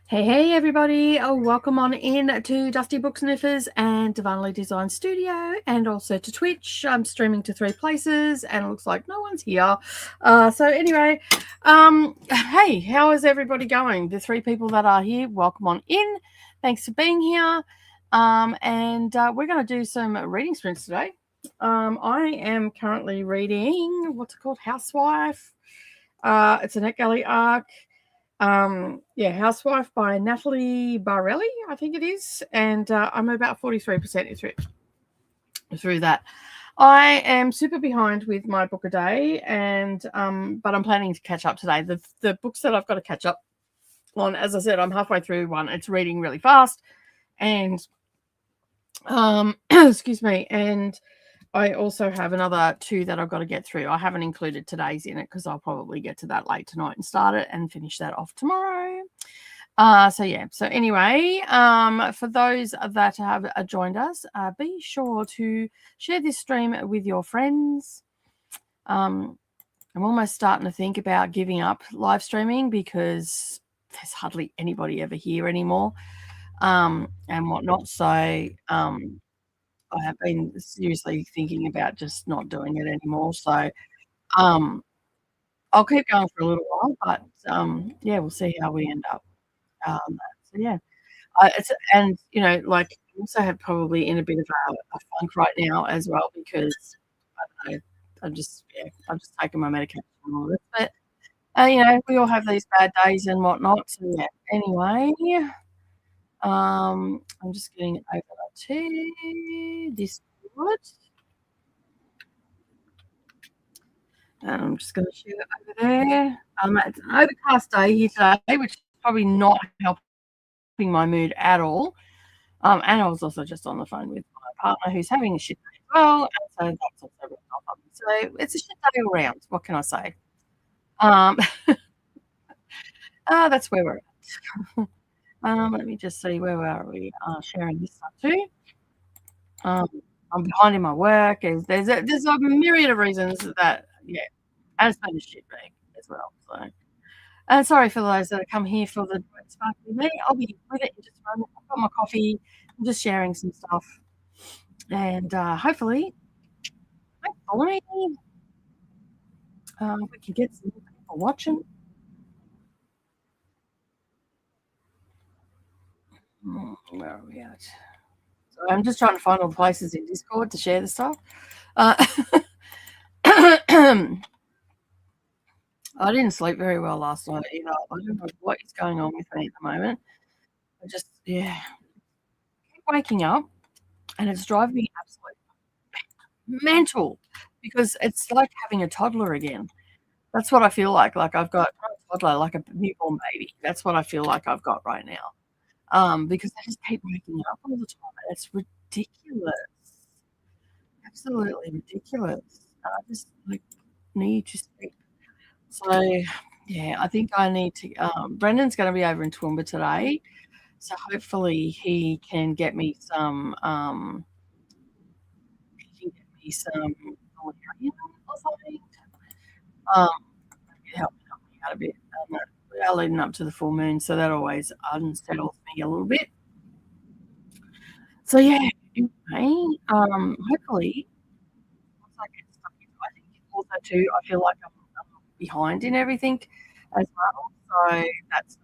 Hey everybody, welcome on in to Dusty Book Sniffers and Divinely Design Studio, and also to Twitch. I'm streaming to 3 places and it looks like no one's here. So anyway, hey, how is everybody going? The 3 people that are here, welcome on in. Thanks for being here. And we're going to do some reading sprints today. I am currently reading, what's it called? Housewife. It's a NetGalley arc. Housewife by Natalie Barelli, I think it is, and I'm about 43% through that. I am super behind with my book a day, and but I'm planning to catch up today. The books that I've got to catch up on, as I said, I'm halfway through one. It's reading really fast, and excuse me, and I also have another 2 that I've got to get through. I haven't included today's in it because I'll probably get to that late tonight and start it and finish that off tomorrow. So anyway, for those that have joined us, be sure to share this stream with your friends. I'm almost starting to think about giving up live streaming because there's hardly anybody ever here anymore, and whatnot. So I have been seriously thinking about just not doing it anymore. So I'll keep going for a little while, but we'll see how we end up. And like I also have probably in a bit of a funk right now as well because I don't know, I'm just taking my medication and all this. But we all have these bad days and whatnot. So yeah. Anyway, I'm just getting over to Discord. And I'm just going to share it over there. It's an overcast day here today, which is probably not helping my mood at all. And I was also just on the phone with my partner who's having a shit day as well. And so that's also really not fun. So it's a shit day all around. What can I say? That's where we're at. Let me just see where are we sharing this stuff too. I'm behind in my work. There's a myriad of reasons that, and it's been a shit day as well. So, and sorry for those that have come here for the spark with me. I'll be with it in just a moment. I've got my coffee. I'm just sharing some stuff, and hopefully we can get some people watching. Where are we at? So I'm just trying to find all the places in Discord to share the stuff. I didn't sleep very well last night either. I don't know what is going on with me at the moment. I just, keep waking up, and it's driving me absolutely mental because it's like having a toddler again. That's what I feel like. Like I've got a toddler, like a newborn baby. That's what I feel like I've got right now. Because I just keep waking up all the time. It's ridiculous. Absolutely ridiculous. I just need to sleep. So yeah, I think I need to. Brendan's going to be over in Toowoomba today, so hopefully he can get me some. Valerian or something. Help me out a bit. We are leading up to the full moon, so that always unsettles me a little bit. So yeah, anyway, hopefully once I get stuck into, I think also too, I feel like I'm behind in everything as well. So that's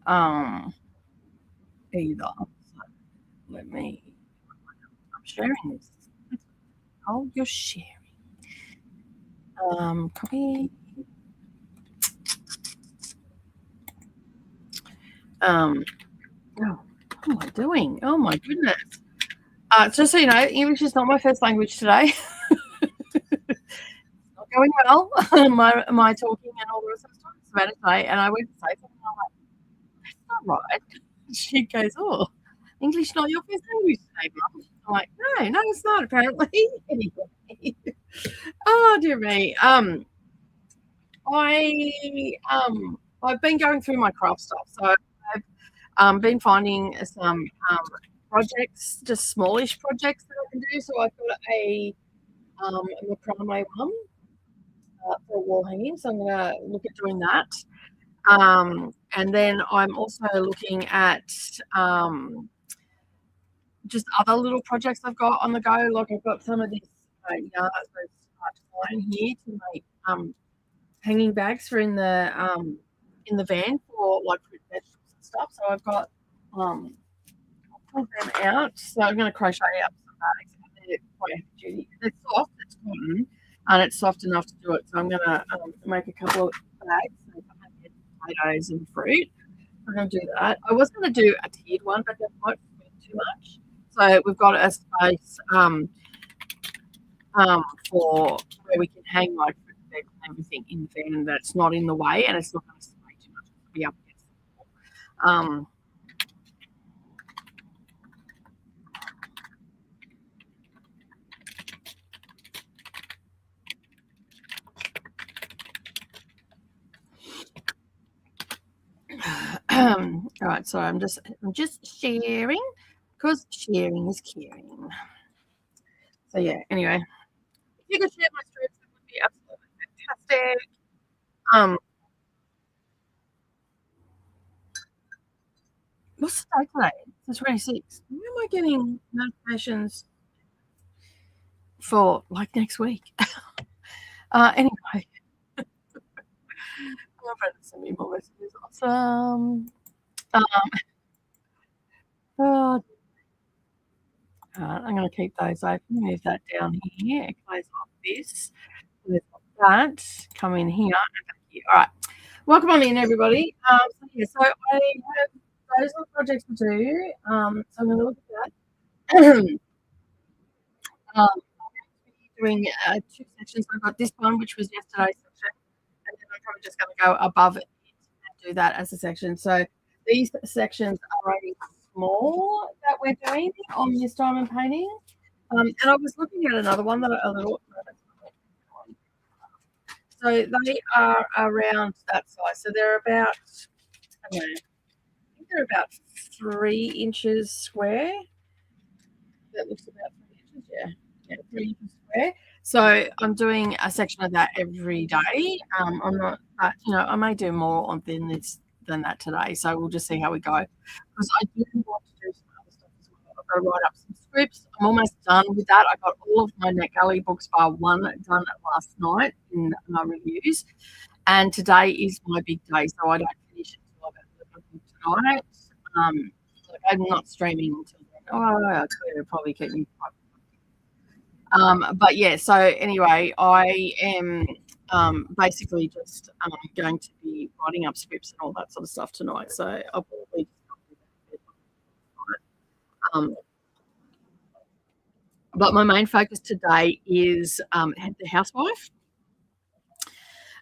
not either. So let me. I'm sharing this. Oh, you're sharing. Copy. What am I doing? Oh my goodness. Just so you know, English is not my first language today. It's not going well. my talking and all the rest of the stuff is Spanish today, and I went to say something, I'm like, that's not right. She goes, oh, English not your first language today, Mum. I'm like, no, it's not apparently. Anyway. Oh dear me. I've been going through my craft stuff, so I've been finding some projects, just smallish projects that I can do. So I've got a macrame one for wall hanging, so I'm going to look at doing that. And then I'm also looking at just other little projects I've got on the go. Like I've got some of this yarn twine here to make hanging bags for in the van for like fruit, vegetables and stuff. So I've got I'll pull them out. So I'm going to crochet up some bags. They're quite heavy duty. They're soft. It's cotton, and it's soft enough to do it. So I'm going to make a couple of bags. So potatoes and fruit. I'm going to do that. I was going to do a tiered one, but that might be too much. So we've got a space for where we can hang like fruit and everything in the van that's not in the way, and it's not going to sway too much. It'll be up against the wall. All right, so I'm just sharing because sharing is caring. So yeah, anyway, if you could share my strips, it would be absolutely fantastic. What's the date today? It's the 26th. Where am I getting notifications for like next week? Anyway. My friend sent me more messages. Awesome. I'm going to keep those open. Move that down here. Close off this. Close off that. Come in here. Thank you. All right. Welcome on in, everybody. So I have those little projects to do. So I'm going to look at that. I'm doing 2 sections. I've got this one, which was yesterday's section, and then I'm probably just going to go above it and do that as a section. So these sections are only small that we're doing on this diamond painting. And I was looking at another one that a little. So they are around that size. So they're about, I don't know, I think they're about 3 inches square. That looks about 3 inches, yeah, 3 inches square. So I'm doing a section of that every day. I'm not, I may do more on than that today. So we'll just see how we go. Because I do want to do some other stuff as well. I've got to write up some scripts. I'm almost done with that. I got all of my NetGalley books bar one done last night in my reviews. And today is my big day. So I don't finish it until about 11 tonight. I'm not streaming until then. I could probably keep me quite. But yeah, so anyway, I am basically just going to be writing up scripts and all that sort of stuff tonight. So I'll probably but my main focus today is the housewife.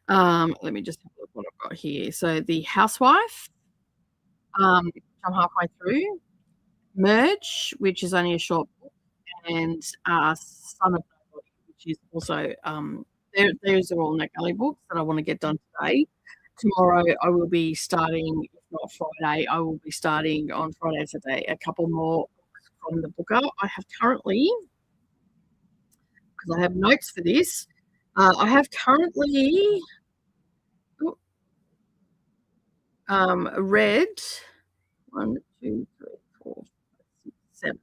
Let me just have a look what I've got here. So the housewife, I'm halfway through. Merge, which is only a short book, and Son of Nobody, which is also those are all NetGalley books that I want to get done today. Tomorrow I will be starting, if not Friday, I will be starting on Friday today a couple more books from the booker. I have currently, because I have notes for this, I have currently read 1, 2, 3, 4, 5, 6, 7.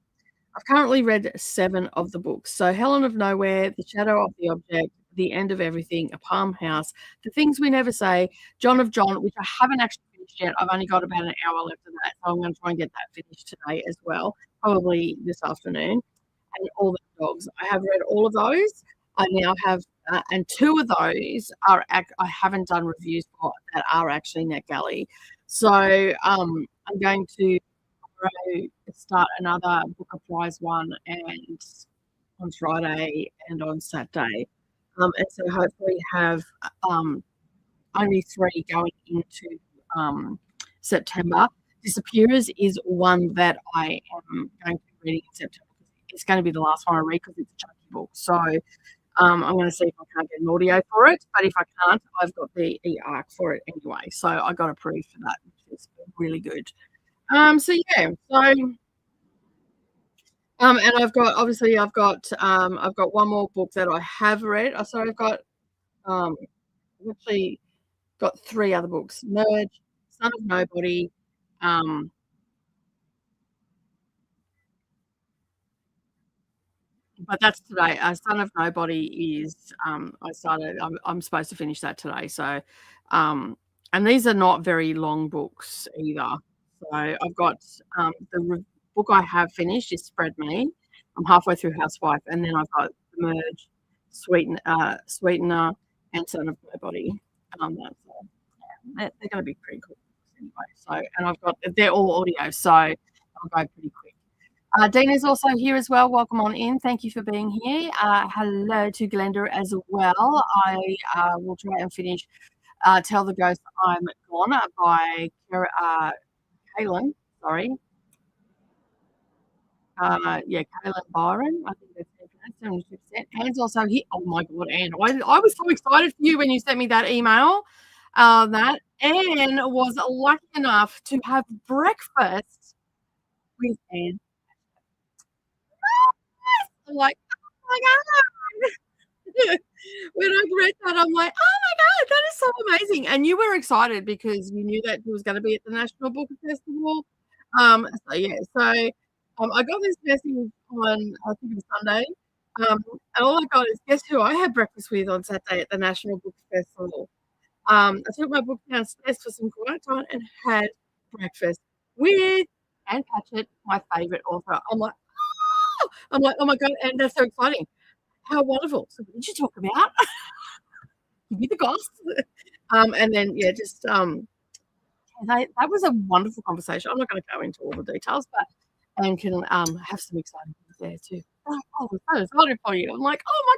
I've currently read 7 of the books. So Helen of Nowhere, The Shadow of the Object, The End of Everything, A Palm House, The Things We Never Say, John of John, which I haven't actually finished yet. I've only got about an hour left of that, so I'm going to try and get that finished today as well, probably this afternoon. And All the Dogs. I have read all of those. I now have, and 2 of those are I haven't done reviews for that are actually NetGalley. So I'm going to start another Booker Prize one and on Friday and on Saturday. And so hopefully have only 3 going into September. Disappearers is one that I am going to be reading in September. It's going to be the last one I read because it's a chunky book. So I'm going to see if I can't get an audio for it. But if I can't, I've got the e-arc for it anyway. So I got approved for that, which is really good. So yeah, so and I've got one more book that I have read. I've got actually got 3 other books: Merge, Son of Nobody. Um, but that's today. Son of Nobody is, I'm supposed to finish that today. So, and these are not very long books either. So I've got book I have finished is Spread Me. I'm halfway through Housewife, and then I've got The Merge, Sweetener, and Son of Nobody. That's they're going to be pretty cool anyway. So, and they're all audio, so I'll go pretty quick. Dina's also here as well. Welcome on in. Thank you for being here. Hello to Glenda as well. I will try and finish Tell the Ghost I'm Gone by Kaylin. Sorry. Yeah, Kaylin Byron. I think that's 72%. Anne's also here. Oh my God, Anne. I was so excited for you when you sent me that email. That Anne was lucky enough to have breakfast with Anne. I'm like, oh my God. When I read that, I'm like, oh my God, that is so amazing. And you were excited because you knew that it was going to be at the National Book Festival. So yeah, I got this message on, I think it was Sunday. And all I got is, guess who I had breakfast with on Saturday at the National Book Festival? I took my book downstairs for some quiet time and had breakfast with Anne Patchett, my favorite author. I'm like, oh my God, and that's so exciting. How wonderful. So what did you talk about? Give me the goss. And then, yeah, just that was a wonderful conversation. I'm not going to go into all the details, but Anne can have some exciting things there too. Oh, I'm so excited for you. I'm like, oh my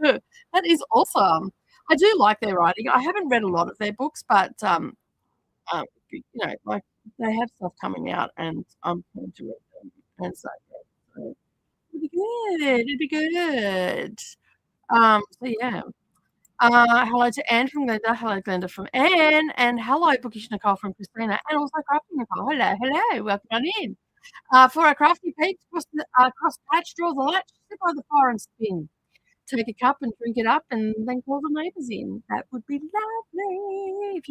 God. That is awesome. I do like their writing. I haven't read a lot of their books, but you know, like they have stuff coming out, and I'm going to read them. And so, yeah, so it'll be good. It'll be good. So yeah. Hello to Anne from Glenda. Hello, Glenda from Anne. And hello, Bookish Nicole from Christina. And also Crafty Nicole. Hello, hello. Welcome on in. For our crafty peeps, cross patch, draw the latch, sit by the fire and spin. Take a cup and drink it up, and then call the neighbours in. That would be lovely.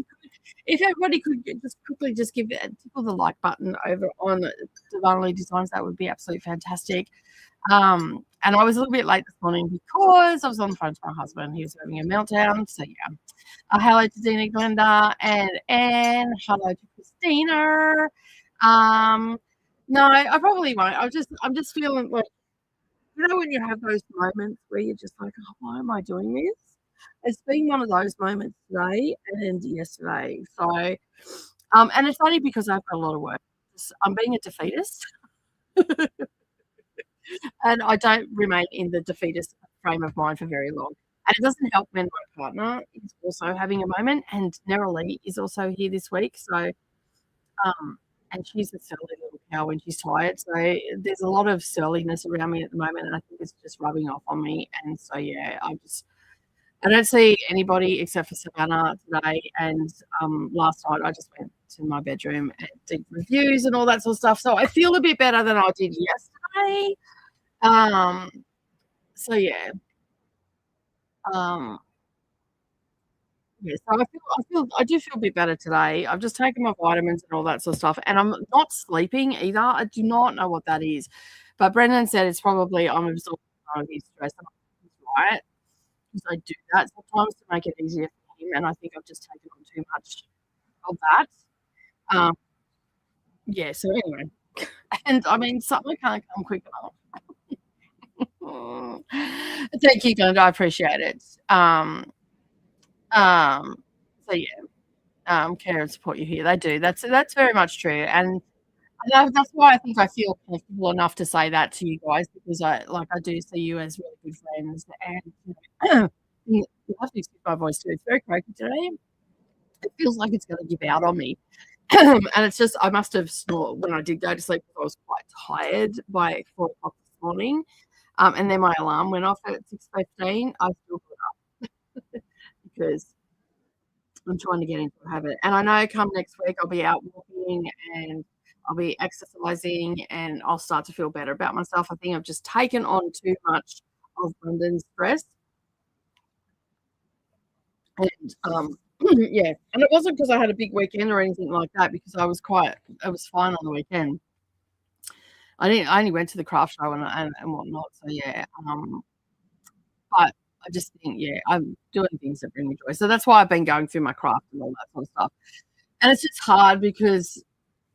If everybody could just quickly just tickle the like button over on Divinely Designs, that would be absolutely fantastic. And I was a little bit late this morning because I was on the phone to my husband. He was having a meltdown. So yeah. Hello to Dina, Glenda, and Anne. Hello to Christina. No, I probably won't. I'm just feeling like, you know, when you have those moments where you're just like, oh, why am I doing this? It's been one of those moments today and yesterday. So, and it's only because I've got a lot of work. I'm being a defeatist. And I don't remain in the defeatist frame of mind for very long. And it doesn't help when my partner is also having a moment, and Nerily is also here this week. So, and she's a surly little cow when she's tired. So there's a lot of surliness around me at the moment, and I think it's just rubbing off on me. And so, yeah, I don't see anybody except for Savannah today. And last night I just went to my bedroom and did reviews and all that sort of stuff. So I feel a bit better than I did yesterday. So yeah. Yeah, so I do feel a bit better today. I've just taken my vitamins and all that sort of stuff, and I'm not sleeping either. I do not know what that is. But Brendan said it's probably I'm absorbing some of his stress, and he's right. Because I do that sometimes to make it easier for him, and I think I've just taken on too much of that. Yeah, so anyway. And I mean, something can't come quick enough. Thank you, Glenda. I appreciate it. So yeah, care and support you here. They do. That's very much true. And that's why I think I feel comfortable enough to say that to you guys, because I do see you as really good friends, and you have to excuse my voice too. It's very croaky today. It feels like it's going to give out on me. And it's just, I must have snored when I did go to sleep because I was quite tired by 4 o'clock this morning. And then my alarm went off at 6:15. I still got up because I'm trying to get into a habit. And I know come next week I'll be out walking and I'll be exercising and I'll start to feel better about myself. I think I've just taken on too much of London stress. And Yeah, and it wasn't because I had a big weekend or anything like that, because it was fine on the weekend. I only went to the craft show and whatnot, so yeah, but I just think, yeah, I'm doing things that bring me joy. So that's why I've been going through my craft and all that sort of stuff. And it's just hard because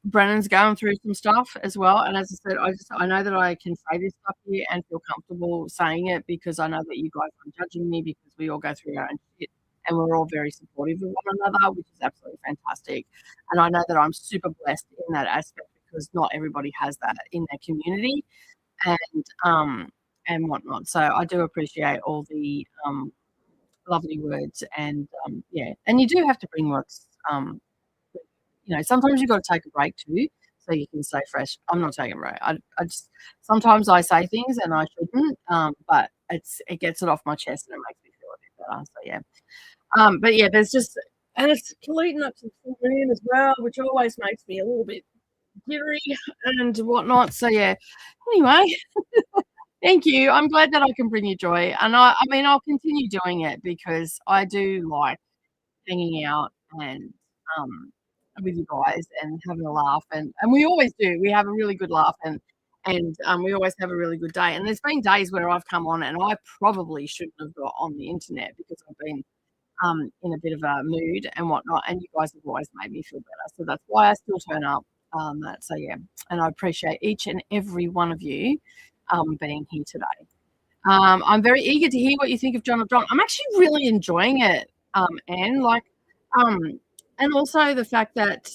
Brennan's going through some stuff as well. And as I said, I know that I can say this stuff here and feel comfortable saying it, because I know that you guys aren't judging me, because we all go through our own shit and we're all very supportive of one another, which is absolutely fantastic. And I know that I'm super blessed in that aspect, because not everybody has that in their community and whatnot. So I do appreciate all the lovely words and yeah. And you do have to bring what's sometimes you've got to take a break too, so you can stay fresh. I'm not taking a break. I just sometimes I say things and I shouldn't, but it gets it off my chest and it makes me feel a bit better. So yeah. But yeah, there's just and it's leading up to the full moon as well, which always makes me a little bit jittery and whatnot. So yeah. Anyway, thank you. I'm glad that I can bring you joy, and I mean I'll continue doing it because I do like hanging out and um, with you guys and having a laugh, and we always do. We have a really good laugh, and we always have a really good day. And there's been days where I've come on and I probably shouldn't have got on the internet because I've been in a bit of a mood and whatnot, and you guys have always made me feel better. So that's why I still turn up. So yeah, and I appreciate each and every one of you being here today. I'm very eager to hear what you think of John of John. I'm actually really enjoying it, Anne. Um, and also the fact that,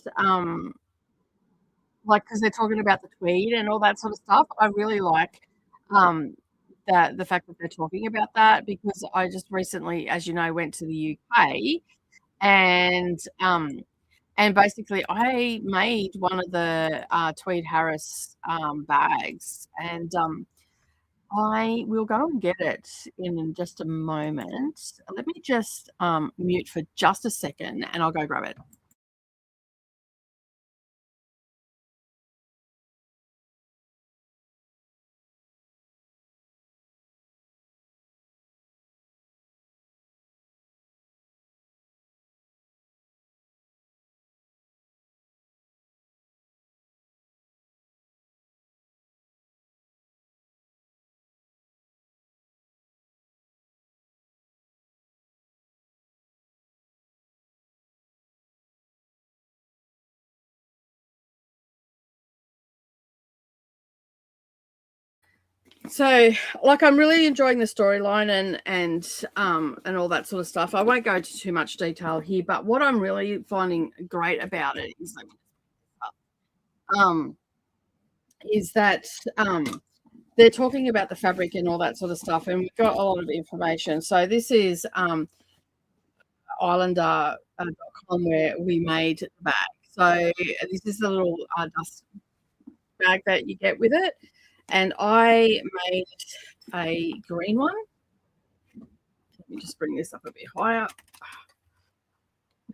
because they're talking about the tweed and all that sort of stuff. I really like um, that the fact that they're talking about that, because I just recently, as you know, went to the UK and basically I made one of the Tweed Harris bags and. I will go and get it in just a moment. Let me just mute for just a second and I'll go grab it. So, I'm really enjoying the storyline and all that sort of stuff. I won't go into too much detail here, but what I'm really finding great about it um, is that they're talking about the fabric and all that sort of stuff, and we've got a lot of information. So this is islander.com where we made the bag. So this is the little dust bag that you get with it. And I made a green one. Let me just bring this up a bit higher.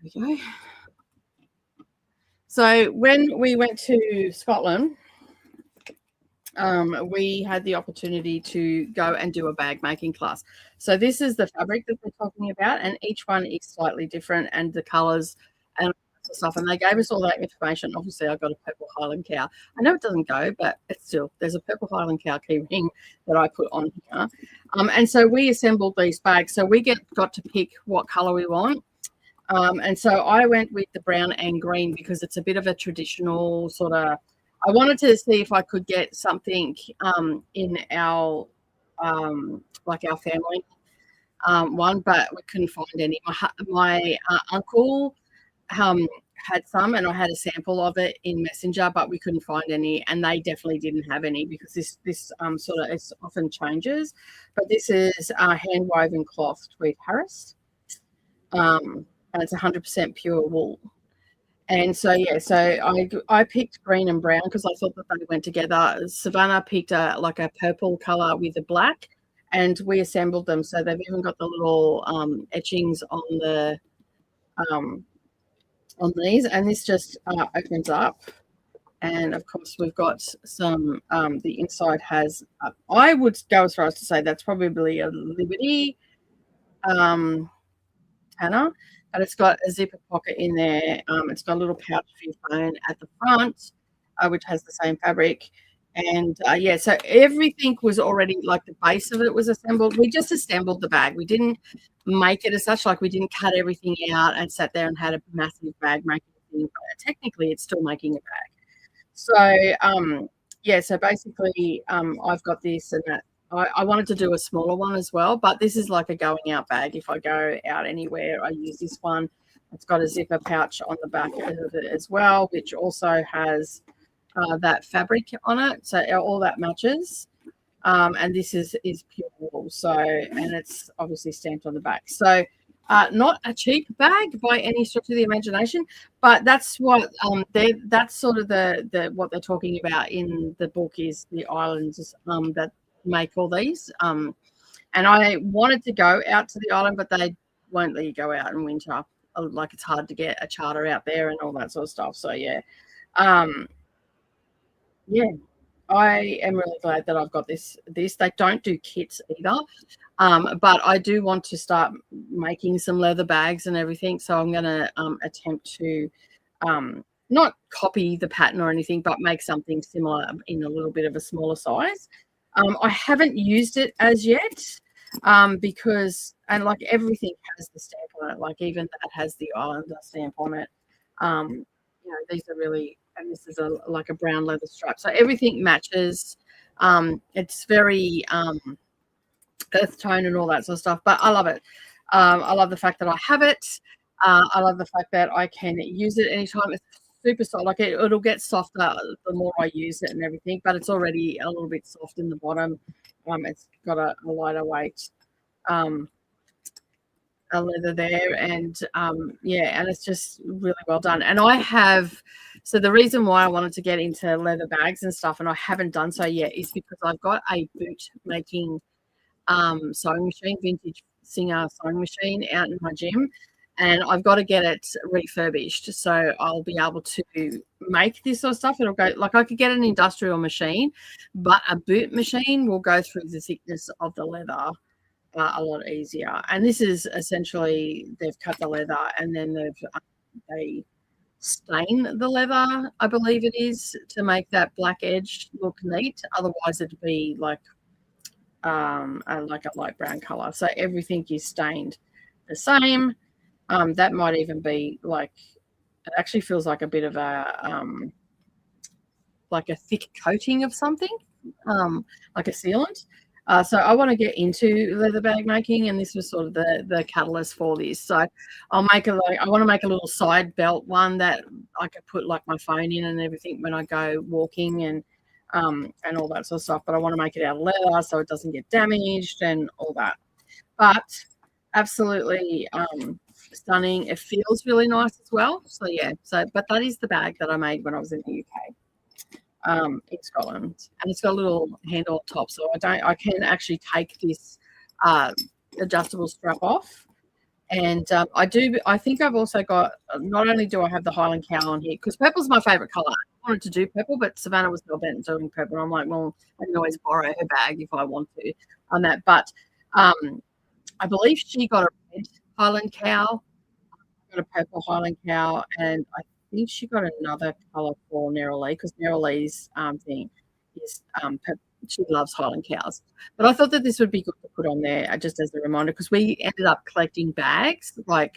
There we go. So when we went to Scotland, we had the opportunity to go and do a bag making class. So this is the fabric that they're talking about, and each one is slightly different, and the colors and stuff. And they gave us all that information. Obviously, I got a purple Highland cow. I know it doesn't go, but it's still there's a purple Highland cow key ring that I put on here. And so we assembled these bags. So we got to pick what color we want. And so I went with the brown and green because it's a bit of a traditional sort of. I wanted to see if I could get something in our our family one, but we couldn't find any. My uncle had some, and I had a sample of it in Messenger, but we couldn't find any, and they definitely didn't have any because this sort of it often changes. But this is hand woven cloth Tweed Harris, and it's 100% pure wool. And so yeah, so I picked green and brown because I thought that they went together. Savannah picked a purple color with a black, and we assembled them. So they've even got the little etchings on these, and this just opens up. And of course, we've got some. The inside has. I would go as far as to say that's probably a Liberty, Hannah. and it's got a zipper pocket in there. It's got a little pouch for your phone at the front, which has the same fabric. And yeah, so everything was already, like, the base of it was assembled. We just assembled the bag. We didn't make it as such, like we didn't cut everything out and sat there and had a massive bag making thing. But technically, it's still making a bag. So yeah, so basically, I've got this and that. I wanted to do a smaller one as well, but this is like a going out bag. If I go out anywhere, I use this one. It's got a zipper pouch on the back of it as well, which also has that fabric on it, so all that matches. And this is pure wool, so, and it's obviously stamped on the back. So not a cheap bag by any stretch of the imagination, but that's what that's sort of the what they're talking about in the book is the islands that make all these. And I wanted to go out to the island, but they won't let you go out in winter. Like, it's hard to get a charter out there and all that sort of stuff. So yeah. Yeah, I am really glad that I've got this. They don't do kits either, but I do want to start making some leather bags and everything. So I'm going to attempt to not copy the pattern or anything, but make something similar in a little bit of a smaller size. I haven't used it as yet because, and like everything has the stamp on it, like even that has the Islander stamp on it. You know, these are really, and this is like a brown leather strap, so everything matches. It's very earth tone and all that sort of stuff, but I love it. I love the fact that I have it. I love the fact that I can use it anytime. It's super soft, like it'll get softer the more I use it and everything, but it's already a little bit soft in the bottom. It's got a lighter weight a leather there, and yeah, and it's just really well done. And I have, so the reason why I wanted to get into leather bags and stuff, and I haven't done so yet, is because I've got a boot making sewing machine, vintage Singer sewing machine out in my gym, and I've got to get it refurbished, so I'll be able to make this sort of stuff. It'll go, like, I could get an industrial machine, but a boot machine will go through the thickness of the leather a lot easier. And this is essentially, they've cut the leather and then they stain the leather, I believe it is, to make that black edge look neat. Otherwise it'd be like a light brown color. So everything is stained the same. That might even be like, it actually feels like a bit of a like a thick coating of something, like a sealant. So I want to get into leather bag making, and this was sort of the catalyst for this. So I'll make I want to make a little side belt one that I could put like my phone in and everything when I go walking and all that sort of stuff. But I want to make it out of leather so it doesn't get damaged and all that. But absolutely stunning. It feels really nice as well. So yeah. So but that is the bag that I made when I was in the UK. In Scotland, and it's got a little handle on top, so I can actually take this adjustable strap off. And I think I've also got, not only do I have the Highland cow on here, because purple's my favorite color. I wanted to do purple, but Savannah was not bent doing purple, and I'm like, well, I can always borrow her bag if I want to on that. But I believe she got a red Highland cow, got a purple Highland cow, and I think she got another colour for Neroli, because Neroli's thing is she loves Highland cows. But I thought that this would be good to put on there just as a reminder, because we ended up collecting bags, like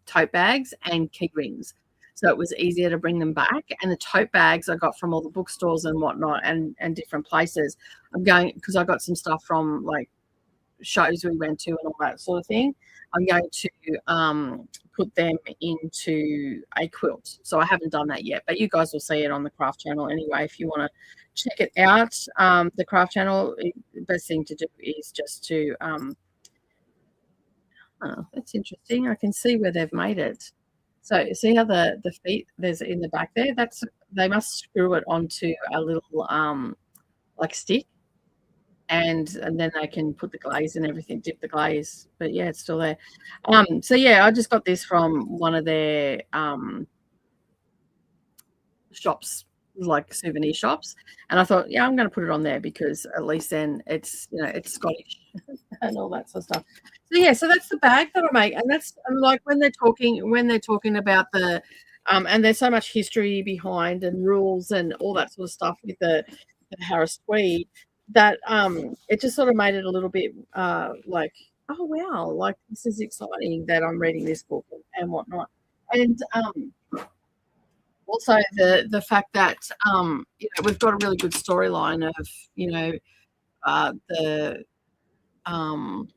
tote bags and key rings. So it was easier to bring them back. And the tote bags I got from all the bookstores and whatnot, and different places. I'm going, because I got some stuff from like shows we went to and all that sort of thing. I'm going to put them into a quilt. So I haven't done that yet, but you guys will see it on the craft channel anyway if you want to check it out. The craft channel, the best thing to do is just to oh, that's interesting. I can see where they've made it. So see how the feet there's in the back there? That's, they must screw it onto a little like stick, and then they can put the glaze and everything, dip the glaze. But yeah, it's still there. So yeah, I just got this from one of their shops like souvenir shops, and I thought, yeah, I'm going to put it on there because at least then it's, you know, it's Scottish and all that sort of stuff. So yeah, so that's the bag that I make, and that's like when they're talking about the and there's so much history behind and rules and all that sort of stuff with the Harris tweed that it just sort of made it a little bit like, oh wow, like this is exciting that I'm reading this book and whatnot. And also the fact that you know, we've got a really good storyline of, you know, um,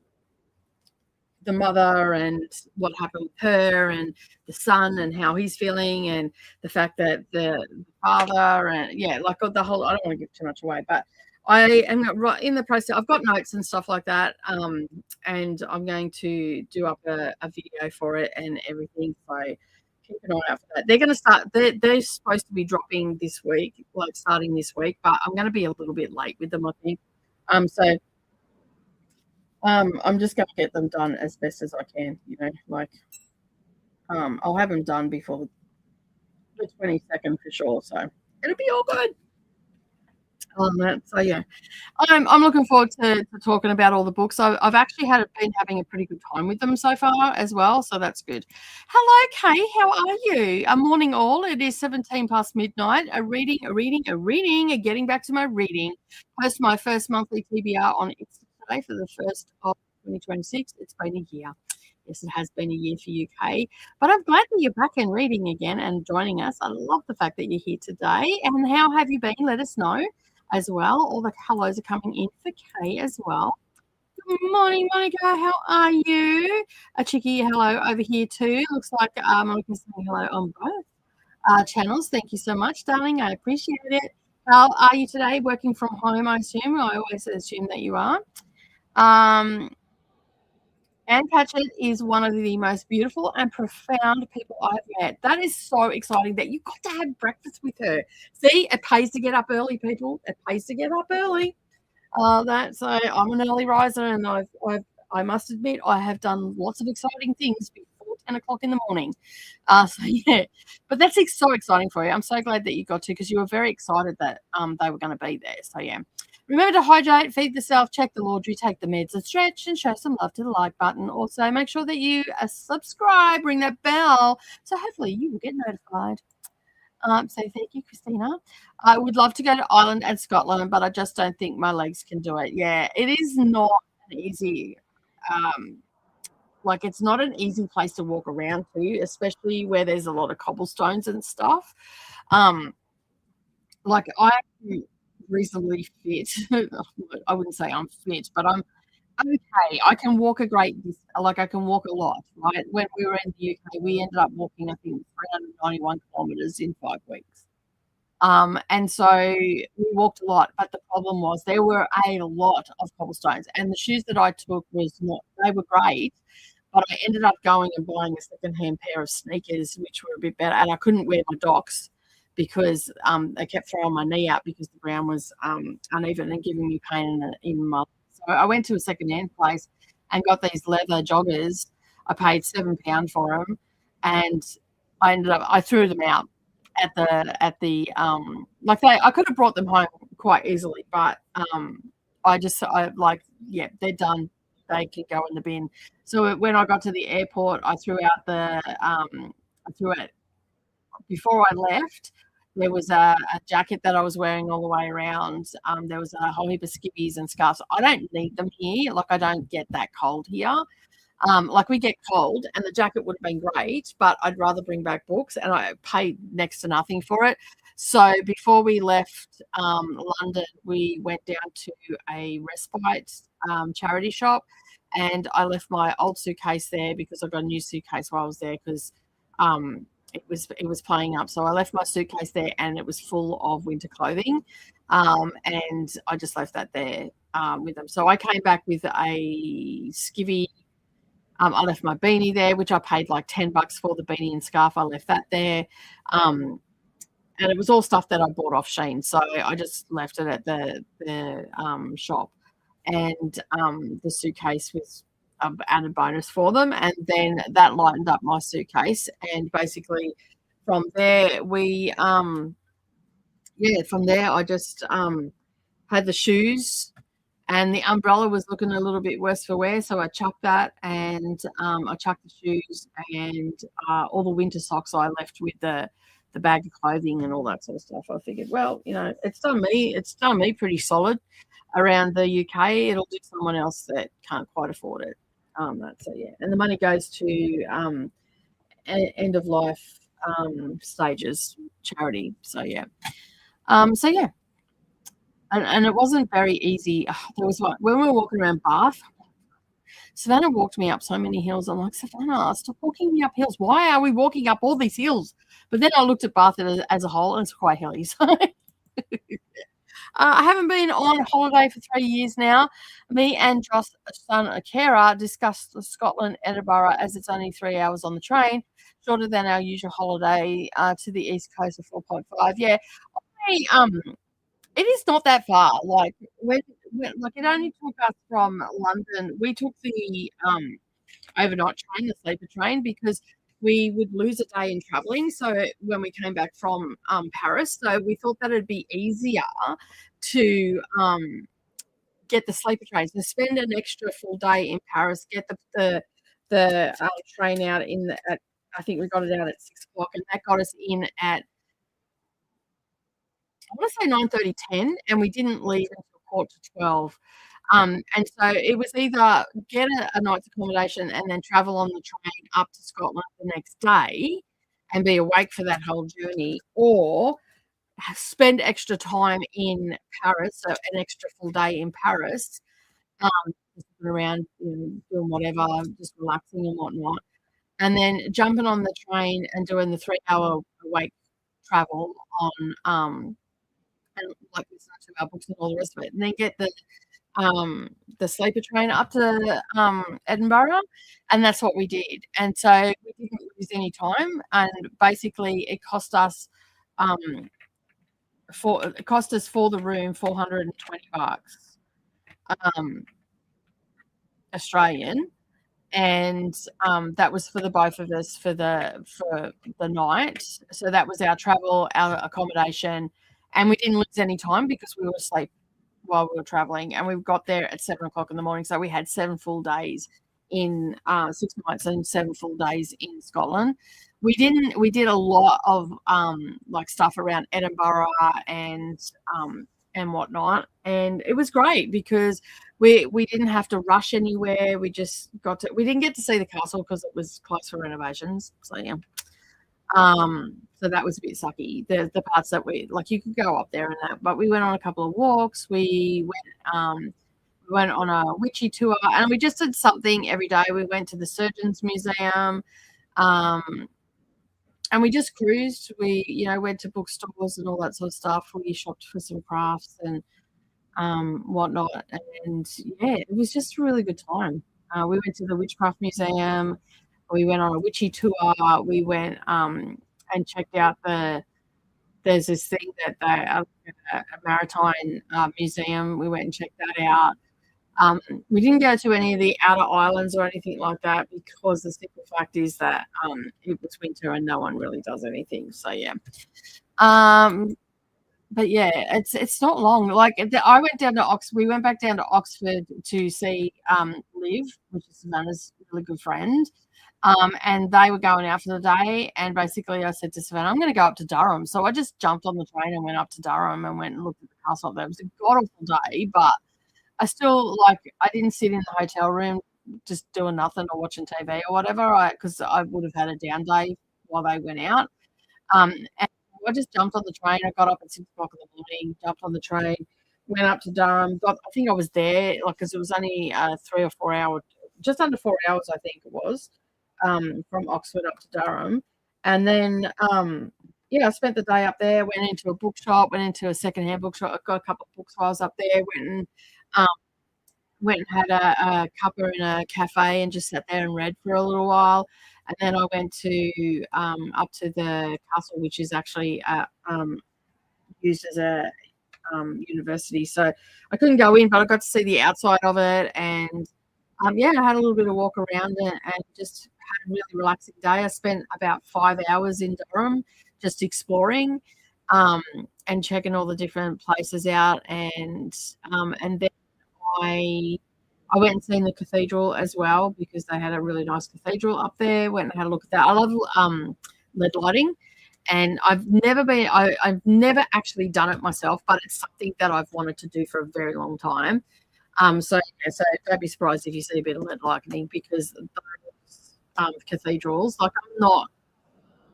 the mother and what happened with her and the son and how he's feeling and the fact that the father and yeah, like the whole, I don't want to give too much away, but I am right in the process. I've got notes and stuff like that, and I'm going to do up a video for it and everything. So keep an eye out for that. They're going to start. They're supposed to be dropping this week, like starting this week, but I'm going to be a little bit late with them, I think. So I'm just going to get them done as best as I can. You know, like I'll have them done before the 22nd for sure. So it'll be all good on that. So yeah. I'm looking forward to talking about all the books. I've actually been having a pretty good time with them so far as well, so that's good. Hello, Kay. How are you? A morning all. It is 17 past midnight. A reading. Getting back to my reading. Post my first monthly TBR on Insta today for the first of 2026. It's been a year. Yes, it has been a year for you, Kay. But I'm glad that you're back and reading again and joining us. I love the fact that you're here today. And how have you been? Let us know as well. All the hellos are coming in for Kay as well. Good morning, Monica. How are you? A cheeky hello over here too. Looks like Monica's saying hello on both channels. Thank you so much, darling. I appreciate it. How are you today? Working from home, I assume. I always assume that you are. Anne Patchett is one of the most beautiful and profound people I've met. That is so exciting that you got to have breakfast with her. See, it pays to get up early, people. It pays to get up early. So I'm an early riser, and I must admit I have done lots of exciting things before 10 o'clock in the morning. So yeah, but that's so exciting for you. I'm so glad that you got to, because you were very excited that they were going to be there. So yeah. Remember to hydrate, feed yourself, check the laundry, take the meds, and stretch, and show some love to the like button. Also, make sure that you subscribe, ring that bell, so hopefully you will get notified. So thank you, Christina. I would love to go to Ireland and Scotland, but I just don't think my legs can do it. Yeah, it is not an easy, like it's not an easy place to walk around to, especially where there's a lot of cobblestones and stuff. Like I'm reasonably fit. I wouldn't say I'm fit, but I'm okay. I can walk a great distance. Like I can walk a lot, right? When we were in the UK, we ended up walking, I think, 391 kilometers in 5 weeks. And so we walked a lot, but the problem was there were a lot of cobblestones, and the shoes that I took they were great, but I ended up going and buying a secondhand pair of sneakers, which were a bit better, and I couldn't wear my Docs because they kept throwing my knee out because the ground was uneven and giving me pain in my. So I went to a secondhand place and got these leather joggers. I paid £7 for them, and I threw them out at the I could have brought them home quite easily, but they're done. They can go in the bin. So when I got to the airport, I threw out I threw it before I left. There was a jacket that I was wearing all the way around. There was a whole heap of skivvies and scarves. I don't need them here. Like I don't get that cold here. Like we get cold, and the jacket would have been great, but I'd rather bring back books, and I paid next to nothing for it. So before we left London, we went down to a respite charity shop, and I left my old suitcase there because I got a new suitcase while I was there because it was playing up. So I left my suitcase there, and it was full of winter clothing, and I just left that there with them. So I came back with a skivvy. I left my beanie there, which I paid like $10 for. The beanie and scarf, I left that there. And it was all stuff that I bought off Shein. So I just left it at the shop. And the suitcase was an added bonus for them. And then that lightened up my suitcase. And basically from there, we yeah, from there I just had the shoes, and the umbrella was looking a little bit worse for wear, so I chucked that, and I chucked the shoes, and all the winter socks I left with the bag of clothing and all that sort of stuff. I figured, well, it's done me pretty solid around the UK. It'll do someone else that can't quite afford it. So yeah, and the money goes to end of life stages charity. So yeah, so yeah, and it wasn't very easy. There was one when we were walking around Bath. Savannah walked me up so many hills. I'm like, Savannah, stop walking me up hills. Why are we walking up all these hills? But then I looked at Bath as a whole, and it's quite hilly. So I haven't been on holiday for 3 years now. Me and Josh's son, Akira, discussed Scotland, Edinburgh, as it's only 3 hours on the train, shorter than our usual holiday to the east coast of 4.5. Yeah, it is not that far. Like like it only took us from London. We took the overnight train, the sleeper train, because we would lose a day in traveling. So when we came back from Paris, so we thought that it'd be easier to get the sleeper train. So spend an extra full day in Paris, get the train out at I think we got it out at 6 o'clock, and that got us in at I want to say 9:30, 10, and we didn't leave until 11:45. And so it was either get a night's accommodation and then travel on the train up to Scotland the next day and be awake for that whole journey, or spend extra time in Paris, so an extra full day in Paris, just looking around, doing whatever, just relaxing and whatnot, and then jumping on the train and doing the 3-hour awake travel on and like listen to our books and all the rest of it, and then get the sleeper train up to Edinburgh, and that's what we did. And so we didn't lose any time, and basically um it cost us for the room $420 um Australian, and that was for the both of us for the night. So that was our travel, our accommodation, and we didn't lose any time because we were asleep while we were traveling, and we got there at 7 o'clock in the morning. So we had 7 full days in 6 nights and 7 full days in Scotland. We did a lot of like stuff around Edinburgh and whatnot, and it was great because we didn't have to rush anywhere. We didn't get to see the castle because it was closed for renovations. So yeah. So that was a bit sucky. The parts that you could go up there and that, but we went on a couple of walks. We went on a witchy tour, and we just did something every day. We went to the Surgeons Museum, and we just cruised. We, went to bookstores and all that sort of stuff. We shopped for some crafts and whatnot, and yeah, it was just a really good time. We went to the Witchcraft Museum. We went on a witchy tour. We went and checked out there's this thing that a maritime museum. We went and checked that out. We didn't go to any of the outer islands or anything like that because the simple fact is that it was winter and no one really does anything. So yeah. But yeah, it's not long. Like I went down to Oxford. We went back down to Oxford to see Liv, which is Savannah's really good friend. And they were going out for the day, and basically I said to Savannah, I'm going to go up to Durham. So I just jumped on the train and went up to Durham and went and looked at the castle up there. It was a god-awful day, but I still, I didn't sit in the hotel room just doing nothing or watching TV or whatever, because I would have had a down day while they went out. And I just jumped on the train. I got up at 6 o'clock in the morning, jumped on the train, went up to Durham. I think I was there, because it was only 3 or 4 hours, just under 4 hours, I think it was, from Oxford up to Durham. And then, I spent the day up there, went into a bookshop, went into a secondhand bookshop. I got a couple of books while I was up there, went and had a cuppa in a cafe and just sat there and read for a little while. And then I went to up to the castle, which is actually used as a university. So I couldn't go in, but I got to see the outside of it. And I had a little bit of walk around and just had a really relaxing day. I spent about 5 hours in Durham just exploring. and checking all the different places out, and then I went and seen the cathedral as well, because they had a really nice cathedral up there. Went and had a look at that. I love lead lighting, and I've never actually done it myself, but it's something that I've wanted to do for a very long time. So don't be surprised if you see a bit of lead lighting, because those cathedrals, like, I'm not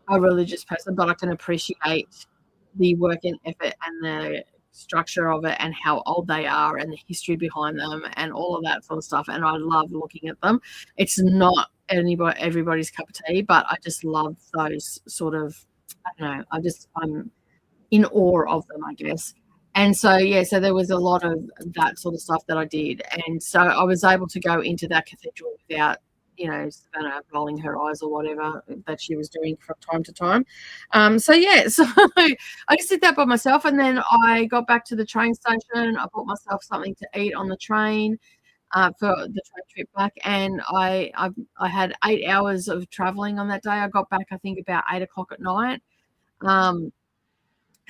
a religious person, but I can appreciate the work and effort and the structure of it, and how old they are, and the history behind them, and all of that sort of stuff. And I love looking at them. It's not everybody's cup of tea, but I just love those sort of, I don't know, I'm in awe of them, I guess. And so, so there was a lot of that sort of stuff that I did. And so I was able to go into that cathedral without, Savannah rolling her eyes or whatever that she was doing from time to time. So I just did that by myself. And then I got back to the train station. I bought myself something to eat on the train for the train trip back. And I had 8 hours of traveling on that day. I got back, I think, about 8 o'clock at night. And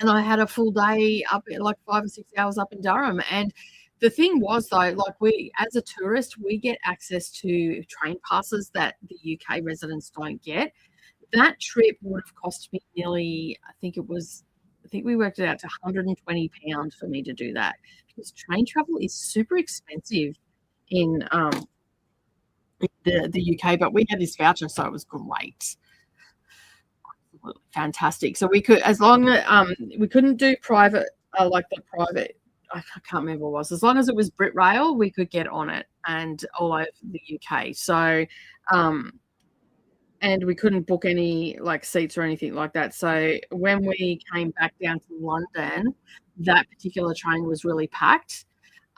I had a full day up, like 5 or 6 hours up in Durham. And the thing was, though, like, we, as a tourist, we get access to train passes that the UK residents don't get. That trip would have cost me nearly, I think we worked it out to £120 for me to do that, because train travel is super expensive in the UK. But we had this voucher, so it was great. Fantastic. So we could, as long as we couldn't do private, like the private, I can't remember what it was. As long as it was Brit Rail, we could get on it, and all over the UK. So, and we couldn't book any like seats or anything like that. So when we came back down to London, that particular train was really packed.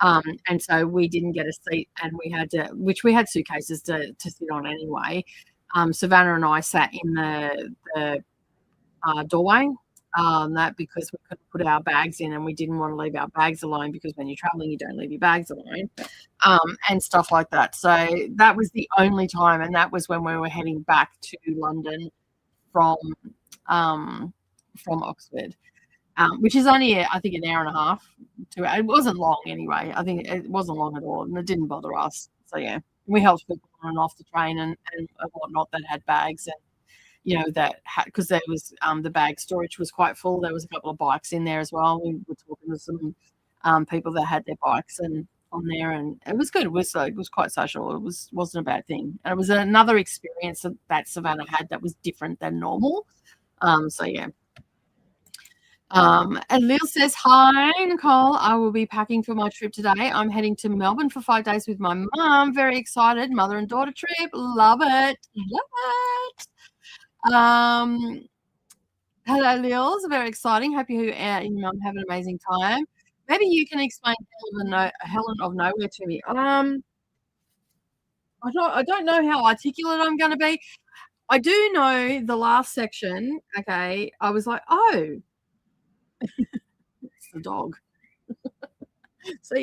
And so we didn't get a seat, and we had suitcases to sit on anyway. Savannah and I sat in the doorway, because we couldn't put our bags in, and we didn't want to leave our bags alone, because when you're traveling, you don't leave your bags alone, and stuff like that. So that was the only time, and that was when we were heading back to London from Oxford, which is only, I think, an hour and a half. It wasn't long anyway. I think it wasn't long at all, and it didn't bother us. So we helped people on and off the train and whatnot that had bags, and because there was the bag storage was quite full. There was a couple of bikes in there as well. We were talking to some people that had their bikes and on there, and it was good. It was quite social. It wasn't a bad thing, and it was another experience that Savannah had that was different than normal. And Lil says, hi, Nicole. I will be packing for my trip today. I'm heading to Melbourne for 5 days with my mum. Very excited. Mother and daughter trip. Love it. Hello, Lils. Very exciting. Hope you and your mum have an amazing time. Maybe you can explain Helen of Nowhere to me. I don't know how articulate I'm going to be. I do know the last section. Okay, I was like, oh, it's the dog. So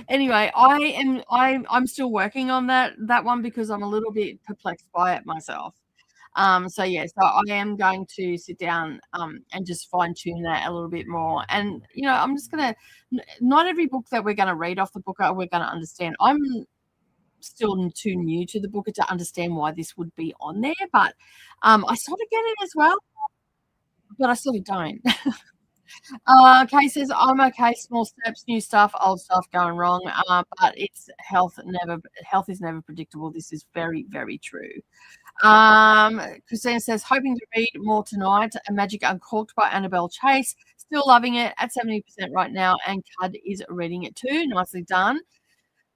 anyway, I'm still working on that one, because I'm a little bit perplexed by it myself. So I am going to sit down and just fine tune that a little bit more. And I'm just gonna, not every book that we're going to read off the book we're going to understand. I'm still too new to the book to understand why this would be on there, but I sort of get it as well, but I sort of don't. Kay says, I'm okay. Small steps, new stuff, old stuff going wrong. But it's health is never predictable. This is very, very true. Christina says, hoping to read more tonight. A Magic Uncorked by Annabelle Chase. Still loving it at 70% right now, and Cud is reading it too. Nicely done.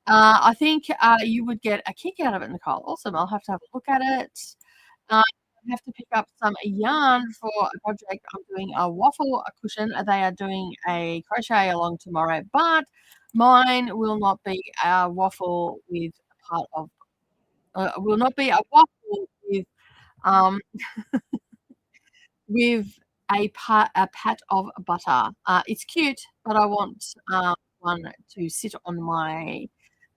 I think you would get a kick out of it, Nicole. Awesome. I'll have to have a look at it. I have to pick up some yarn for a project. I'm doing a waffle cushion. They are doing a crochet along tomorrow, but mine will not be a waffle with part of. Will not be a waffle with with a pat of butter. It's cute, but I want one to sit on my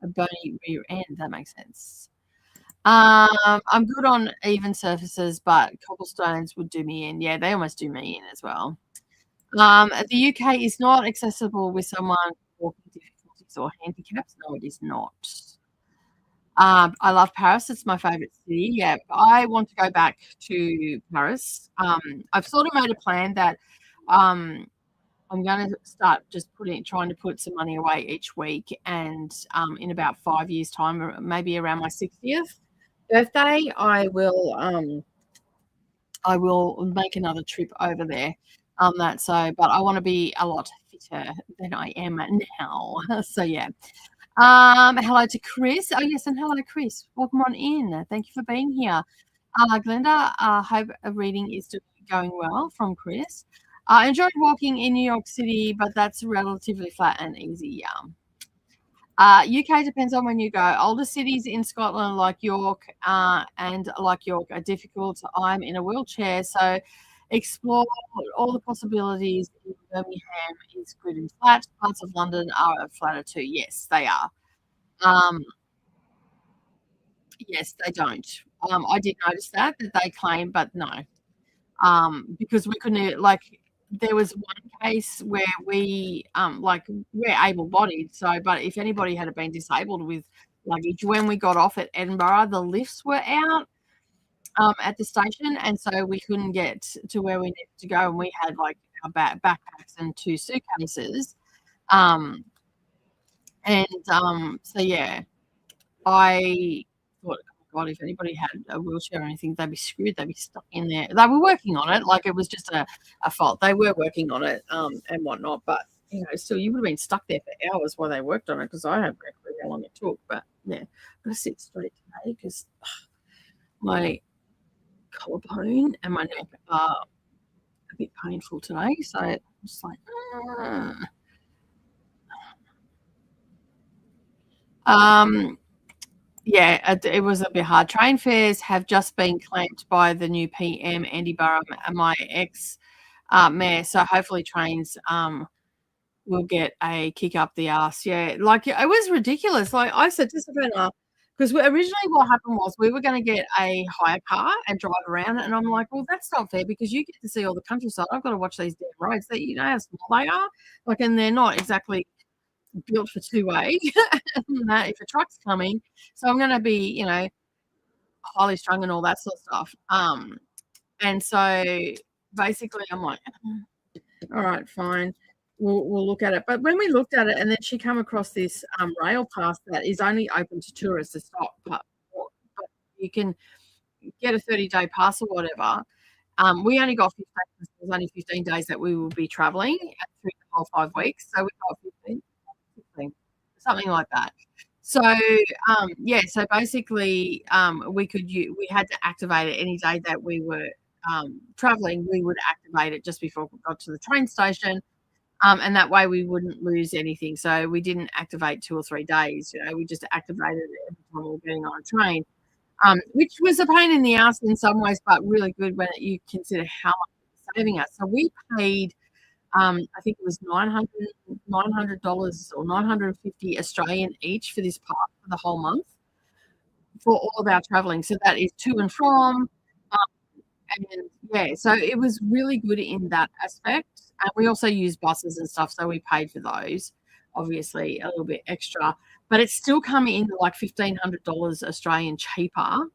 bony rear end. That makes sense. I'm good on even surfaces, but cobblestones would do me in. Yeah, they almost do me in as well. The UK is not accessible with someone with walking difficulties or handicaps. No, it is not. I love Paris. It's my favorite city. Yeah, I want to go back to Paris. I've sort of made a plan that I'm going to start just trying to put some money away each week, and in about 5 years' time, or maybe around my 60th birthday, I will make another trip over there. But I want to be a lot fitter than I am now. So yeah. Hello to Chris. Oh yes, and hello Chris. Welcome on in. Thank you for being here. Glenda, hope a reading is going well from Chris. I enjoyed walking in New York City, but that's relatively flat and easy. UK depends on when you go. Older cities in Scotland, like York, are difficult. I'm in a wheelchair, so explore all the possibilities. In Birmingham is good and flat. Parts of London are flatter too. Yes, they are. Um, yes, they don't. I did notice that they claim, but no. Because we couldn't, like, there was one case where we're able-bodied, so, but if anybody had been disabled with luggage, when we got off at Edinburgh, the lifts were out at the station, and so we couldn't get to where we needed to go, and we had like our backpacks and 2 suitcases. So yeah, I thought, oh my God, if anybody had a wheelchair or anything, they'd be screwed. They'd be stuck in there. They were working on it, like it was just a fault. They were working on it and whatnot, but still, you would have been stuck there for hours while they worked on it, because I have no clue how long it took. But yeah, I'm gonna sit straight today because my collarbone and my neck are a bit painful today. So I'm just like, yeah, it was a bit hard. Train fares have just been clamped by the new PM, Andy Burham, and my ex-mayor. So hopefully trains will get a kick up the arse. Yeah, like it was ridiculous. Like I said to Savannah, because originally what happened was we were going to get a hire car and drive around, and I'm like, well, that's not fair because you get to see all the countryside. I've got to watch these damn roads. That how small they are, like, and they're not exactly built for two-way. If a truck's coming, so I'm going to be, highly strung and all that sort of stuff. And so basically, I'm like, all right, fine, we'll look at it. But when we looked at it, and then she come across this rail pass that is only open to tourists to stop, but you can get a 30-day pass or whatever. We only got 15. It was only 15 days that we will be traveling through the whole 5 weeks, so we got 15. Something like that. So so basically we had to activate it any day that we were traveling. We would activate it just before we got to the train station, and that way we wouldn't lose anything. So we didn't activate 2 or 3 days. We just activated it every time we were getting on a train, which was a pain in the ass in some ways, but really good when you consider how much it was saving us. So we paid I think it was $900 or 950 Australian each for this part for the whole month for all of our traveling. So that is to and from. So it was really good in that aspect. And we also used buses and stuff, so we paid for those, obviously a little bit extra, but it's still coming in like $1,500 Australian cheaper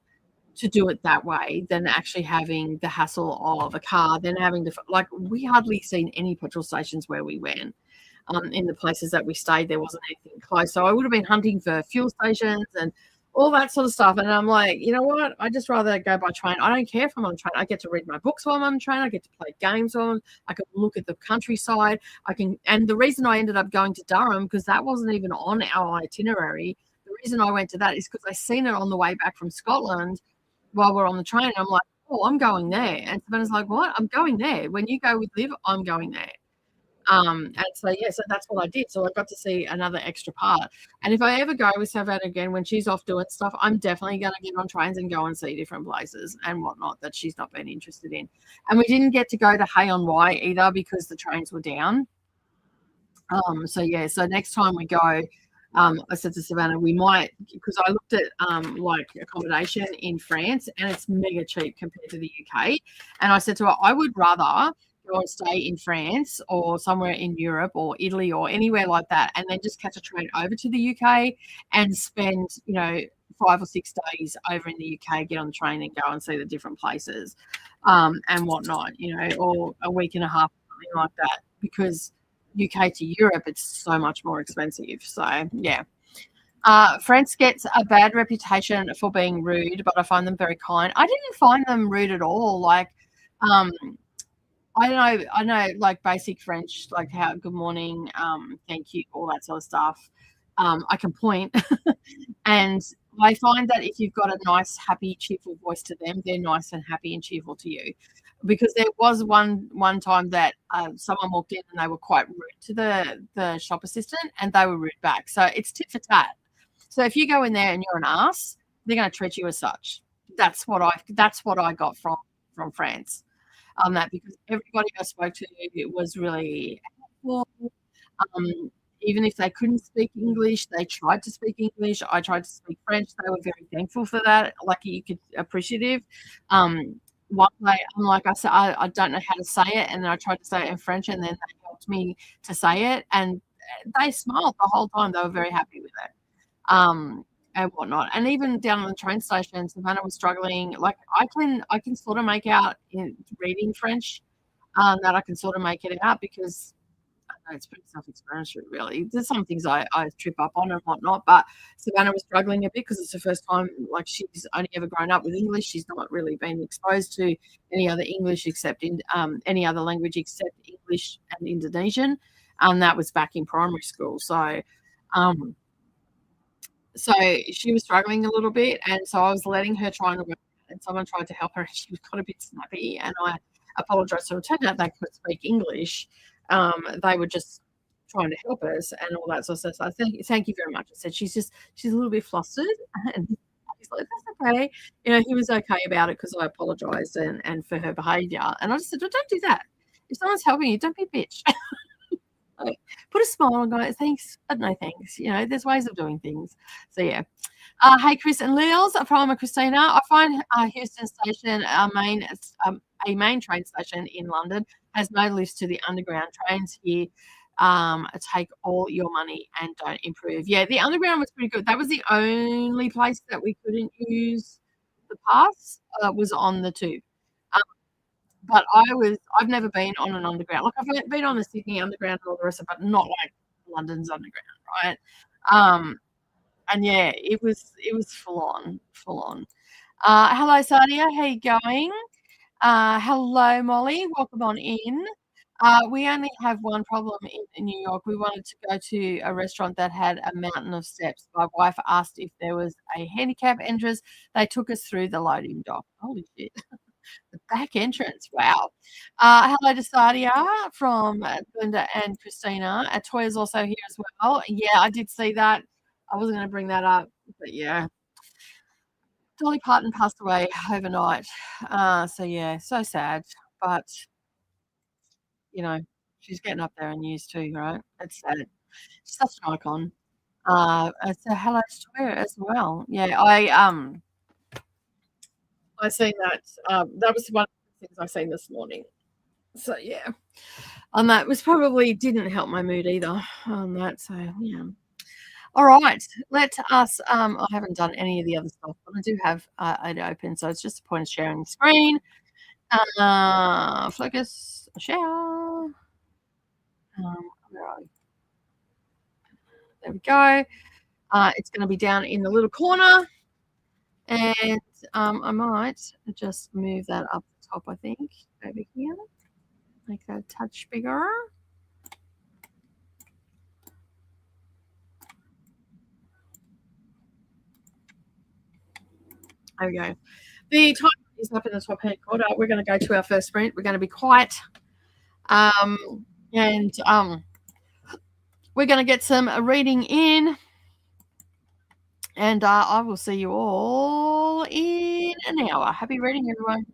to do it that way than actually having the hassle of a car, then having to, like, we hardly seen any petrol stations where we went. In the places that we stayed, there wasn't anything close. So I would have been hunting for fuel stations and all that sort of stuff. And I'm like, you know what? I just rather go by train. I don't care if I'm on train. I get to read my books while I'm on train. I get to play games I can look at the countryside. And the reason I ended up going to Durham, because that wasn't even on our itinerary. The reason I went to that is because I seen it on the way back from Scotland while we're on the train. I'm like, oh, I'm going there. And Savannah's like, what? I'm going there. When you go with Liv, I'm going there. And so that's what I did. So I got to see another extra part. And if I ever go with Savannah again, when she's off doing stuff, I'm definitely going to get on trains and go and see different places and whatnot that she's not been interested in. And we didn't get to go to Hay on Wye either because the trains were down. So next time we go, I said to Savannah, we might, because I looked at like accommodation in France and it's mega cheap compared to the UK. And I said to her, I would rather go and stay in France or somewhere in Europe or Italy or anywhere like that, and then just catch a train over to the UK and spend, 5 or 6 days over in the UK, get on the train and go and see the different places, and whatnot, or a week and a half, something like that, because UK to Europe, it's so much more expensive. So, yeah. France gets a bad reputation for being rude, but I find them very kind. I didn't find them rude at all. Like, um, I know, like basic French, like how good morning, thank you, all that sort of stuff. I can point, and I find that if you've got a nice, happy, cheerful voice to them, they're nice and happy and cheerful to you. Because there was one time that someone walked in and they were quite rude to the shop assistant, and they were rude back. So it's tit for tat. So if you go in there and you're an ass, they're going to treat you as such. That's what I got from France on that, because everybody I spoke to was really helpful. Um, Even if they couldn't speak English, they tried to speak English. I tried to speak French. They were very thankful for that. Like, you could appreciative. One day, I'm like, I said, I don't know how to say it, and then I tried to say it in French, and then they helped me to say it, and they smiled the whole time. They were very happy with it. And whatnot. And even down on the train station, Savannah was struggling. Like, I can sort of make out in reading French, that I can sort of make it out, because I know it's pretty self-explanatory, really. There's some things I trip up on and whatnot, but Savannah was struggling a bit because it's the first time, like, she's only ever grown up with English. She's not really been exposed to any other English except in any other language except English and Indonesian. That was back in primary school. Um, so she was struggling a little bit, and so I was letting her try and work, and someone tried to help her, and she got a bit snappy, and I apologized. So it turned out they could speak English. They were just trying to help us and all that sort of stuff. So thank you very much. I said, she's a little bit flustered, and he's like, that's okay. He was okay about it because I apologized and for her behavior. And I just said, well, don't do that. If someone's helping you, don't be a bitch. Like, put a smile on, go, thanks, but no thanks. There's ways of doing things. So, yeah. Hey, Chris and Leels from Christina. I find Houston Station, a main train station in London, has no lifts to the underground. Trains here take all your money and don't improve. Yeah, the underground was pretty good. That was the only place that we couldn't use the pass, was on the tube. But I've never been on an underground. Like, I've been on the Sydney underground and all the rest of it, but not like London's underground, right? And yeah, it was full on. Hello, Sadia. How you going? Hello, Molly. Welcome on in. We only have one problem in New York. We wanted to go to a restaurant that had a mountain of steps. My wife asked if there was a handicap entrance. They took us through the loading dock. Holy shit. The back entrance. Wow. Hello to Sadia from Linda and Christina. Toya's also here as well. Yeah, I did see that. I wasn't going to bring that up, but yeah. Dolly Parton passed away overnight. So yeah, so sad. But, she's getting up there in years too, right? It's sad. She's such an icon. So hello to Toya as well. Yeah, I seen that. That was one of the things I seen this morning. So yeah, on that was probably didn't help my mood either on that. So yeah. All right, let us. I haven't done any of the other stuff, but I do have it open, so it's just a point of sharing the screen. Focus, share. Where are we? There we go. It's going to be down in the little corner, and I might just move that up the top. I think over here, make that a touch bigger. There we go. The time is up in the top hand corner. We're going to go to our first sprint. We're going to be quiet. And we're going to get some reading in. And I will see you all in an hour. Happy reading, everyone.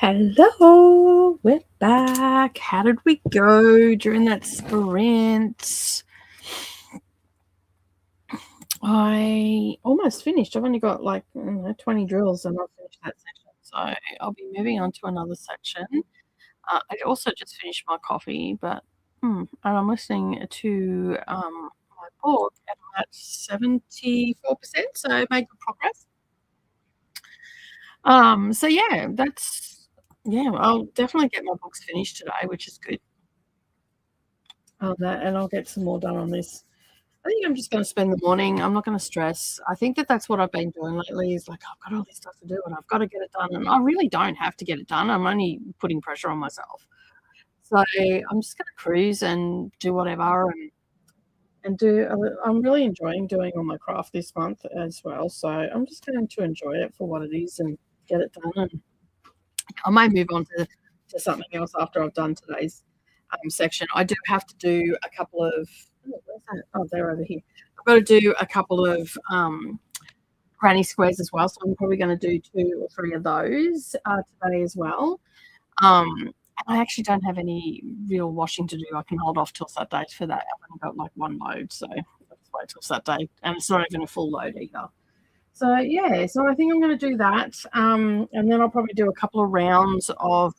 Hello, we're back. How did we go during that sprint? I almost finished. I've only got like 20 drills and I've finished that section. So I'll be moving on to another section. I also just finished my coffee, but and I'm listening to my book and I'm at 74%, so making progress. So yeah, I'll definitely get my books finished today, which is good. And I'll get some more done on this. I think I'm just going to spend the morning. I'm not going to stress. I think that's what I've been doing lately is like, I've got all this stuff to do and I've got to get it done. And I really don't have to get it done. I'm only putting pressure on myself. So I'm just going to cruise and do whatever I'm really enjoying doing all my craft this month as well. So I'm just going to enjoy it for what it is and get it done. And I may move on to something else after I've done today's section. I do have to do a couple of where's that? Oh, they're over here. I've got to do a couple of granny squares as well, so I'm probably going to do 2 or 3 of those today as well. And I actually don't have any real washing to do. I can hold off till Saturday for that. I've only got like 1 load, so let's wait till Saturday, and it's not even a full load either. So yeah, so I think I'm going to do that, and then I'll probably do a couple of rounds of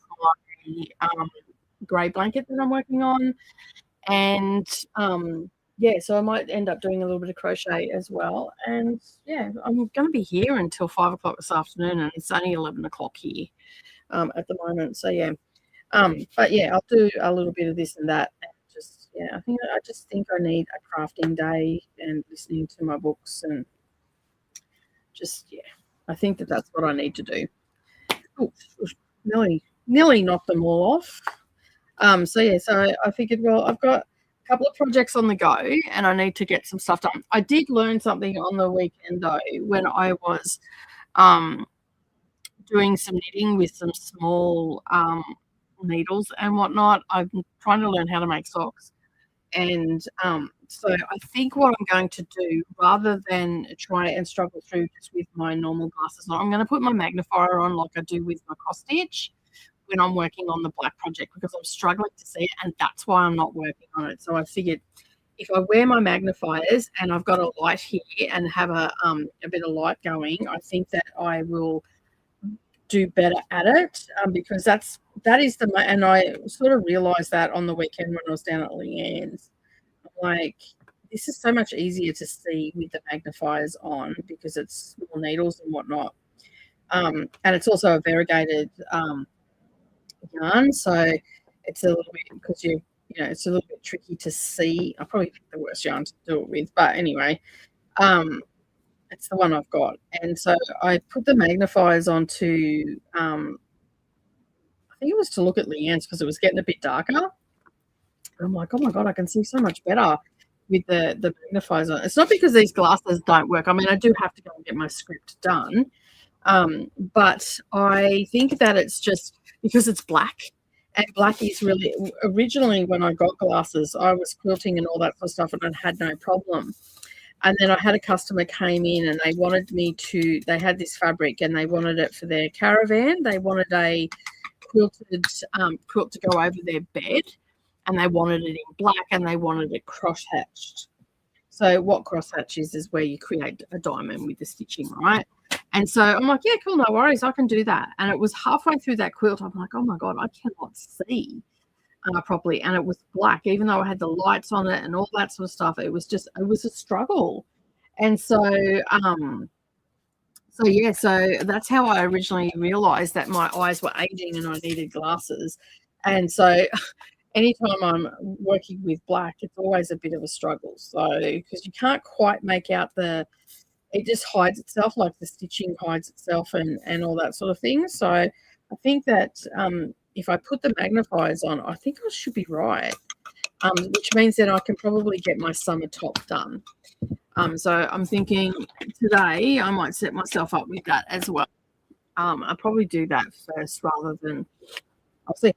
my grey blanket that I'm working on, and yeah, so I might end up doing a little bit of crochet as well. And yeah, I'm going to be here until 5 o'clock this afternoon, and it's only 11 o'clock here at the moment. So yeah, but yeah, I'll do a little bit of this and that, and I just think I need a crafting day and listening to my books and I think that's what I need to do. Oh, nearly knocked them all off. So yeah, so I figured, well, I've got a couple of projects on the go and I need to get some stuff done. I did learn something on the weekend though when I was doing some knitting with some small needles and whatnot. I'm trying to learn how to make socks. And so I think what I'm going to do, rather than try and struggle through just with my normal glasses on, I'm going to put my magnifier on like I do with my cross stitch when I'm working on the black project, because I'm struggling to see it, and that's why I'm not working on it. So I figured if I wear my magnifiers and I've got a light here and have a bit of light going, I think that I will do better at it, because that is and I sort of realized that on the weekend when I was down at Leanne's. Like, this is so much easier to see with the magnifiers on because it's small needles and whatnot. And it's also a variegated yarn, so it's a little bit, because it's a little bit tricky to see. I probably picked the worst yarn to do it with, but anyway, it's the one I've got. And so I put the magnifiers onto, I think it was to look at Leanne's because it was getting a bit darker. I'm like, oh my God, I can see so much better with the magnifiers on. It's not because these glasses don't work. I mean, I do have to go and get my script done. But I think that it's just because it's black, and black is really, originally when I got glasses, I was quilting and all that sort of stuff and I had no problem. And then I had a customer came in and they wanted they had this fabric and they wanted it for their caravan. They wanted a quilted quilt to go over their bed, and they wanted it in black and they wanted it cross-hatched. So what cross-hatch is where you create a diamond with the stitching, right? And so I'm like, yeah, cool, no worries, I can do that. And it was halfway through that quilt, I'm like, oh my God, I cannot see properly. And it was black, even though I had the lights on it and all that sort of stuff. It was a struggle. And so, so that's how I originally realized that my eyes were aging and I needed glasses. And so anytime I'm working with black, it's always a bit of a struggle. So, because you can't quite make out it just hides itself, like the stitching hides itself and all that sort of thing. So I think that if I put the magnifiers on, I think I should be right, which means that I can probably get my summer top done. So I'm thinking today I might set myself up with that as well. I'll probably do that first rather than, I'll see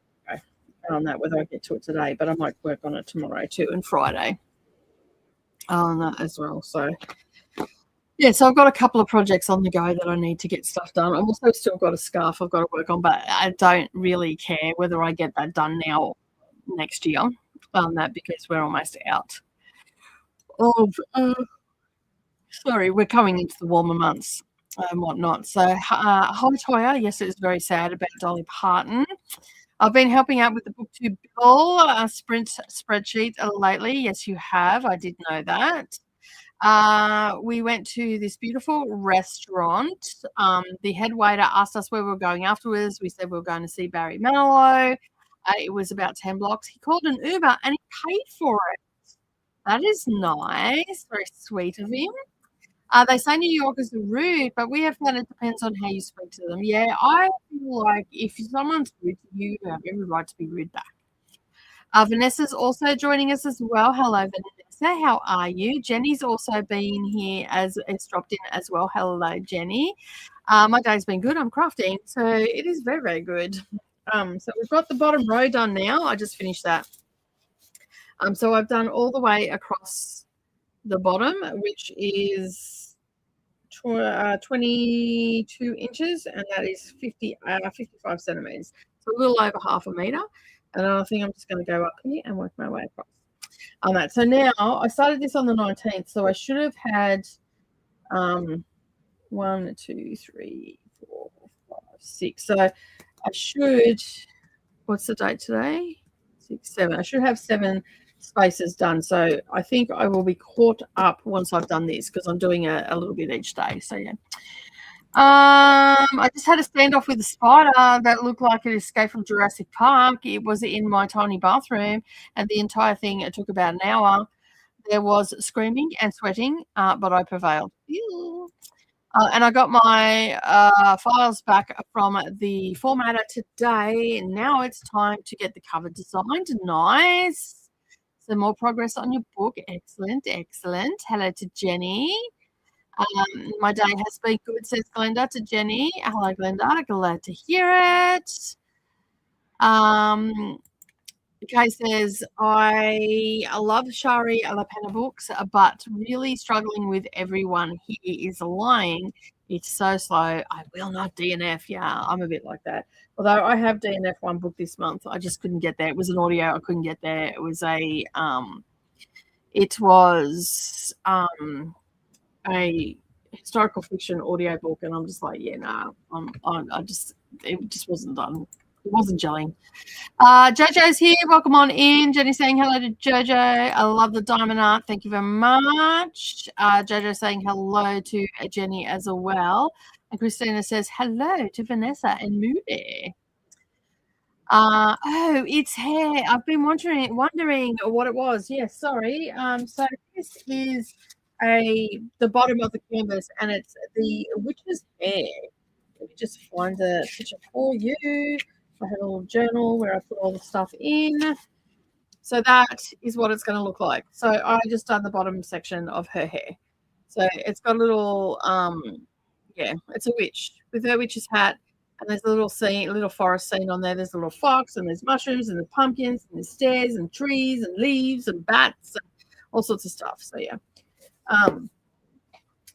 on that whether I get to it today, but I might work on it tomorrow too and Friday on that as well. So Yeah, so I've got a couple of projects on the go that I need to get stuff done. I've also still got a scarf I've got to work on, but I don't really care whether I get that done now or next year on that because we're almost out of sorry, we're coming into the warmer months and whatnot. So, hi Toya. Yes, it was very sad about Dolly Parton. I've been helping out with the BookTube Bill sprint spreadsheet lately. Yes, you have. I did know that. We went to this beautiful restaurant. The head waiter asked us where we were going afterwards. We said we were going to see Barry Manilow. It was about 10 blocks. He called an Uber and he paid for it. That is nice. Very sweet of him. They say New Yorkers are rude, but we have found it depends on how you speak to them. Yeah, I feel like if someone's rude to you, you have every right to be rude back. Vanessa's also joining us as well. Hello, Vanessa. How are you? Jenny's also been here as dropped in as well. Hello, Jenny. My day's been good. I'm crafting, so it is very, very good. So we've got the bottom row done now. I just finished that. So I've done all the way across the bottom, which is 22 inches, and that is 55 centimeters. So a little over half a meter. And I think I'm just going to go up here and work my way across on that. So now I started this on the 19th, so I should have had 1, 2, 3, 4, 5, 6. So I should, what's the date today? 6, 7. I should have 7 spaces done. So I think I will be caught up once I've done this because I'm doing a little bit each day. So yeah. I just had a standoff with a spider that looked like it escaped from Jurassic Park. It was in my tiny bathroom, and the entire thing, it took about an hour. There was screaming and sweating, but I prevailed. And I got my files back from the formatter today. Now it's time to get the cover designed. Nice. Some more progress on your book. Excellent, excellent. Hello to Jenny. My day has been good, says Glenda to Jenny. Hello, Glenda. Glad to hear it. Kay says, I love Shari Alapana books, but really struggling with everyone. He is lying. It's so slow. I will not DNF. Yeah, I'm a bit like that. Although I have DNF one book this month. I just couldn't get there. It was an audio. I couldn't get there. It was a historical fiction audio book, and I'm just like, yeah, no, it just wasn't done. It wasn't gelling. Jojo's here. Welcome on in. Jenny saying hello to Jojo. I love the diamond art. Thank you very much. Jojo saying hello to Jenny as well. And Christina says hello to Vanessa and Moody. Oh, it's hair. I've been wondering what it was. Yes, sorry. So this is the bottom of the canvas, and it's the witch's hair. Let me just find a picture for you. I have a little journal where I put all the stuff in. So that is what it's going to look like. So I just done the bottom section of her hair. So it's got a little, it's a witch with her witch's hat. And there's a little forest scene on there. There's a little fox, and there's mushrooms, and the pumpkins, and there's stairs, and trees, and leaves, and bats, and all sorts of stuff. So yeah,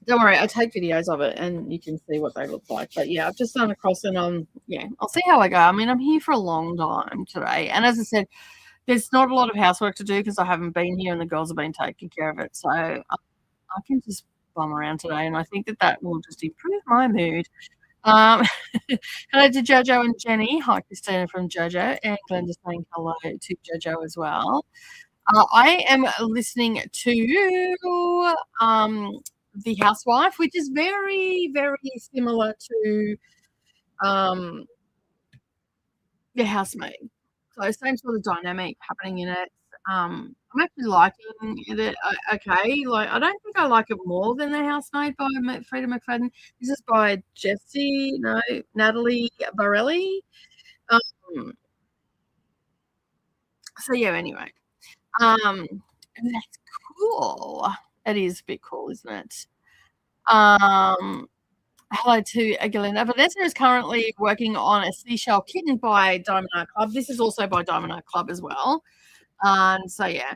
don't worry, I take videos of it, and you can see what they look like. But yeah, I've just done across, and I'll see how I go. I mean, I'm here for a long time today, and as I said, there's not a lot of housework to do because I haven't been here, and the girls have been taking care of it. So I can just bum around today, and I think that will just improve my mood. Hello to Jojo and Jenny. Hi, Christina from Jojo, and Glenda saying hello to Jojo as well. I am listening to The Housewife, which is very, very similar to The Housemaid. So same sort of dynamic happening in it. I'm actually liking it. Okay, like I don't think I like it more than The Housemaid by Frida McFadden. This is by Natalie Barelli. So yeah, anyway, that's cool. It is a bit cool, isn't it? Hello to Galena. Vanessa is currently working on a seashell kitten by Diamond Art Club. This is also by Diamond Art Club as well. And so yeah,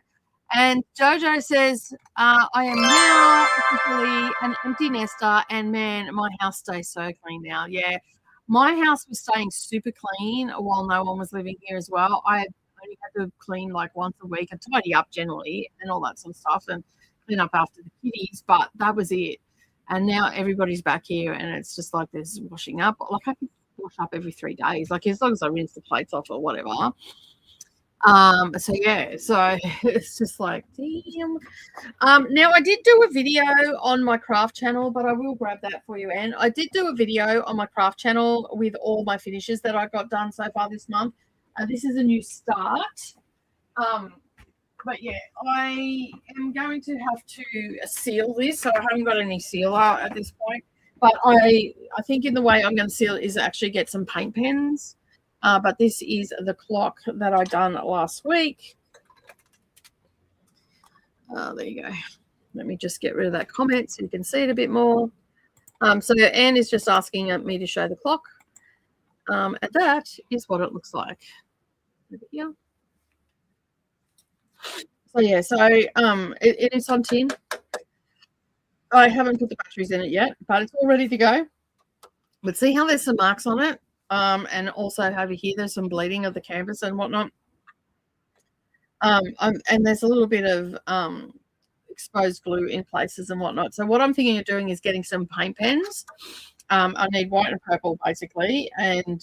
And Jojo says, I am now officially an empty nester, and man, my house stays so clean now. Yeah, my house was staying super clean while no one was living here as well. I only had to clean like once a week and tidy up generally and all that sort of stuff and clean up after the kitties, but that was it. And now everybody's back here, and it's just like there's washing up. Like I can wash up every 3 days, like as long as I rinse the plates off or whatever. So yeah, so it's just like, damn. Now I did do a video on my craft channel, but I will grab that for you, Anne. I did do a video on my craft channel with all my finishes that I got done so far this month. This is a new start. But yeah, I am going to have to seal this, so I haven't got any sealer at this point. But I think in the way I'm going to seal it is actually get some paint pens. But this is the clock that I done last week. There you go. Let me just get rid of that comment so you can see it a bit more. So Anne is just asking me to show the clock. And that is what it looks like over here. So yeah, so it is on tin. I haven't put the batteries in it yet, but it's all ready to go. But see how there's some marks on it? And also over here, there's some bleeding of the canvas and whatnot. And there's a little bit of exposed glue in places and whatnot. So what I'm thinking of doing is getting some paint pens. I need white and purple basically, and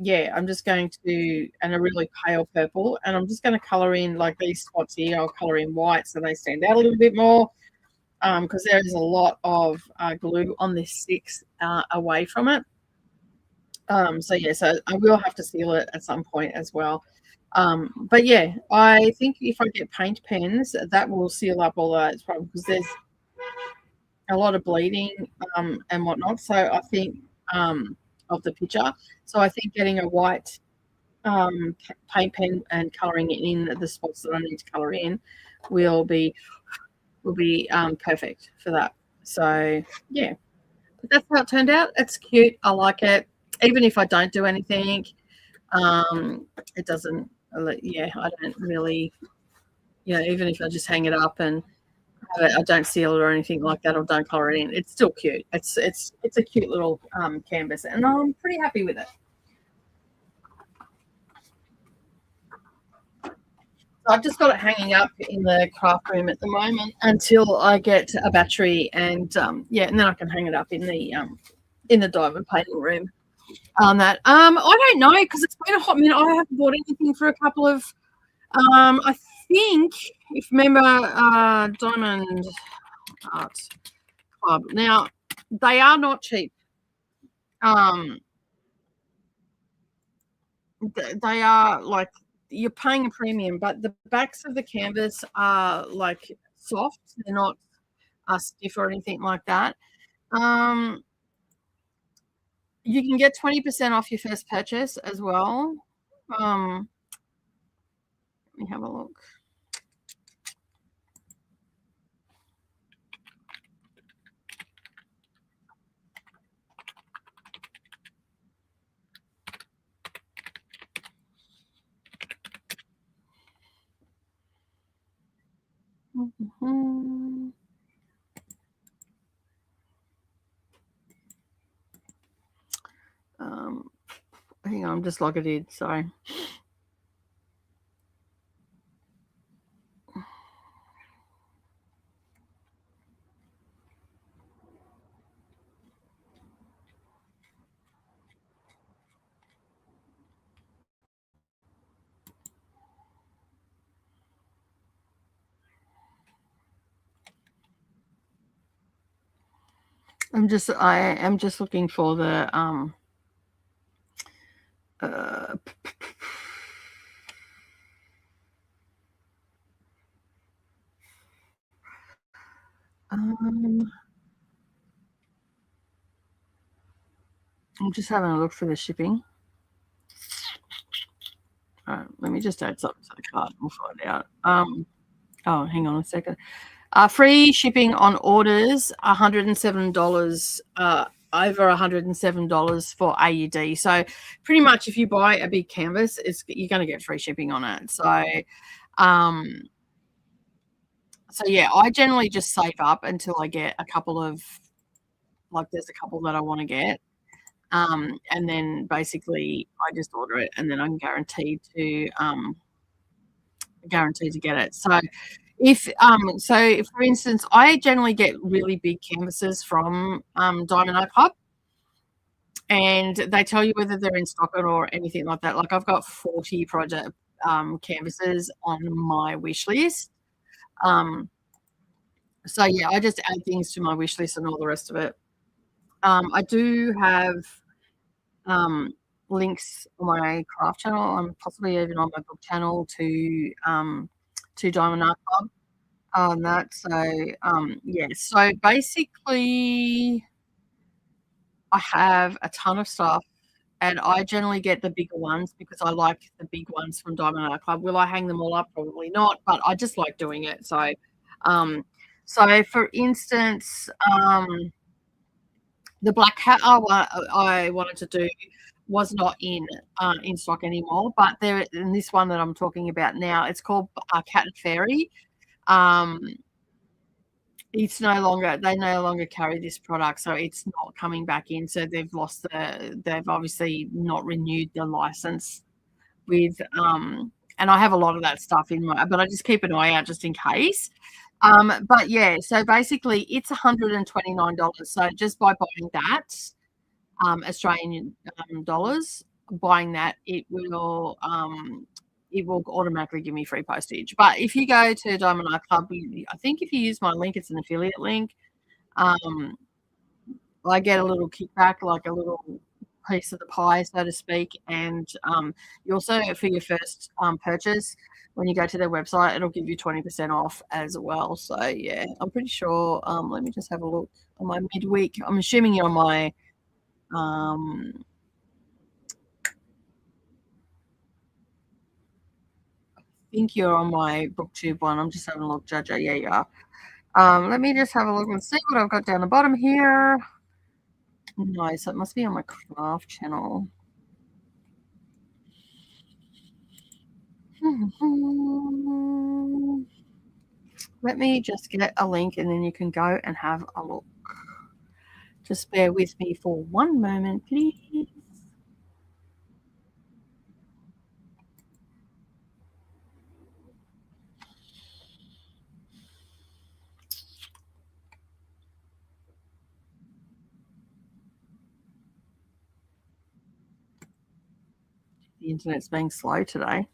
yeah, I'm just going to, and a really pale purple, and I'm just going to color in like these spots here. I'll color in white so they stand out a little bit more, because there is a lot of glue on this sticks away from it. So yeah, so I will have to seal it at some point as well. But yeah, I think if I get paint pens, that will seal up all those problems, because there's a lot of bleeding and whatnot. So I think of the picture. So I think getting a white paint pen and colouring it in the spots that I need to colour in will be perfect for that. So yeah, but that's how it turned out. It's cute. I like it. Even if I don't do anything, it doesn't. Yeah, I don't really. Even if I just hang it up and I don't seal it or anything like that, or don't colour it in, it's still cute. It's a cute little canvas, and I'm pretty happy with it. I've just got it hanging up in the craft room at the moment until I get a battery, and yeah, and then I can hang it up in the diamond painting room. On that, I don't know, because it's been a hot minute. I haven't bought anything for a couple of. I think, if you remember, Diamond Art Club. Now, they are not cheap. They are like, you're paying a premium, but the backs of the canvas are like soft. They're not stiff or anything like that. You can get 20% off your first purchase as well. Let me have a look. Hang on, I'm just logging in. Sorry. I am just looking for the I'm just having a look for the shipping. All right, let me just add something to the card and we'll find out. Oh, hang on a second. Free shipping on orders, $107, over $107 for AUD. So pretty much if you buy a big canvas, you're going to get free shipping on it. So So yeah, I generally just save up until I get a couple of, like, there's a couple that I want to get. And then basically I just order it and then I'm guaranteed to get it. So so for instance, I generally get really big canvases from Diamond Art Club, and they tell you whether they're in stock or anything like that. Like, I've got 40 project canvases on my wish list. So yeah, I just add things to my wish list and all the rest of it. I do have links on my craft channel, possibly even on my book channel, to Diamond Art Club on that. So yeah, so basically I have a ton of stuff, and I generally get the bigger ones because I like the big ones from Diamond Art Club. Will I hang them all up? Probably not, but I just like doing it. So um so for instance, the black hat I wanted to do was not in stock anymore, but there in this one that I'm talking about now, it's called Cat and Fairy. Um, it's no longer They no longer carry this product, so it's not coming back in. So they've obviously not renewed the license with and I have a lot of that stuff in my, but I just keep an eye out just in case. But yeah, so basically it's $129. So just by buying that, Australian dollars, buying that, it will automatically give me free postage. But if you go to Diamond Art Club, I think if you use my link, it's an affiliate link. Um, I get a little kickback, like a little piece of the pie, so to speak. And you also, for your first purchase, when you go to their website, it'll give you 20% off as well. So yeah, I'm pretty sure. Let me just have a look on my midweek. I'm assuming you're on my think you're on my booktube one. I'm just having a look, Judger. Yeah, you are. Let me just have a look and see what I've got down the bottom here. No, so it must be on my craft channel. Let me just get a link and then you can go and have a look. Just bear with me for one moment, please. The internet's being slow today.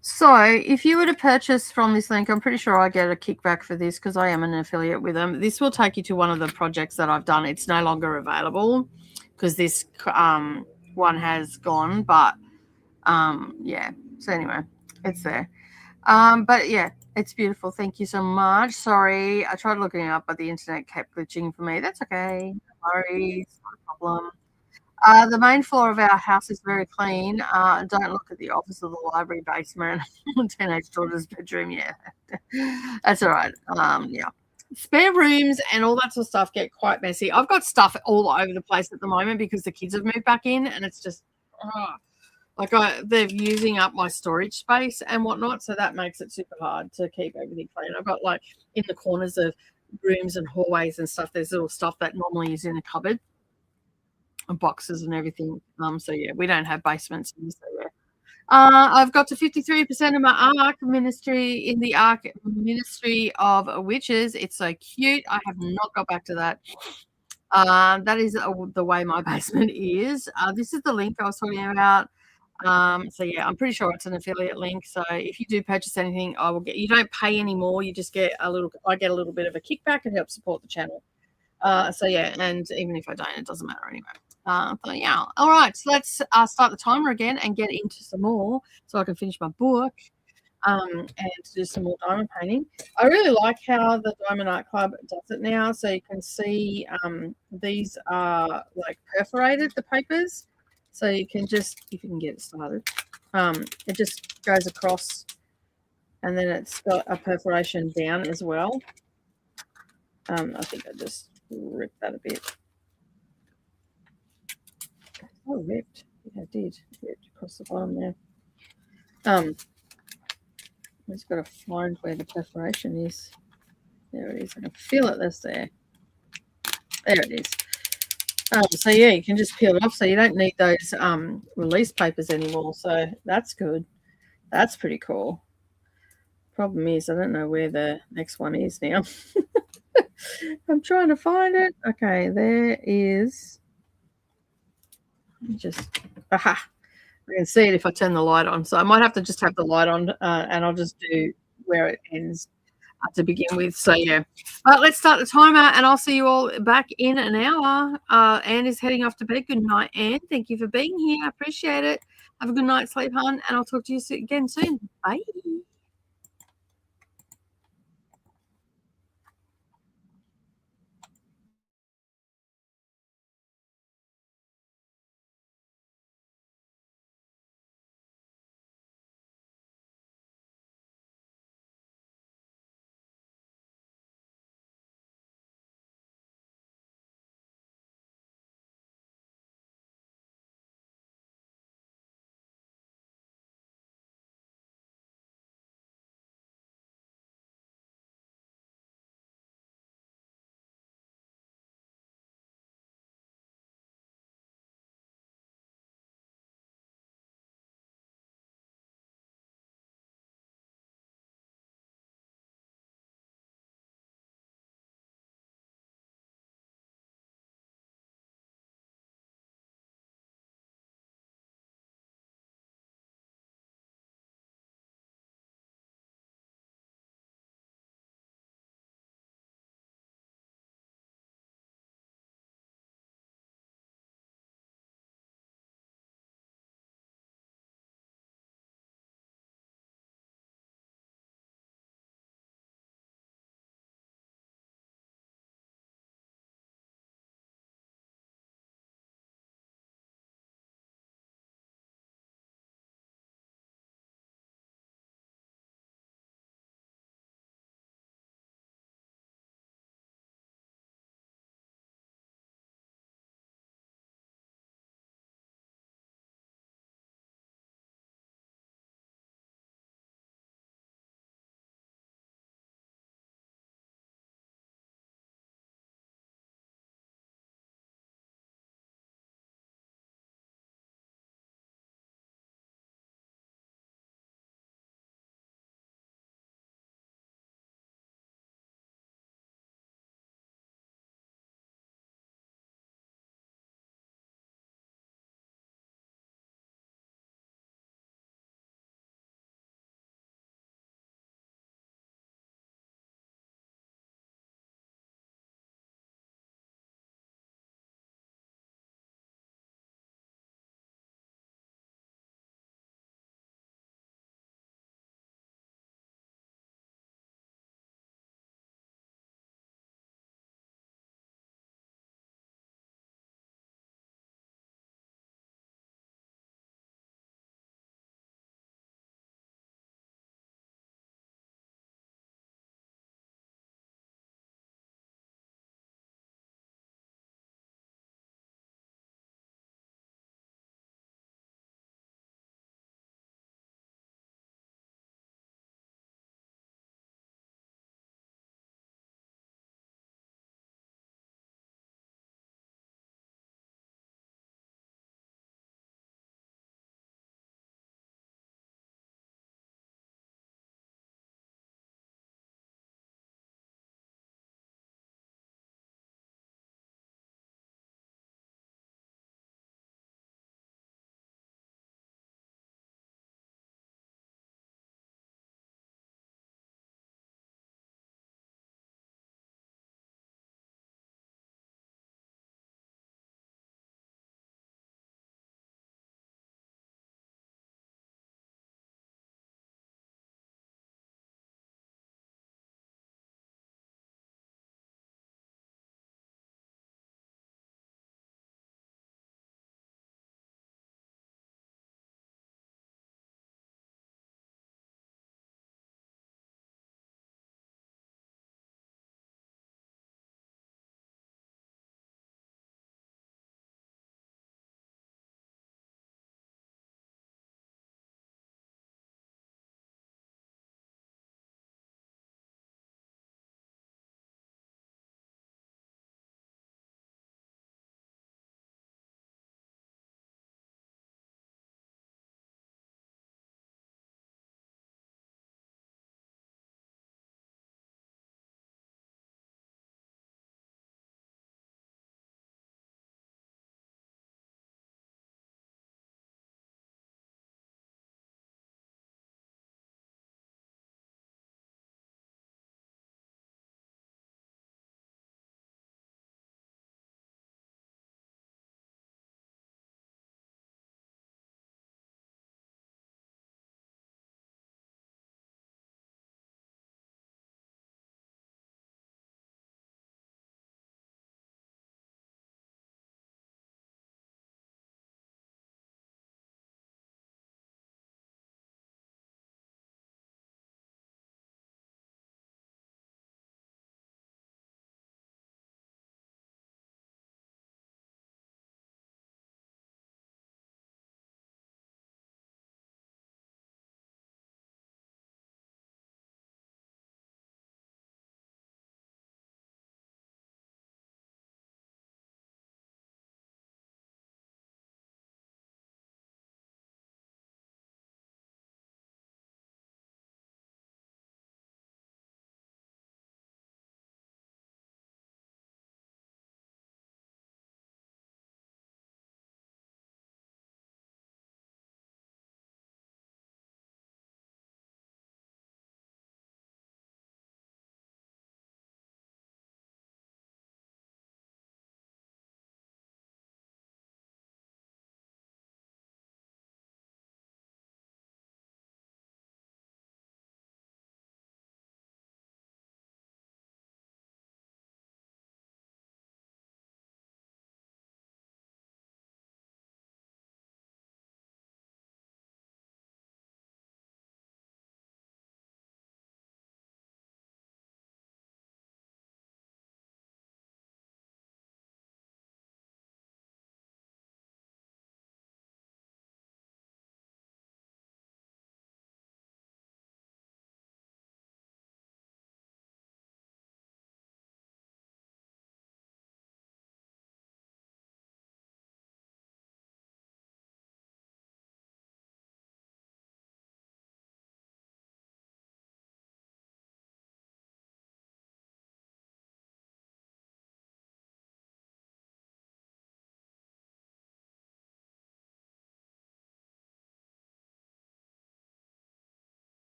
So if you were to purchase from this link, I'm pretty sure I get a kickback for this because I am an affiliate with them. This will take you to one of the projects that I've done. It's no longer available because this one has gone. But yeah, so anyway, it's there. But yeah, it's beautiful. Thank you so much. Sorry, I tried looking it up, but the internet kept glitching for me. That's okay. No worries. Not a problem. The main floor of our house is very clean. Don't look at the office or the library basement. Teenage daughter's bedroom. Yeah, that's all right. Yeah, spare rooms and all that sort of stuff get quite messy. I've got stuff all over the place at the moment because the kids have moved back in, and it's just like they're using up my storage space and whatnot. So that makes it super hard to keep everything clean. I've got, like, in the corners of rooms and hallways and stuff, there's little stuff that normally is in a cupboard, boxes and everything. So yeah, we don't have basements. So yeah. I've got to 53% of my ARC ministry in the ARC Ministry of Witches. It's so cute. I have not got back to that. That is the way my basement is. This is the link I was talking about. So yeah, I'm pretty sure it's an affiliate link. So if you do purchase anything, I will get. You don't pay any more. You just get a little. I get a little bit of a kickback and help support the channel. So yeah, and even if I don't, it doesn't matter anyway. So yeah, all right. So let's start the timer again and get into some more, so I can finish my book. and to do some more diamond painting. I really like how the Diamond Art Club does it now. So you can see these are like perforated, the papers. So you can just, if you can get it started, it just goes across and then it's got a perforation down as well. I think I just ripped that a bit. Oh, ripped. Yeah, I did. Ripped across the bottom there. I just got to find where the perforation is. There it is. I can feel it. That's there. There it is. So yeah, you can just peel it off. So you don't need those release papers anymore. So that's good. That's pretty cool. Problem is, I don't know where the next one is now. I'm trying to find it. Okay, there is. Just aha. I can see it if I turn the light on. So I might have to just have the light on, and I'll just do where it ends to begin with. So yeah, let's start the timer, and I'll see you all back in an hour. Anne is heading off to bed. Good night, Anne. Thank you for being here. I appreciate it. Have a good night's sleep, hon, and I'll talk to you again soon. Bye.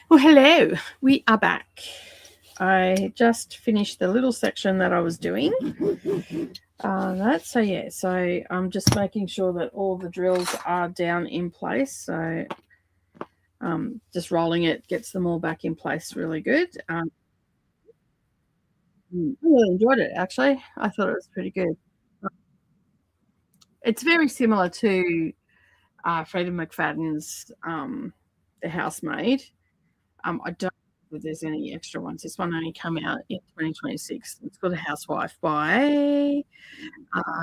Well, hello, we are back. I just finished the little section that I was doing. So I'm just making sure that all the drills are down in place. So just rolling it gets them all back in place really good. I really enjoyed it, actually. I thought it was pretty good. It's very similar to Freedom McFadden's The Housemaid. I don't know if there's any extra ones. This one only came out in 2026. It's called A Housewife by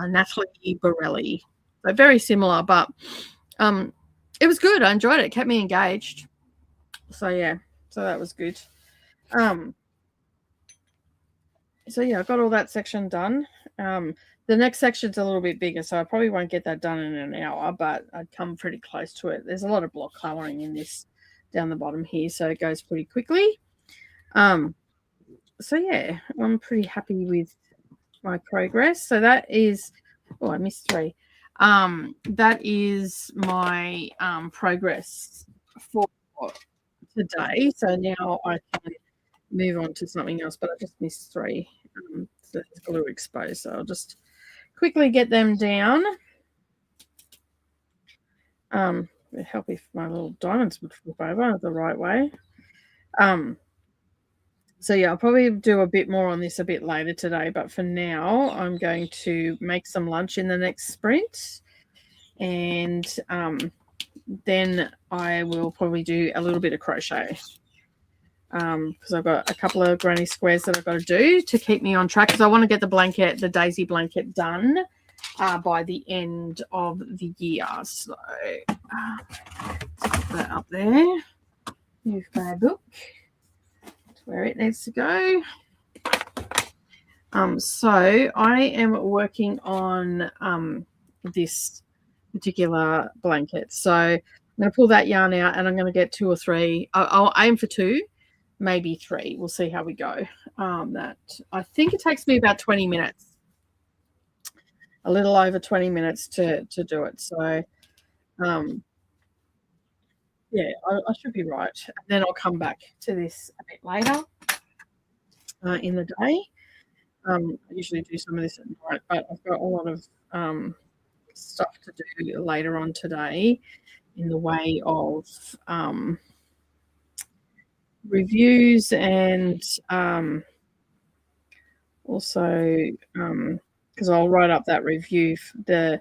Natalie Borelli. So very similar, but it was good. I enjoyed it. It kept me engaged. So yeah, so that was good. So yeah, I got all that section done. The next section's a little bit bigger, so I probably won't get that done in an hour, but I'd come pretty close to it. There's a lot of block colouring in this down the bottom here, so it goes pretty quickly. So yeah, I'm pretty happy with my progress. So that is, oh, I missed 3. That is my progress for today. So now I can move on to something else, but I just missed 3. So it's glue exposed, so I'll just quickly get them down. It'd help if my little diamonds would flip over the right way. So yeah, I'll probably do a bit more on this a bit later today, but for now I'm going to make some lunch in the next sprint, and then I will probably do a little bit of crochet because I've got a couple of granny squares that I've got to do to keep me on track, because I want to get the daisy blanket done by the end of the year. So put that up there. New fabric, where it needs to go. So I am working on this particular blanket. So I'm going to pull that yarn out, and I'm going to get 2 or 3. I'll aim for 2, maybe 3. We'll see how we go. That I think it takes me about 20 minutes, a little over 20 minutes to do it. So yeah, I should be right. And then I'll come back to this a bit later in the day. I usually do some of this at night, but I've got a lot of stuff to do later on today in the way of reviews, and also because I'll write up that review, the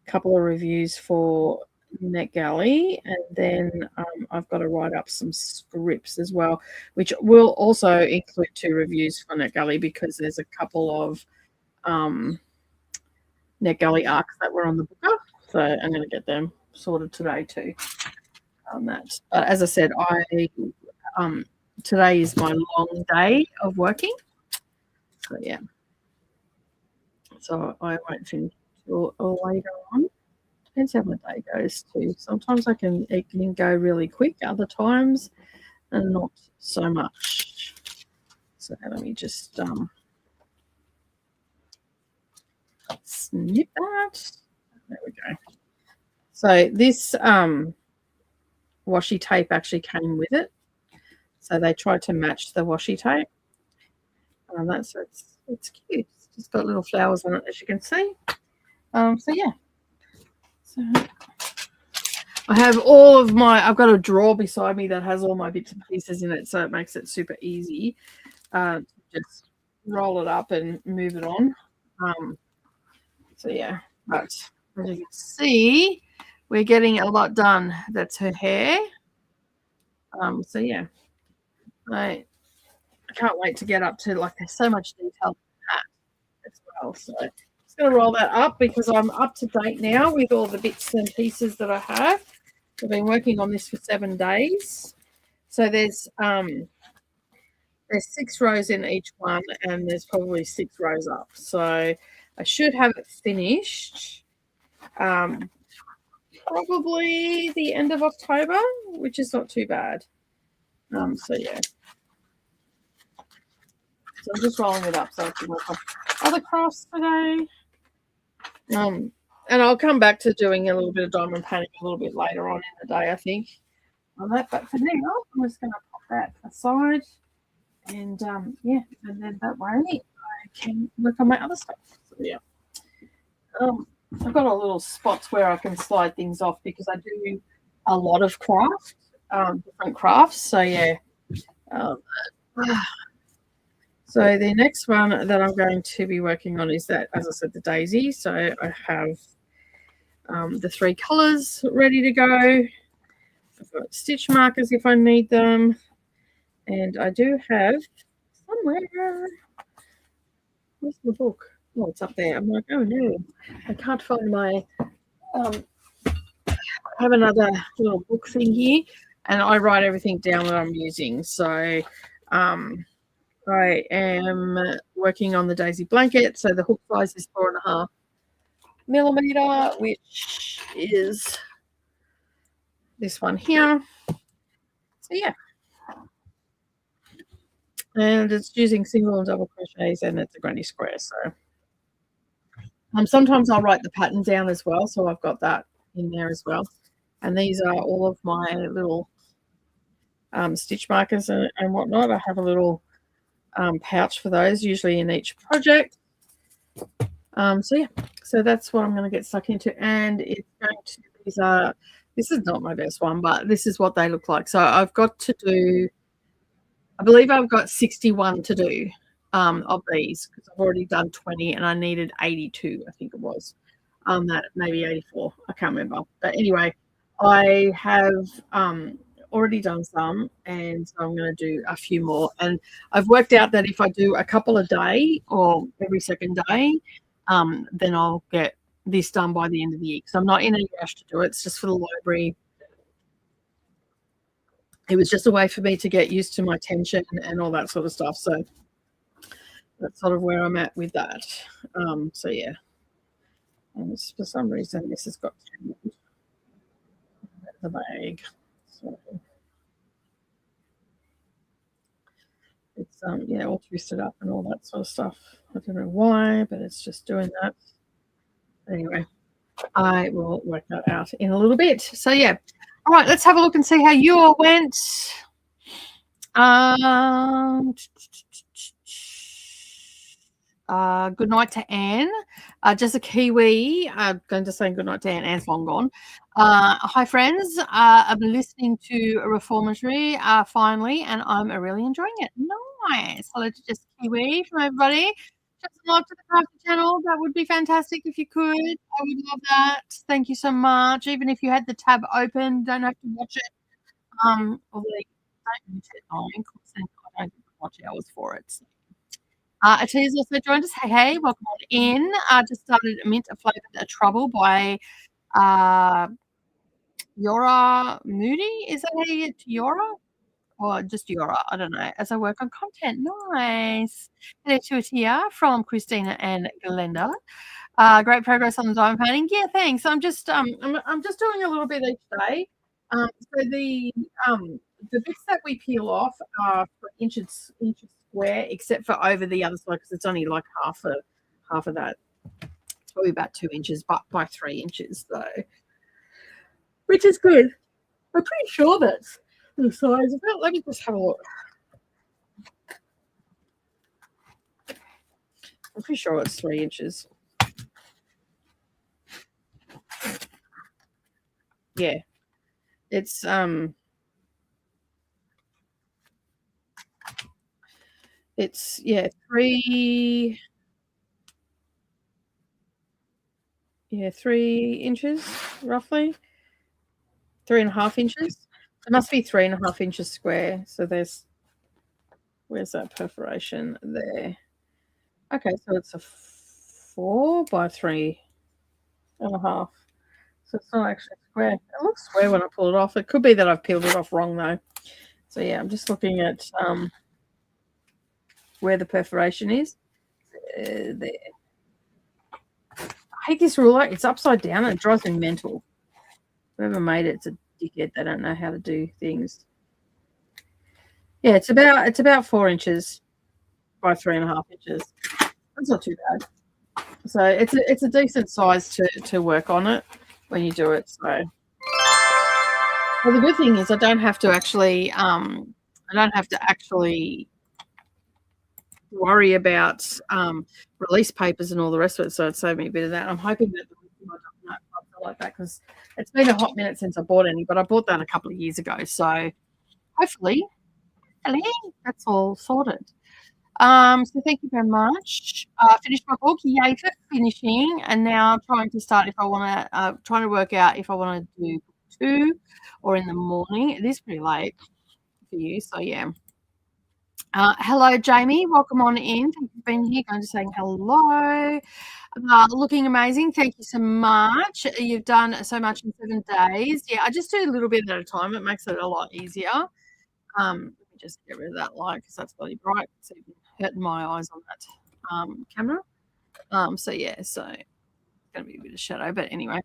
couple of reviews for NetGalley, and then I've got to write up some scripts as well, which will also include 2 reviews for NetGalley, because there's a couple of NetGalley arcs that were on the booker, so I'm going to get them sorted today too on that. But as I said, today is my long day of working, so yeah, so I won't finish till later on. Depends how my day goes too. Sometimes it can go really quick, other times and not so much. So let me just snip that. There we go. So this washi tape actually came with it. So they tried to match the washi tape. So it's cute. It's just got little flowers on it, as you can see. So yeah. So I have I've got a drawer beside me that has all my bits and pieces in it, so it makes it super easy to just roll it up and move it on. So yeah, but as you can see, we're getting a lot done. That's her hair. So yeah, I can't wait to get up to, like, there's so much detail in that as well. So just going to roll that up because I'm up to date now with all the bits and pieces that I have. I've been working on this for 7 days. So there's 6 rows in each one, and there's probably 6 rows up. So I should have it finished probably the end of October, which is not too bad. So yeah. So I'm just rolling it up so I can work on other crafts today. And I'll come back to doing a little bit of diamond painting a little bit later on in the day, I think, on that. But for now, I'm just going to pop that aside. And yeah, and then that way I can work on my other stuff. So yeah. I've got a little spots where I can slide things off because I do a lot of craft, different crafts. So yeah. So the next one that I'm going to be working on is that, as I said, the daisy. So I have the 3 colours ready to go. I've got stitch markers if I need them. And I do have somewhere. Where's the book? Oh, it's up there. I'm like, oh no, I can't find my. I have another little book thing here, and I write everything down that I'm using. So, I am working on the daisy blanket. So the hook size is 4.5 millimeter, which is this one here. So yeah. And it's using single and double crochets, and it's a granny square. So sometimes I'll write the pattern down as well, so I've got that in there as well. And these are all of my little stitch markers and whatnot. I have a little pouch for those, usually in each project. So yeah, so that's what I'm going to get stuck into, and it's going to. This is not my best one, but this is what they look like. So I've got to do. I believe I've got 61 to do of these because I've already done 20 and I needed 82, I think it was. That maybe 84, I can't remember. But anyway, I have already done some, and so I'm going to do a few more. And I've worked out that if I do a couple a day or every second day, then I'll get this done by the end of the year. So I'm not in any rush to do it. It's just for the library. It was just a way for me to get used to my tension and all that sort of stuff. So that's sort of where I'm at with that. So yeah. And for some reason, this has got the bag. So it's yeah, all twisted up and all that sort of stuff. I don't know why, but it's just doing that. Anyway, I will work that out in a little bit. So yeah. All right, let's have a look and see how you all went. Good night to Anne. Just a Kiwi. I'm going to say good night to Anne. Anne's long gone. Hi, friends. I've been listening to Reformatory finally, and I'm really enjoying it. Nice. Hello to Just Kiwi from everybody. Just love to the crafting channel. That would be fantastic if you could. I would love that. Thank you so much. Even if you had the tab open, don't have to watch it. Although you don't need it on, because then I don't watch hours for it. So. Atia's also joined us. Hey, welcome on in. Just started Mint a Flavored Trouble by Yora Moody. Is that how you get Yora? Or just Yora, I don't know, as I work on content. Nice. Hello to it here from Christina and Glenda. Great progress on the diamond painting. Yeah, thanks. I'm just doing a little bit each day. So the bits that we peel off are for inches square, except for over the other side because it's only like half of that. It's probably about 2 inches, but by 3 inches though, which is good. I'm pretty sure that's the size of it. Let me just have a look. I'm pretty sure it's 3 inches. Yeah. It's yeah, 3 inches roughly. 3.5 inches. It must be 3.5 inches square. So where's that perforation there? Okay, so it's a 4 by 3.5. So it's not actually square. It looks square when I pull it off. It could be that I've peeled it off wrong though. So yeah, I'm just looking at where the perforation is. There. I hate this ruler. It's upside down and it drives me mental. Whoever made it's a dickhead. They don't know how to do things. Yeah, it's about 4 inches by 3.5 inches. That's not too bad. So it's a decent size to work on it when you do it. So well, the good thing is I don't have to actually I don't have to actually worry about release papers and all the rest of it. So it saved me a bit of that. I'm hoping that the I like that because it's been a hot minute since I bought any, but I bought that a couple of years ago. So hopefully, that's all sorted. So thank you very much. Finished my book, yay for finishing, and now trying to start if I want to trying to work out if I want to do 2 or in the morning. It is pretty late for you, so yeah. Hello, Jamie. Welcome on in. Thank you for being here. Going to saying hello. Looking amazing. Thank you so much. You've done so much in 7 days. Yeah, I just do a little bit at a time. It makes it a lot easier. Let me just get rid of that light because that's bloody bright. It's even hurting my eyes on that camera. So yeah, so it's going to be a bit of shadow, but anyway.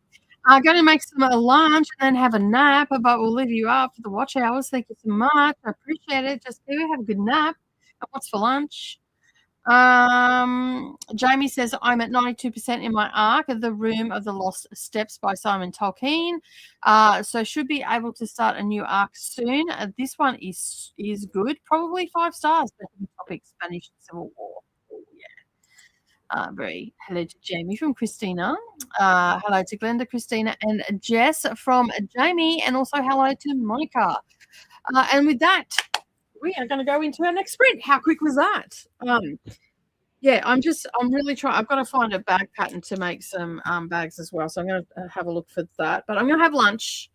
I'm going to make some lunch and then have a nap, but we'll leave you up for the watch hours. Thank you so much. I appreciate it. Just do have a good nap. And what's for lunch? Jamie says, I'm at 92% in my arc of The Room of the Lost Steps by Simon Tolkien. So should be able to start a new arc soon. This one is good. Probably 5 stars. Topic Spanish Civil War. Oh, yeah. Very hello to Jamie from Christina. Hello to Glenda, Christina, and Jess from Jamie, and also hello to Monica. And with that, we are going to go into our next sprint. How quick was that? Yeah, I'm really trying. I've got to find a bag pattern to make some bags as well. So I'm going to have a look for that. But I'm going to have lunch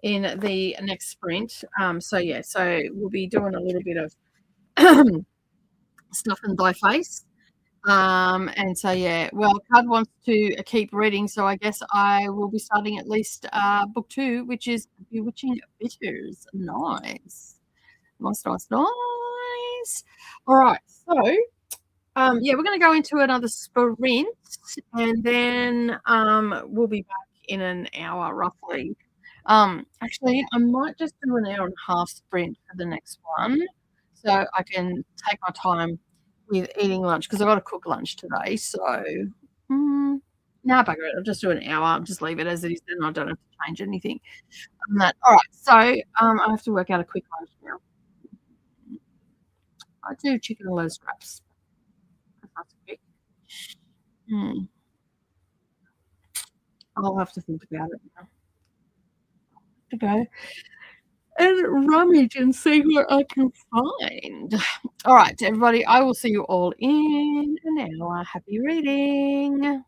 in the next sprint. So yeah, so we'll be doing a little bit of stuff in thy face. And so yeah, well, Cud wants to keep reading, so I guess I will be starting at least book 2, which is Bewitching Bitters. Nice. Nice. All right, so yeah, we're going to go into another sprint, and then we'll be back in an hour roughly. Actually, I might just do an hour and a half sprint for the next one, so I can take my time with eating lunch because I've got to cook lunch today. So, no, bugger it. I'll just do an hour. I'll just leave it as it is, then I don't have to change anything on that. All right, so I have to work out a quick lunch now. I do chicken and low scraps. That's quick. I'll have to think about it now. To go and rummage and see what I can find. All right, everybody, I will see you all in an hour. Happy reading.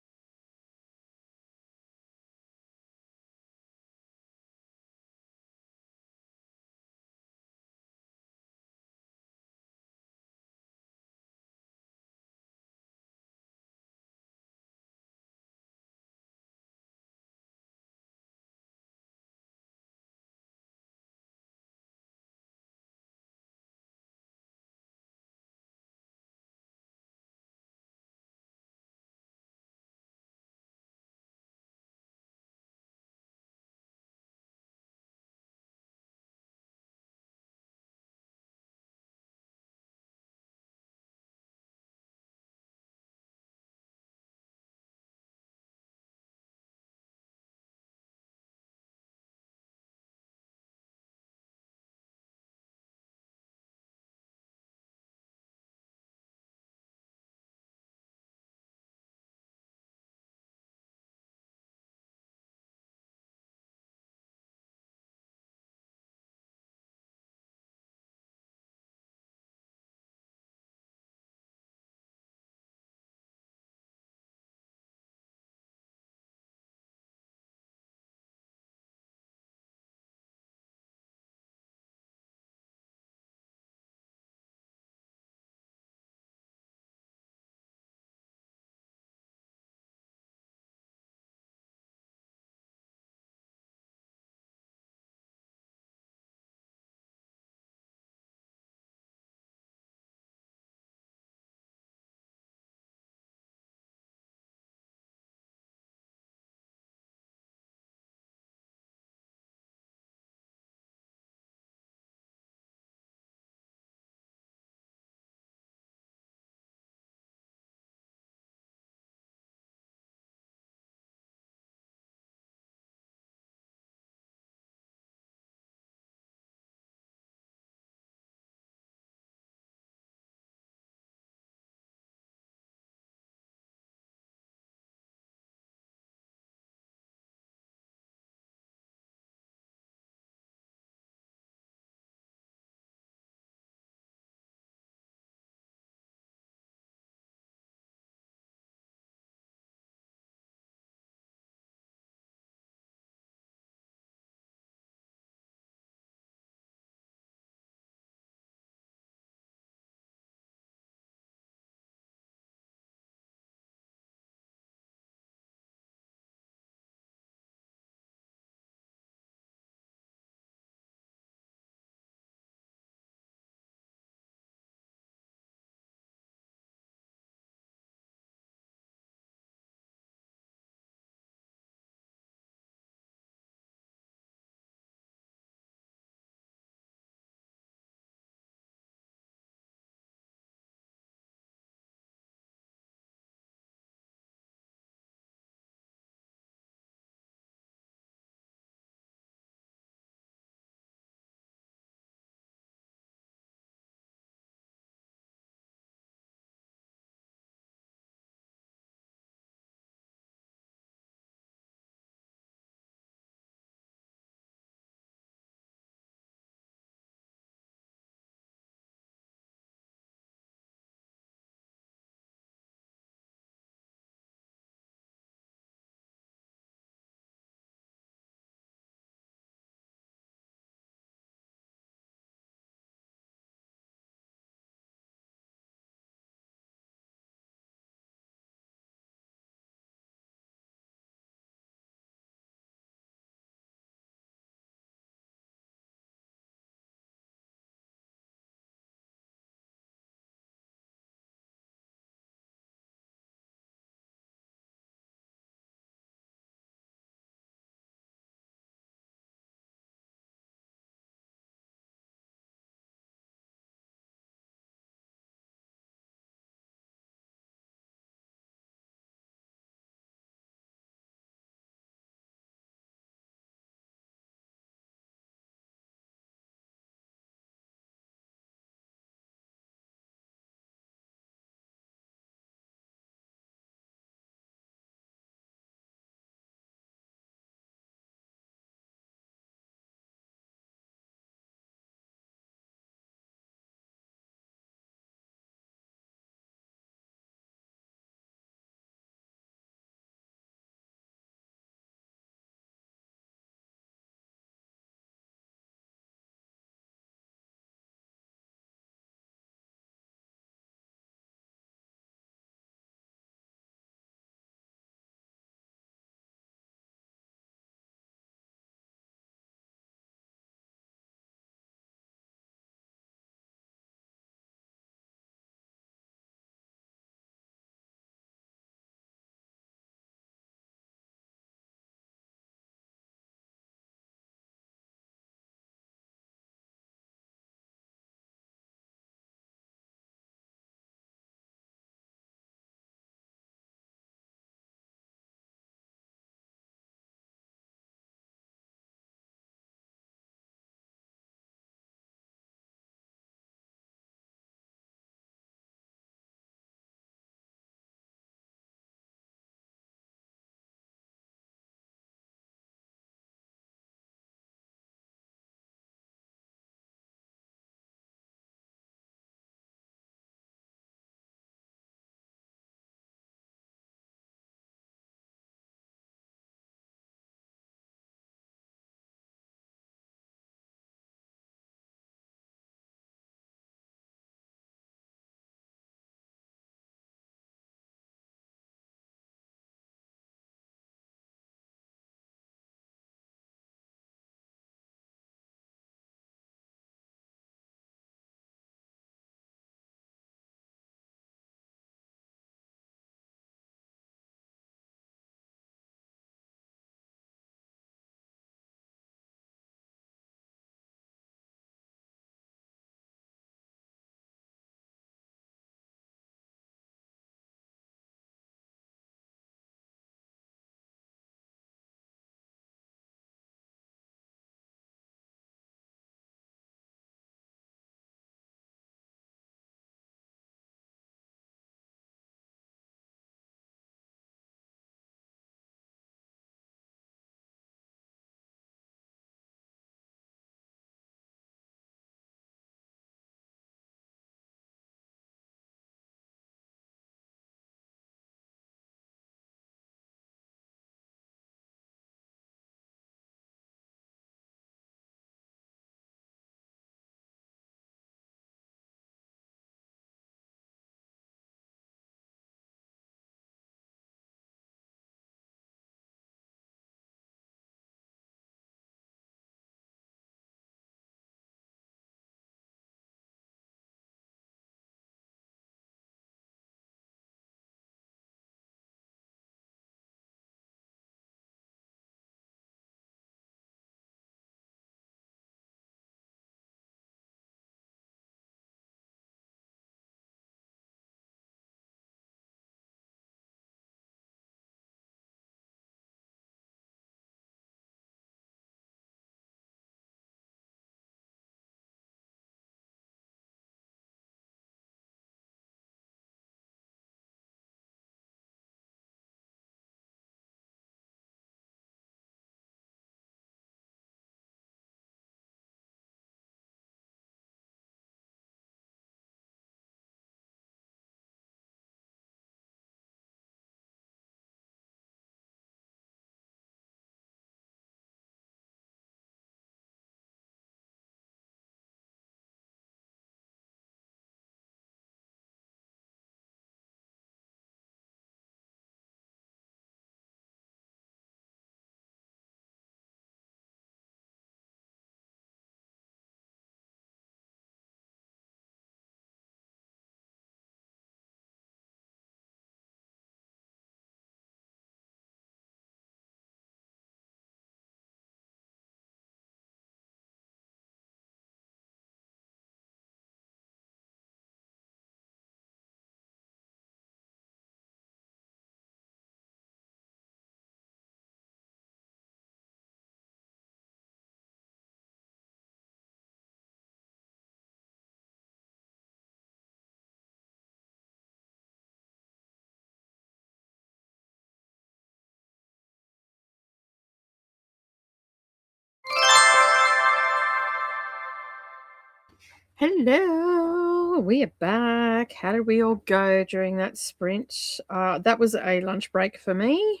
Hello, we are back. How did we all go during that sprint? That was a lunch break for me.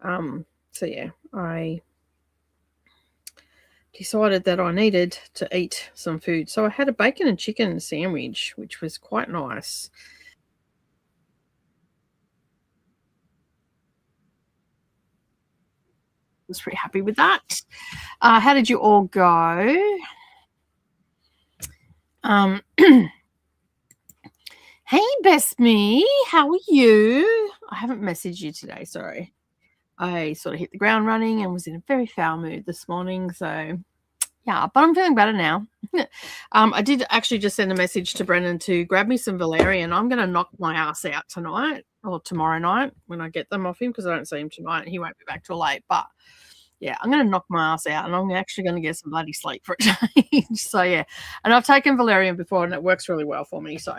So yeah, I decided that I needed to eat some food. So I had a bacon and chicken sandwich, which was quite nice. I was pretty happy with that. How did you all go? Um, hey, best me, how are you? I haven't messaged you today. Sorry. I sort of hit the ground running and was in a very foul mood this morning. So yeah, but I'm feeling better now. I did actually just send a message to Brendan to grab me some valerian. I'm going to knock my ass out tonight or tomorrow night when I get them off him because I don't see him tonight. He won't be back till late. But yeah, I'm going to knock my ass out and I'm actually going to get some bloody sleep for a change. So yeah, and I've taken valerian before and it works really well for me. So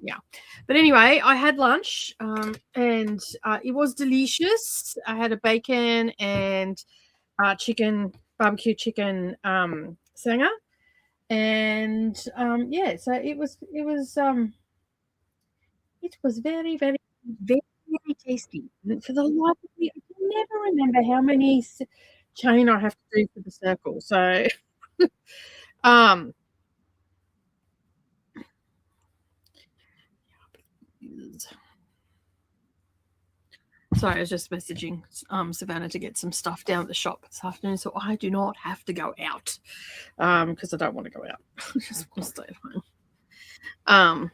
yeah, but anyway, I had lunch and it was delicious. I had a bacon and chicken, barbecue chicken sanger, and yeah, so it was very very very very tasty. And for the life of me, I can never remember how many chain I have to do for the circle. So um, sorry, I was just messaging Savannah to get some stuff down at the shop this afternoon, so I do not have to go out because I don't want to go out. I just want to stay at home. Um,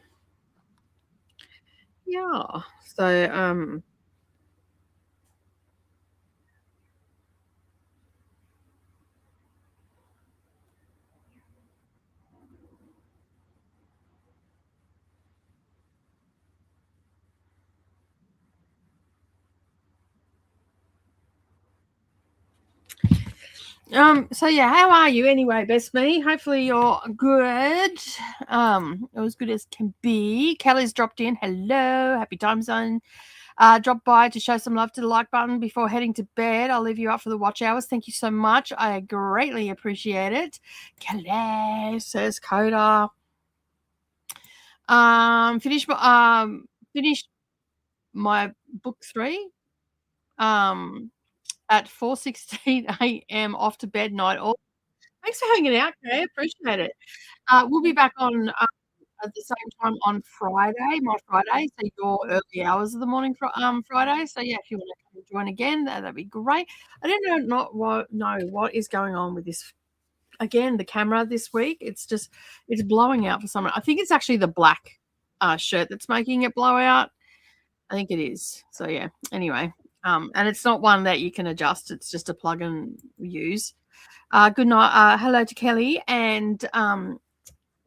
yeah. So so yeah, how are you anyway, best me? Hopefully you're good. As good as can be. Kelly's dropped in. Hello, happy time zone. Drop by to show some love to the like button before heading to bed. I'll leave you up for the watch hours. Thank you so much. I greatly appreciate it. Kelly, says Coda. Finished my book 3. At 4:16 a.m. off to bed night. All thanks for hanging out, Kay. Appreciate it. We'll be back on at the same time on Friday, my Friday, so your early hours of the morning Friday. So yeah, if you want to come and join again, that'd be great. I don't know what is going on with this again, the camera this week. It's blowing out for some reason. I think it's actually the black shirt that's making it blow out. I think it is. So yeah. Anyway, and it's not one that you can adjust. It's just a plug and use. Good night. Hello to Kelly and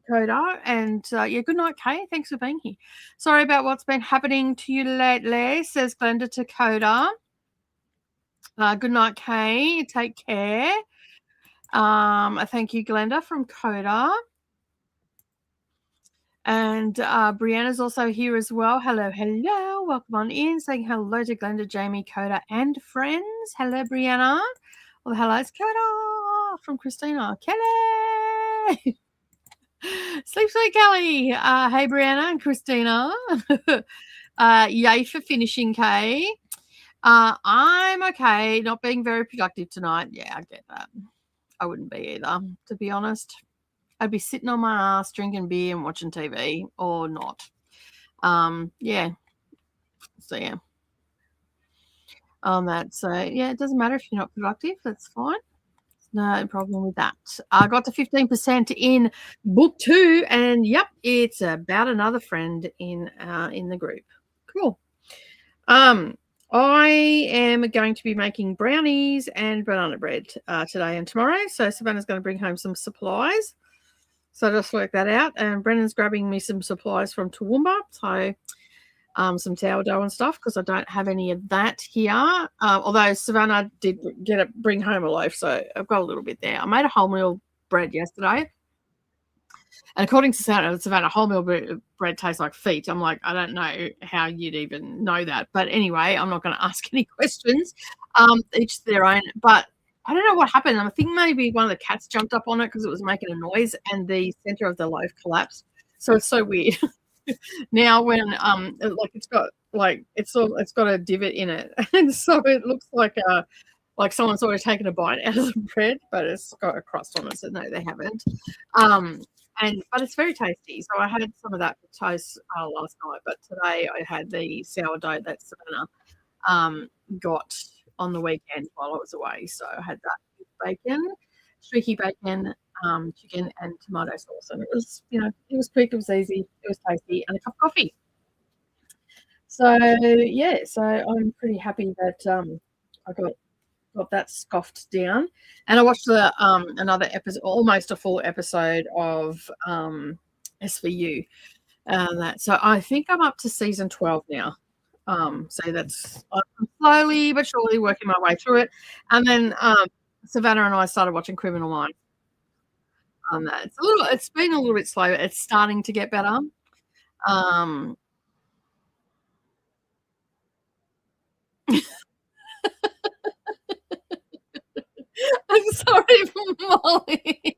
Coda, and yeah, good night, Kay. Thanks for being here. Sorry about what's been happening to you lately, says Glenda to Coda. Good night, Kay. Take care. Thank you, Glenda from Coda. And Brianna's also here as well. Hello, hello. Welcome on in. Saying hello to Glenda, Jamie, Coda, and friends. Hello, Brianna. Well, hello, it's Coda from Christina. Kelly. Sleep sweet, Kelly. Hey, Brianna and Christina. Yay for finishing, Kay. I'm okay. Not being very productive tonight. Yeah, I get that. I wouldn't be either, to be honest. I'd be sitting on my ass drinking beer and watching TV or not. Yeah. So yeah. On that. So yeah, it doesn't matter if you're not productive. That's fine. No problem with that. I got to 15% in book 2, and yep, it's about another friend in the group. Cool. I am going to be making brownies and banana bread today and tomorrow. So Savannah's going to bring home some supplies. So just work that out. And Brennan's grabbing me some supplies from Toowoomba. So some sourdough and stuff because I don't have any of that here. Although Savannah did bring home a loaf, so I've got a little bit there. I made a wholemeal bread yesterday. And according to Savannah, wholemeal bread tastes like feet. I'm like, I don't know how you'd even know that. But anyway, I'm not going to ask any questions. Each their own. But I don't know what happened. I think maybe one of the cats jumped up on it because it was making a noise, and the center of the loaf collapsed. So it's so weird. Now when like it's got like it's got a divot in it, and so it looks like someone's sort of taken a bite out of the bread, but it's got a crust on it. So no, they haven't. But it's very tasty. So I had some of that for toast last night, but today I had the sourdough that Savannah got on the weekend while I was away. So I had that with bacon, streaky bacon, chicken, and tomato sauce, and it was, it was quick, it was easy, it was tasty, and a cup of coffee. So yeah, so I'm pretty happy that I got that scoffed down, and I watched the another episode, almost a full episode of SVU, so I think I'm up to season 12 now. So that's, I'm slowly but surely working my way through it, and then Savannah and I started watching Criminal Minds. That it's been a little bit slow. It's starting to get better. I'm sorry, Molly.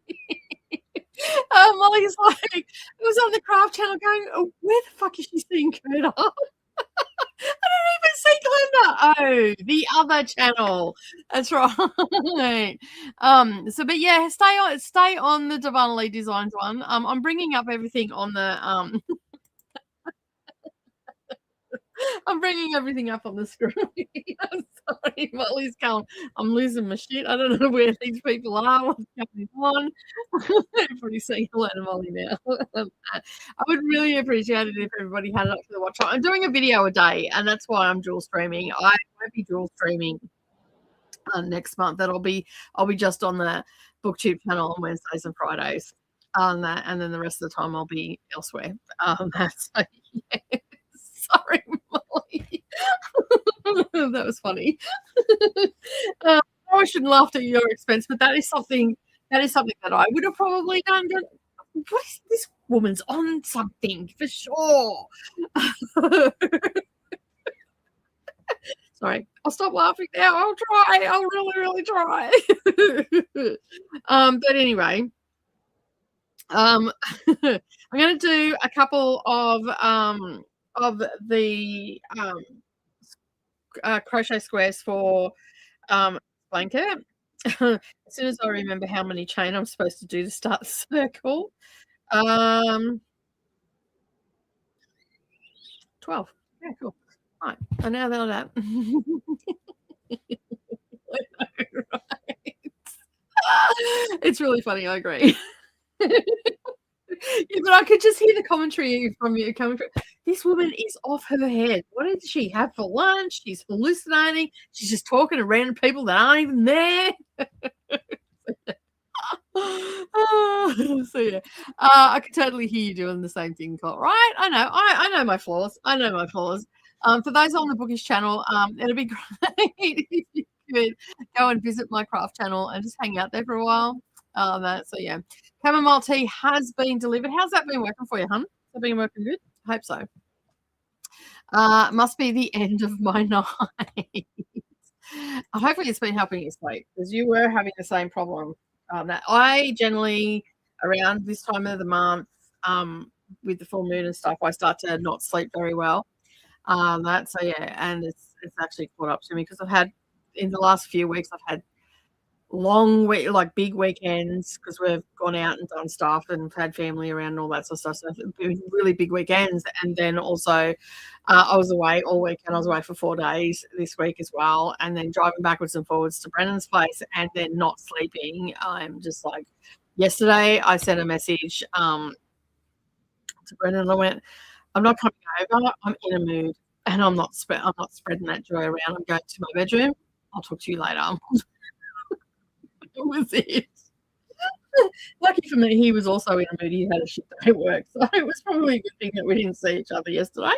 Molly's like, it was on the craft channel going, oh, where the fuck is she seeing Kurt? I don't even see Glenda. Oh, the other channel. That's right. But yeah, stay on the Divinely Designs one. I'm bringing up everything on the I'm bringing everything up on the screen. I'm sorry, Molly's going, I'm losing my shit. I don't know where these people are. What's going on? Everybody's saying hello to Molly now. I would really appreciate it if everybody had it up for the watch. I'm doing a video a day, and that's why I'm dual streaming. I won't be dual streaming next month. I'll be just on the BookTube channel on Wednesdays and Fridays. And then the rest of the time I'll be elsewhere. So, yeah. Sorry, Molly. That was funny. I shouldn't laugh at your expense, but that is something that I would have probably done. What is this woman's on something for sure? Sorry, I'll stop laughing now. I'll try. I'll really, really try. But anyway, I'm going to do a couple of the crochet squares for blanket. As soon as I remember how many chain I'm supposed to do to start the circle. 12. Yeah, cool. Right. I know that. Right. It's really funny, I agree. Yeah, but I could just hear the commentary from you coming through. This woman is off her head. What did she have for lunch? She's hallucinating. She's just talking to random people that aren't even there. So yeah, I could totally hear you doing the same thing, right? I know. I know my flaws. For those on the Bookish channel, it'd be great if you could go and visit my craft channel and just hang out there for a while. So yeah, chamomile tea has been delivered. How's that been working for you, hun? Has that been working good? I hope so. Must be the end of my night. Hopefully it's been helping you sleep, because you were having the same problem. That I generally, around this time of the month, with the full moon and stuff, I start to not sleep very well. So yeah, and it's actually caught up to me, because I've had, in the last few weeks, I've had long week, like big weekends, because we've gone out and done stuff and had family around and all that sort of stuff. So it's been really big weekends. And then also I was away all weekend. I was away for 4 days this week as well, and then driving backwards and forwards to Brennan's place and then not sleeping. I'm just like, yesterday I sent a message to Brennan. I went, I'm not coming over, I'm in a mood, and I'm not spreading that joy around. I'm going to my bedroom. I'll talk to you later. That was it. Lucky for me, he was also in a mood. He had a shit day at work, so it was probably a good thing that we didn't see each other yesterday.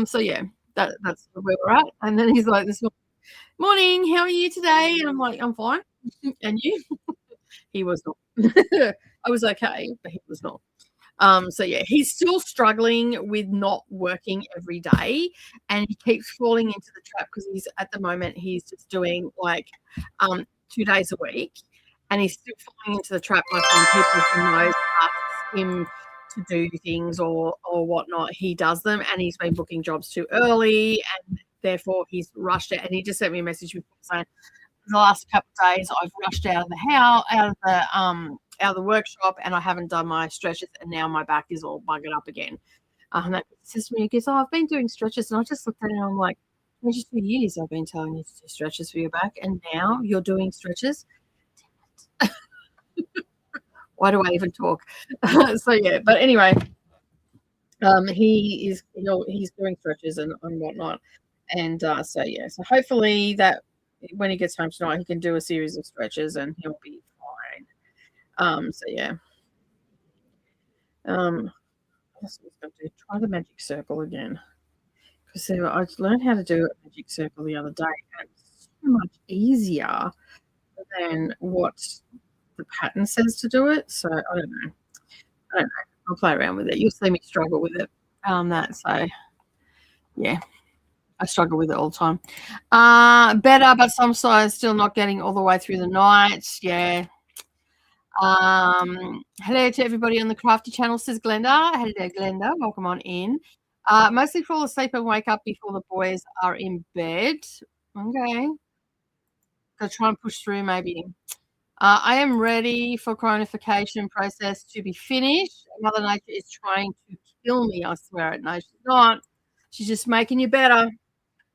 So yeah, that's where we're at. And then he's like, "This morning, how are you today?" And I'm like, "I'm fine." And you? He was not. I was okay, but he was not. So yeah, he's still struggling with not working every day, and he keeps falling into the trap, because he's, at the moment, he's just doing like 2 days a week, and he's still falling into the trap like when people he knows ask him to do things or whatnot, he does them, and he's been booking jobs too early, and therefore he's rushed it. And he just sent me a message before saying, the last couple of days I've rushed out of the house, out of the workshop, and I haven't done my stretches, and now my back is all buggered up again. And that says to me, he goes, "Oh, I've been doing stretches," and I just looked at it and I'm like, "22 years I've been telling you to do stretches for your back, and now you're doing stretches. Why do I even talk?" So yeah, but anyway, he's doing stretches and whatnot, and so yeah, so hopefully that when he gets home tonight, he can do a series of stretches and he'll be fine. So yeah. What else was I going to do? Try the magic circle again, because I learned how to do a magic circle the other day, and it's so much easier than what the pattern says to do it. So I don't know. I'll play around with it. You'll see me struggle with it. So yeah, I struggle with it all the time. Better, but some sides still not getting all the way through the night. Yeah. Hello to everybody on the Crafty channel, says Glenda. Hello, Glenda. Welcome on in. Mostly fall asleep and wake up before the boys are in bed. Okay. Gotta try and push through maybe. I am ready for chronification process to be finished. Mother Nature is trying to kill me. I swear it. No, she's not. She's just making you better.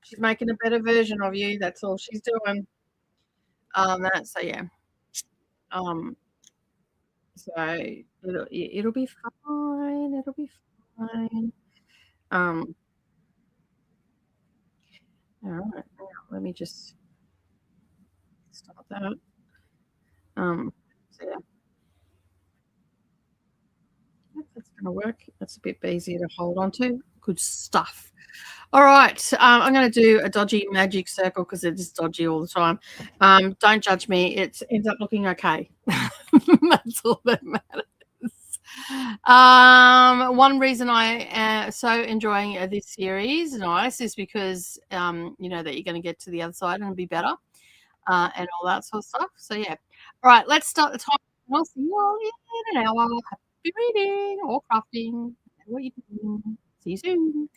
She's making a better version of you. That's all she's doing. So yeah. So it'll be fine. It'll be fine. All right. Now let me just start that. So yeah, that's gonna work. That's a bit easier to hold on to. Good stuff. All right. I'm going to do a dodgy magic circle because it is dodgy all the time. Don't judge me. It ends up looking okay. That's all that matters. One reason I am so enjoying this series, nice, is because you know that you're going to get to the other side and be better, and all that sort of stuff. So yeah. All right. Let's start the time. I'll see you all in an hour. Happy reading or crafting. What you doing? See you soon.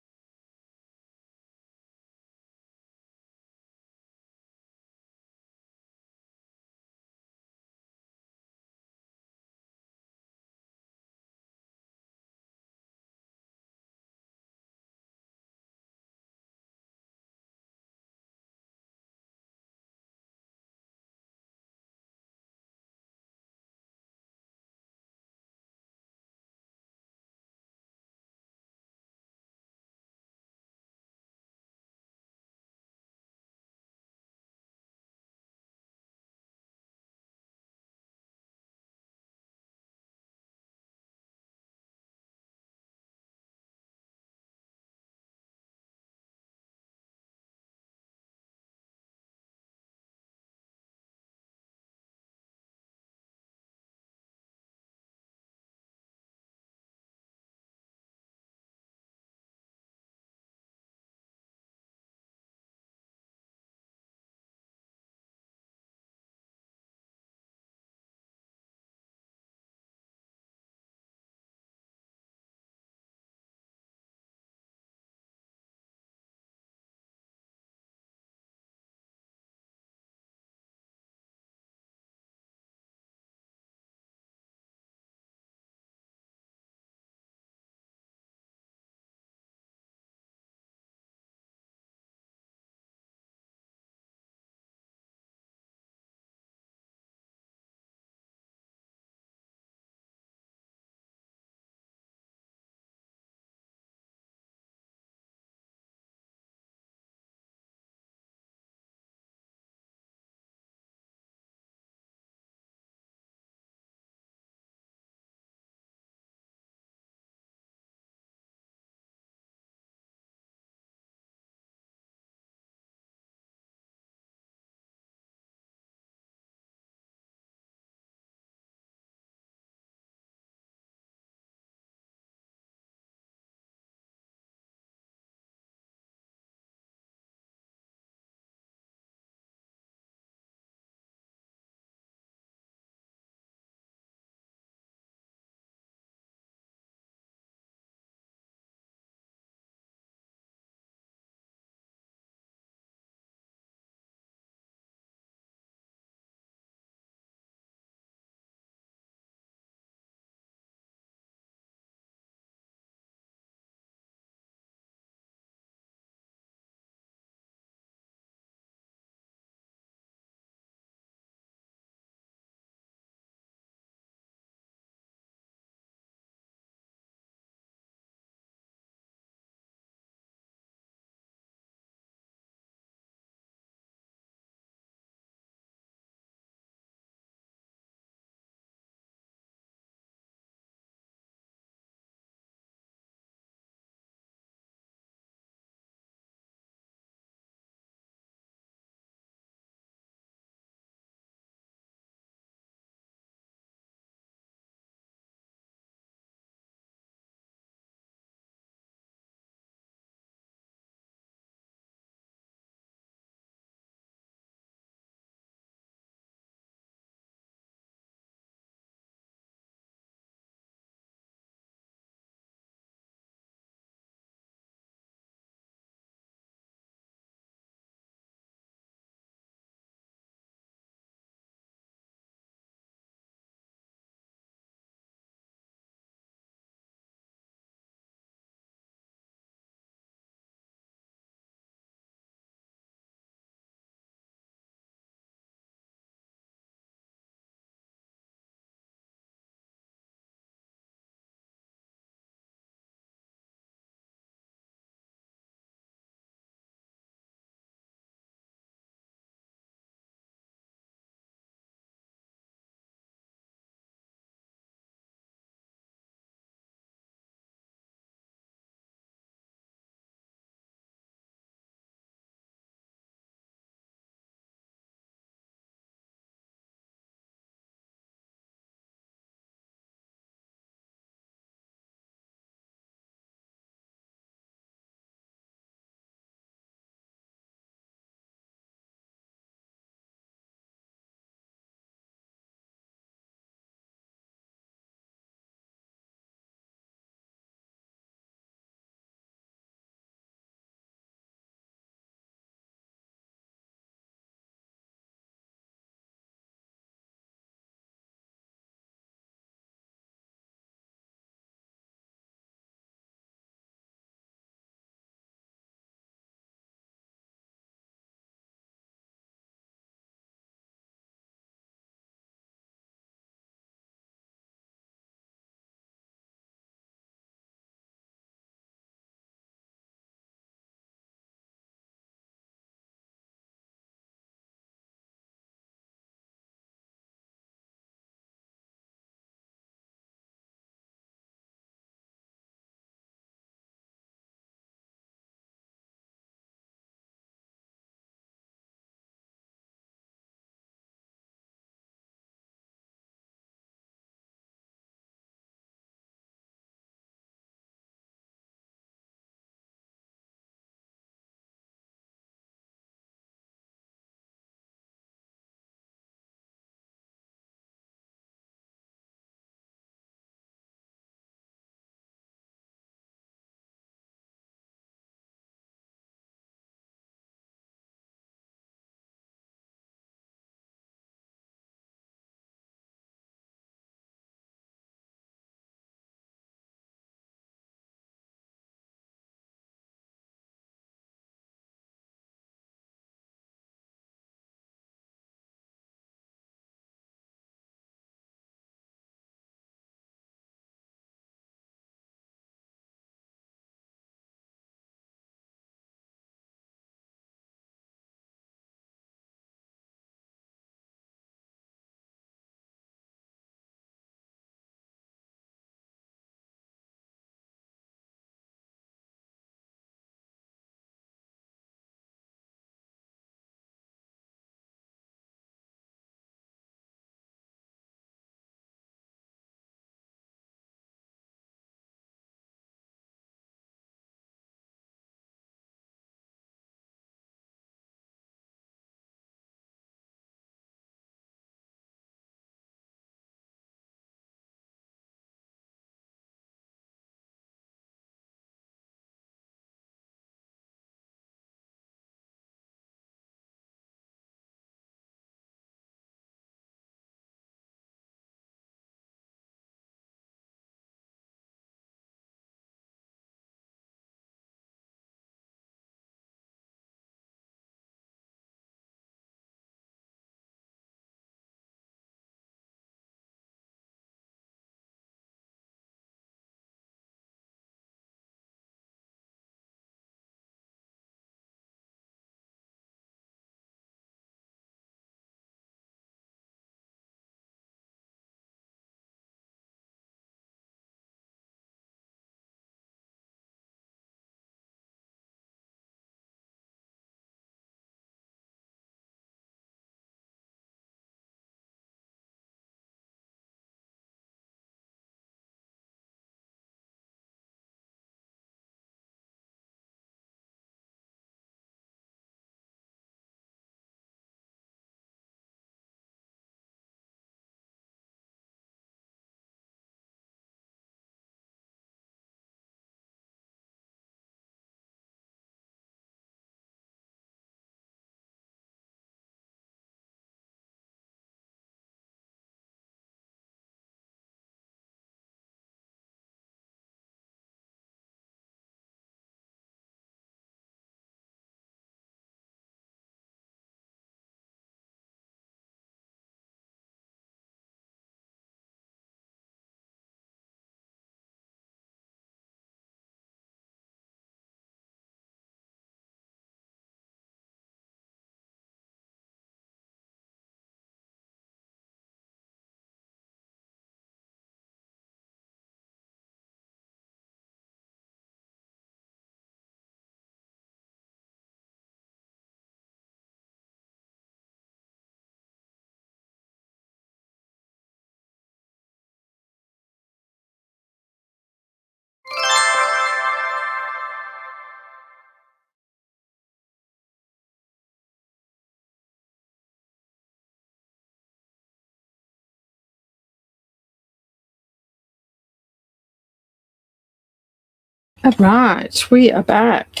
All right, we are back.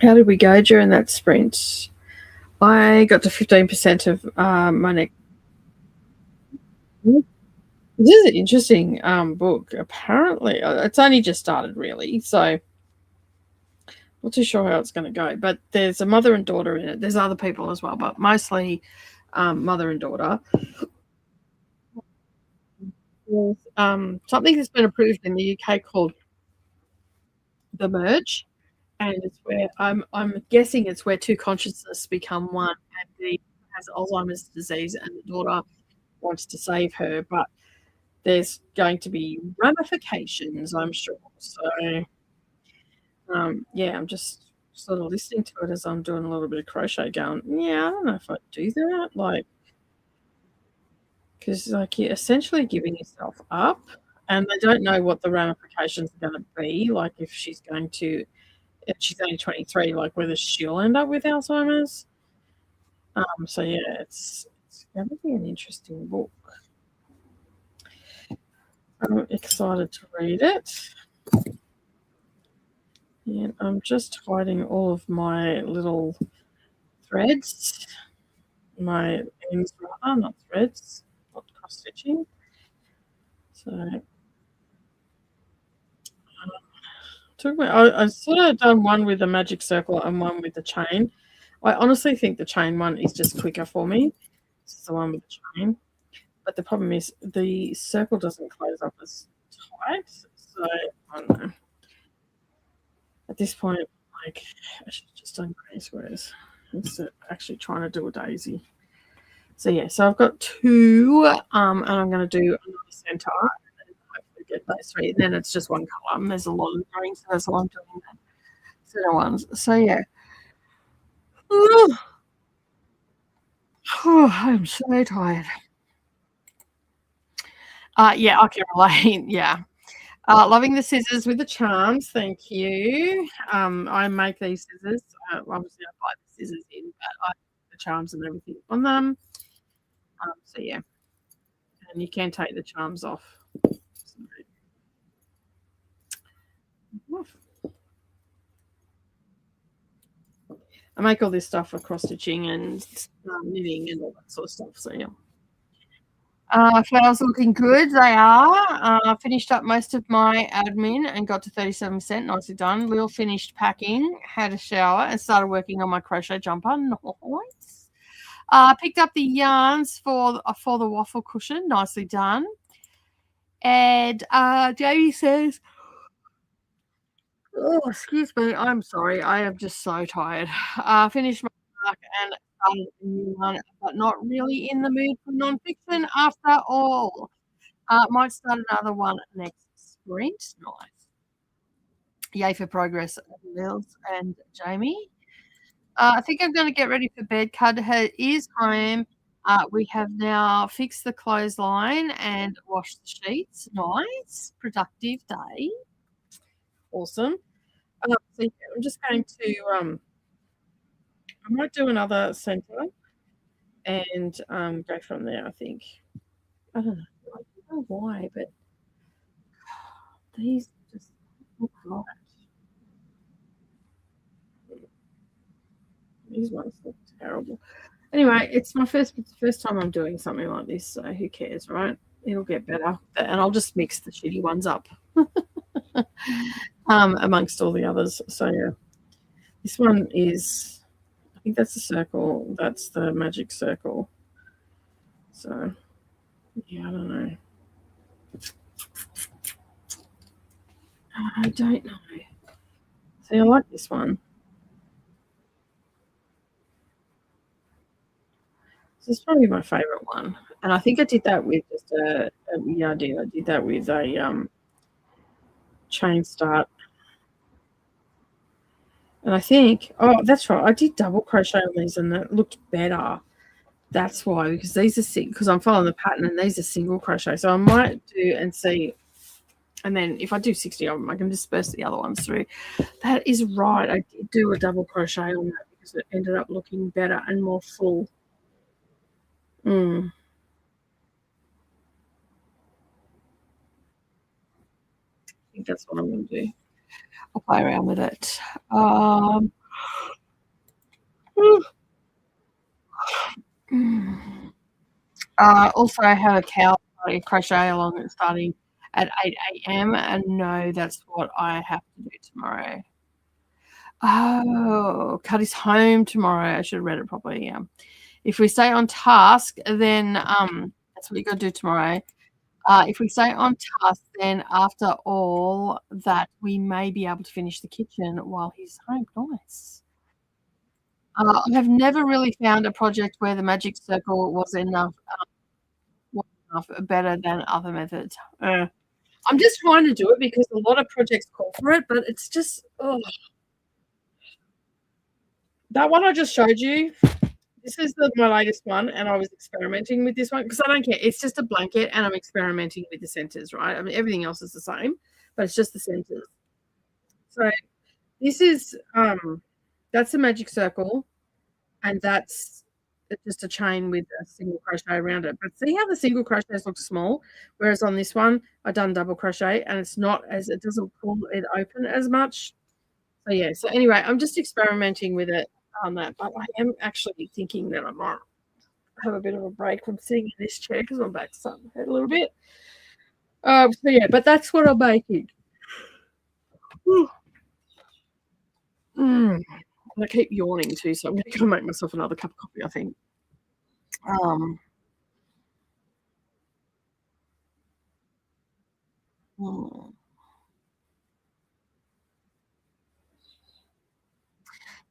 How did we go during that sprint? I got to 15% of my next. This is an interesting book. Apparently, it's only just started, really, so not too sure how it's going to go. But there's a mother and daughter in it. There's other people as well, but mostly mother and daughter. There's something that's been approved in the UK called the merge, and it's where I'm guessing it's where two consciousnesses become one, and the has Alzheimer's disease, and the daughter wants to save her, but there's going to be ramifications, I'm sure. So, yeah, I'm just sort of listening to it as I'm doing a little bit of crochet, going, yeah, I don't know if I'd do that, like, because like you're essentially giving yourself up, and they don't know what the ramifications are going to be. Like, if she's going to, if she's only 23, like whether she'll end up with Alzheimer's. So yeah, it's going to be an interesting book. I'm excited to read it. And I'm just hiding all of my little threads, my ends rather, not threads, not cross stitching. So I sort of done one with a magic circle and one with the chain. I honestly think the chain one is just quicker for me. This is the one with the chain. But the problem is the circle doesn't close up as tight. So I don't know. At this point, like, I should have just done granny squares instead of actually trying to do a daisy. So yeah, so I've got two, and I'm going to do another center and hopefully get those three. And then it's just one color. And there's a lot of going, so that's why I'm doing that center ones. So yeah. I'm so tired. Yeah, I can relate. Yeah. Loving the scissors with the charms. Thank you. I make these scissors. Obviously, I buy the scissors in, but I put the charms and everything on them. So yeah, and you can take the charms off. I make all this stuff for cross stitching and knitting and all that sort of stuff. So yeah. Flowers looking good. They are. I finished up most of my admin and got to 37%. Nicely done. Lil finished packing, had a shower, and started working on my crochet jumper. Nice. Picked up the yarns for the waffle cushion. Nicely done. And Jamie says, oh, excuse me. I'm sorry. I am just so tired. Finished my work and started a new one, but not really in the mood for nonfiction after all. Might start another one next sprint. Nice. Yay for progress, Lils and Jamie. I think I'm going to get ready for bed. Cudhead is home. We have now fixed the clothesline and washed the sheets. Nice. Productive day. Awesome. So yeah, I'm just going to, I might do another center and go from there, I think. I don't know. I don't know why, but these just look right. These ones look terrible. Anyway, it's my first time I'm doing something like this, so who cares, right? It'll get better, and I'll just mix the shitty ones up amongst all the others. So yeah, this one is, I think that's the circle. That's the magic circle. So yeah, I don't know. I don't know. See, I like this one. This is probably my favorite one, and I think I did that with just yeah, I did. I did that with a chain start. And I think, oh, that's right. I did double crochet on these and that looked better. That's why, because these are because I'm following the pattern and these are single crochet. So I might do and see. And then if I do 60 of them, I can disperse the other ones through. That is right. I did do a double crochet on that because it ended up looking better and more full. Mm. think that's what I'm going to do. I'll play around with it. Um, also, I have a cow starting crochet along starting at 8 a.m. and no, that's what I have to do tomorrow. Oh, Cuddy's home tomorrow. I should have read it properly. Yeah. If we stay on task, then that's what you got to do tomorrow. If we stay on task, then after all that, we may be able to finish the kitchen while he's home. Nice. I have never really found a project where the magic circle was enough better than other methods. I'm just trying to do it because a lot of projects call for it, but it's just that one I just showed you. This is my latest one, and I was experimenting with this one because I don't care. It's just a blanket, and I'm experimenting with the centers, right? I mean, everything else is the same, but it's just the centers. So this is that's a magic circle, and that's just a chain with a single crochet around it. But see how the single crochets look small, whereas on this one I've done double crochet, and it doesn't pull it open as much. So yeah. So anyway, I'm just experimenting with it on that, but I am actually thinking that I might have a bit of a break from sitting in this chair because my back's starting to hurt a little bit. So yeah, but that's what I'm making. I keep yawning too, so I'm going to go make myself another cup of coffee, I think.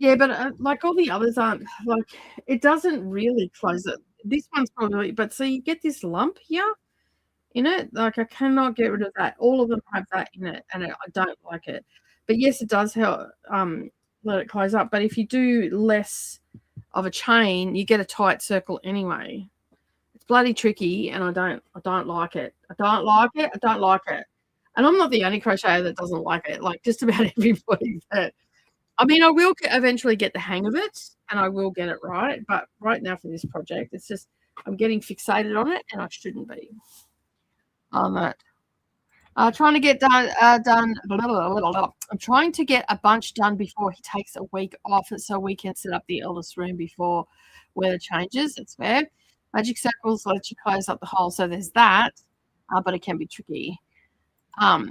Yeah, but like all the others aren't like it doesn't really close it. This one's probably, but so you get this lump here in it. Like I cannot get rid of that. All of them have that in it, and I don't like it. But yes, it does help let it close up. But if you do less of a chain, you get a tight circle anyway. It's bloody tricky, and I don't like it. I don't like it. I don't like it. And I'm not the only crocheter that doesn't like it. Like just about everybody that. I mean, I will eventually get the hang of it, and I will get it right. But right now for this project, it's just I'm getting fixated on it, and I shouldn't be on that. Trying to get done. Blah, blah, blah, blah. I'm trying to get a bunch done before he takes a week off, so we can set up the eldest room before weather changes. It's fair. Magic circles let you close up the hole, so there's that, but it can be tricky. I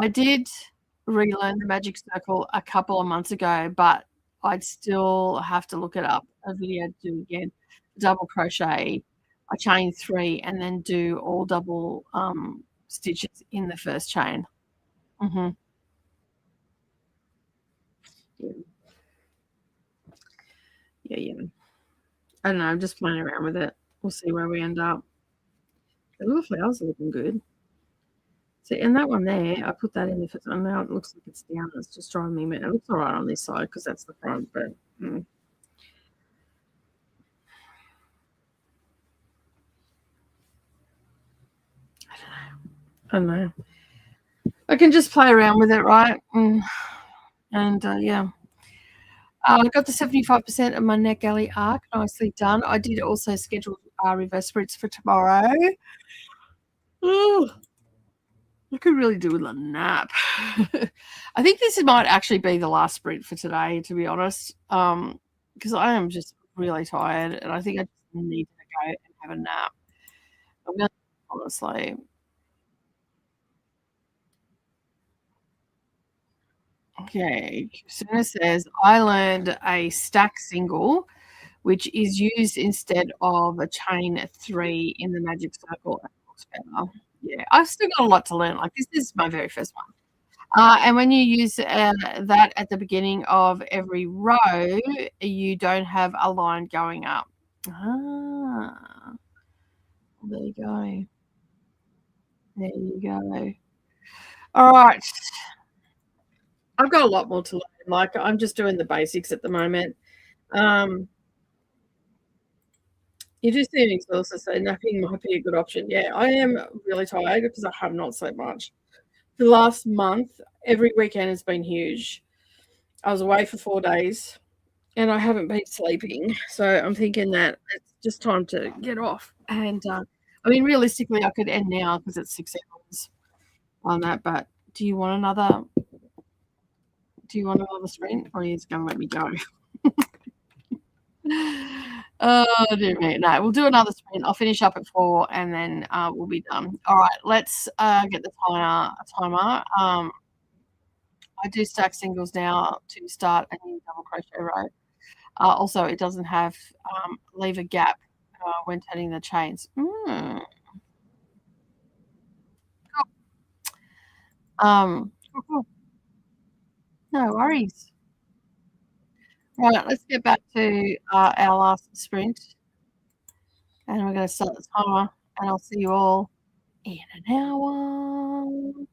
did relearn the magic circle a couple of months ago, but I'd still have to look it up, a video to do again. Double crochet, I chain 3 and then do all double stitches in the first chain. Yeah. I don't know, I'm just playing around with it. We'll see where we end up. The little flowers are looking good. See, and that one there, I put that in the first one. Now it looks like it's down. It's just driving me mad. It looks all right on this side because that's the front, but I don't know. I can just play around with it, right? And yeah. I got the 75% of my neck galley arc nicely done. I did also schedule reverse spritz for tomorrow. I could really do with a nap. I think this might actually be the last sprint for today, to be honest, because I am just really tired, and I think I just need to go and have a nap. I'm gonna honestly. Okay, Christina says, I learned a stack single, which is used instead of a chain 3 in the magic circle. It looks better. Yeah, I've still got a lot to learn. Like this is my very first one. And when you use that at the beginning of every row, you don't have a line going up. There you go. There you go. All right. I've got a lot more to learn. Like I'm just doing the basics at the moment. You do seem exhausted, so napping might be a good option. Yeah, I am really tired because I have not slept much. The last month, every weekend has been huge. I was away for 4 days and I haven't been sleeping. So I'm thinking that it's just time to get off. And I mean, realistically, I could end now because it's 6 hours. on that. But do you want another? Do you want another sprint, or are you just going to let me go? Oh, dear me. No, we'll do another sprint. I'll finish up at 4 and then we'll be done. All right, let's get the timer. I do stack singles now to start a new double crochet row. Also, it doesn't have leave a gap when turning the chains. Cool. No worries. Right, let's get back to our last sprint, and we're going to start the timer, and I'll see you all in an hour.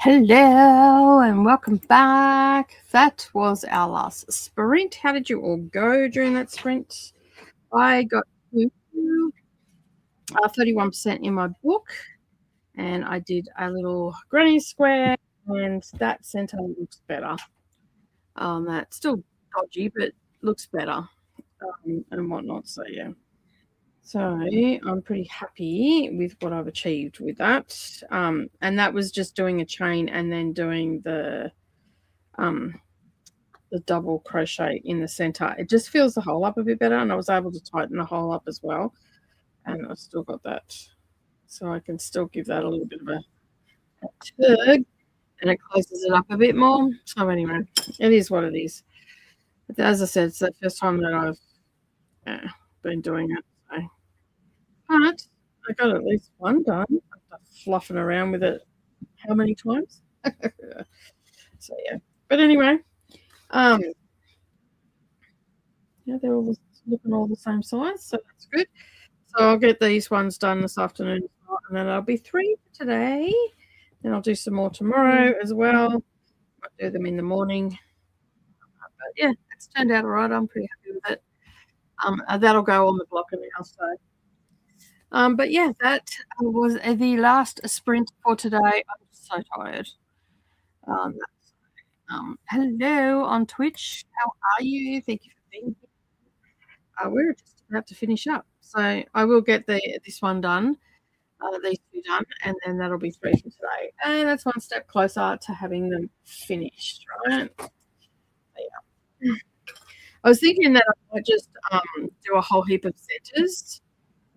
Hello and welcome back. That was our last sprint. How did you all go during that sprint? I got 31% in my book, and I did a little granny square, and that center looks better. That's still dodgy, but looks better, and whatnot. So yeah. So I'm pretty happy with what I've achieved with that. And that was just doing a chain and then doing the double crochet in the center. It just fills the hole up a bit better, and I was able to tighten the hole up as well. And I've still got that, so I can still give that a little bit of a tug, and it closes it up a bit more. So anyway, it is what it is. But as I said, it's the first time that I've been doing it. So. But I got at least one done after fluffing around with it how many times? So yeah. But anyway, yeah, they're all looking all the same size, so that's good. So I'll get these ones done this afternoon, and then I'll be 3 for today. Then I'll do some more tomorrow as well. I'll do them in the morning. But yeah, it's turned out all right. I'm pretty happy with it. That'll go on the blocker now. So, but yeah, that was the last sprint for today. I'm so tired. Hello on Twitch. How are you? Thank you for being here. We're just about to finish up, so I will get this one done, these two done, and then that'll be 3 for today. And that's one step closer to having them finished, right? So, yeah. I was thinking that I might just do a whole heap of centers,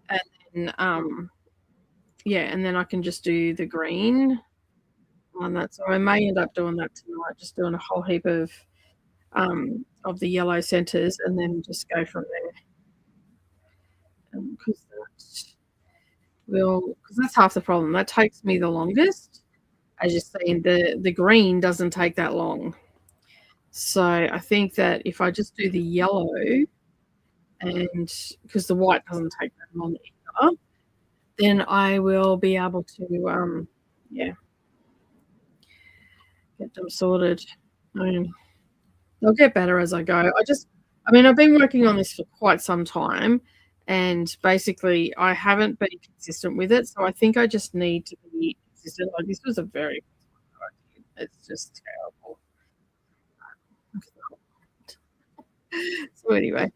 and then yeah, and then I can just do the green on that. So I may end up doing that tonight, just doing a whole heap of the yellow centers, and then just go from there. Because that's half the problem. That takes me the longest. As you're saying, the green doesn't take that long. So I think that if I just do the yellow, and because the white doesn't take that long either, then I will be able to yeah, get them sorted. They'll get better as I go. I've been working on this for quite some time, and basically I haven't been consistent with it. So I think I just need to be consistent. Like, this was a very, it's just terrible. So anyway,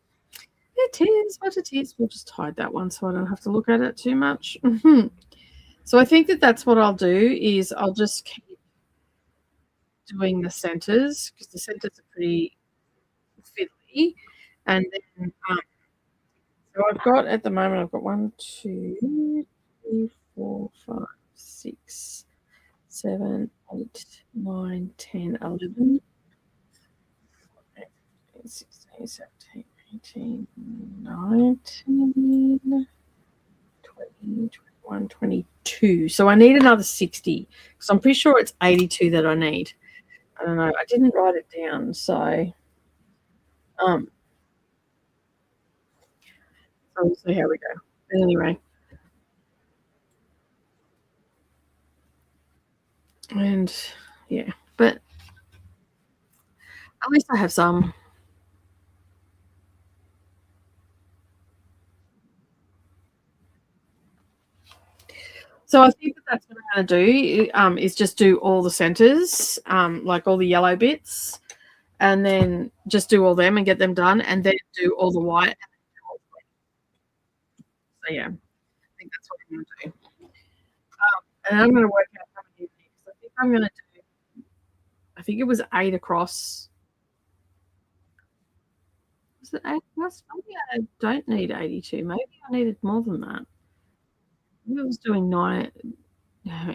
it is what it is. We'll just hide that one so I don't have to look at it too much. So I think that that's what I'll do, is I'll just keep doing the centers, because the centers are pretty fiddly. And then so I've got, at the moment, I've got 1, 2, 3, 4, 5, 6, 7, 8, 9, 10, 11, 16, 17, 18, 19, 20, 21, 22. So I need another 60, because I'm pretty sure it's 82 that I need. I don't know. I didn't write it down, so we'll see how we go. But anyway. And yeah, but at least I have some. So I think that that's what I'm going to do, is just do all the centers, like all the yellow bits, and then just do all them and get them done, and then do all the white. So yeah, I think that's what I'm going to do. And I'm going to work out how many of these. I think I'm going to do, I think it was 8 across. Was it 8 across? Maybe I don't need 82. Maybe I needed more than that. Maybe I was doing 9.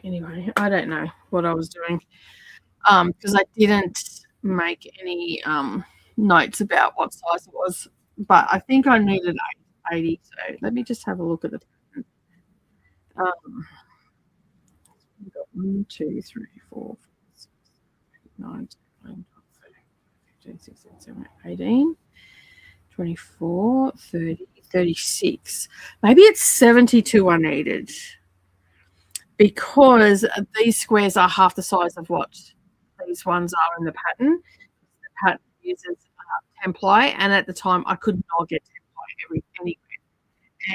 Anyway, I don't know what I was doing, because I didn't make any notes about what size it was, but I think I needed 80. So let me just have a look at the. We've got 1, 2, 3, 4, 5, 6, 7, 8, 9, 10, 11, 12, 13, 15, 16, 17, 18, 24, 30, 36. Maybe it's 72 I needed. because these squares are half the size of what these ones are in the pattern. The pattern uses template, and at the time I could not get template anywhere.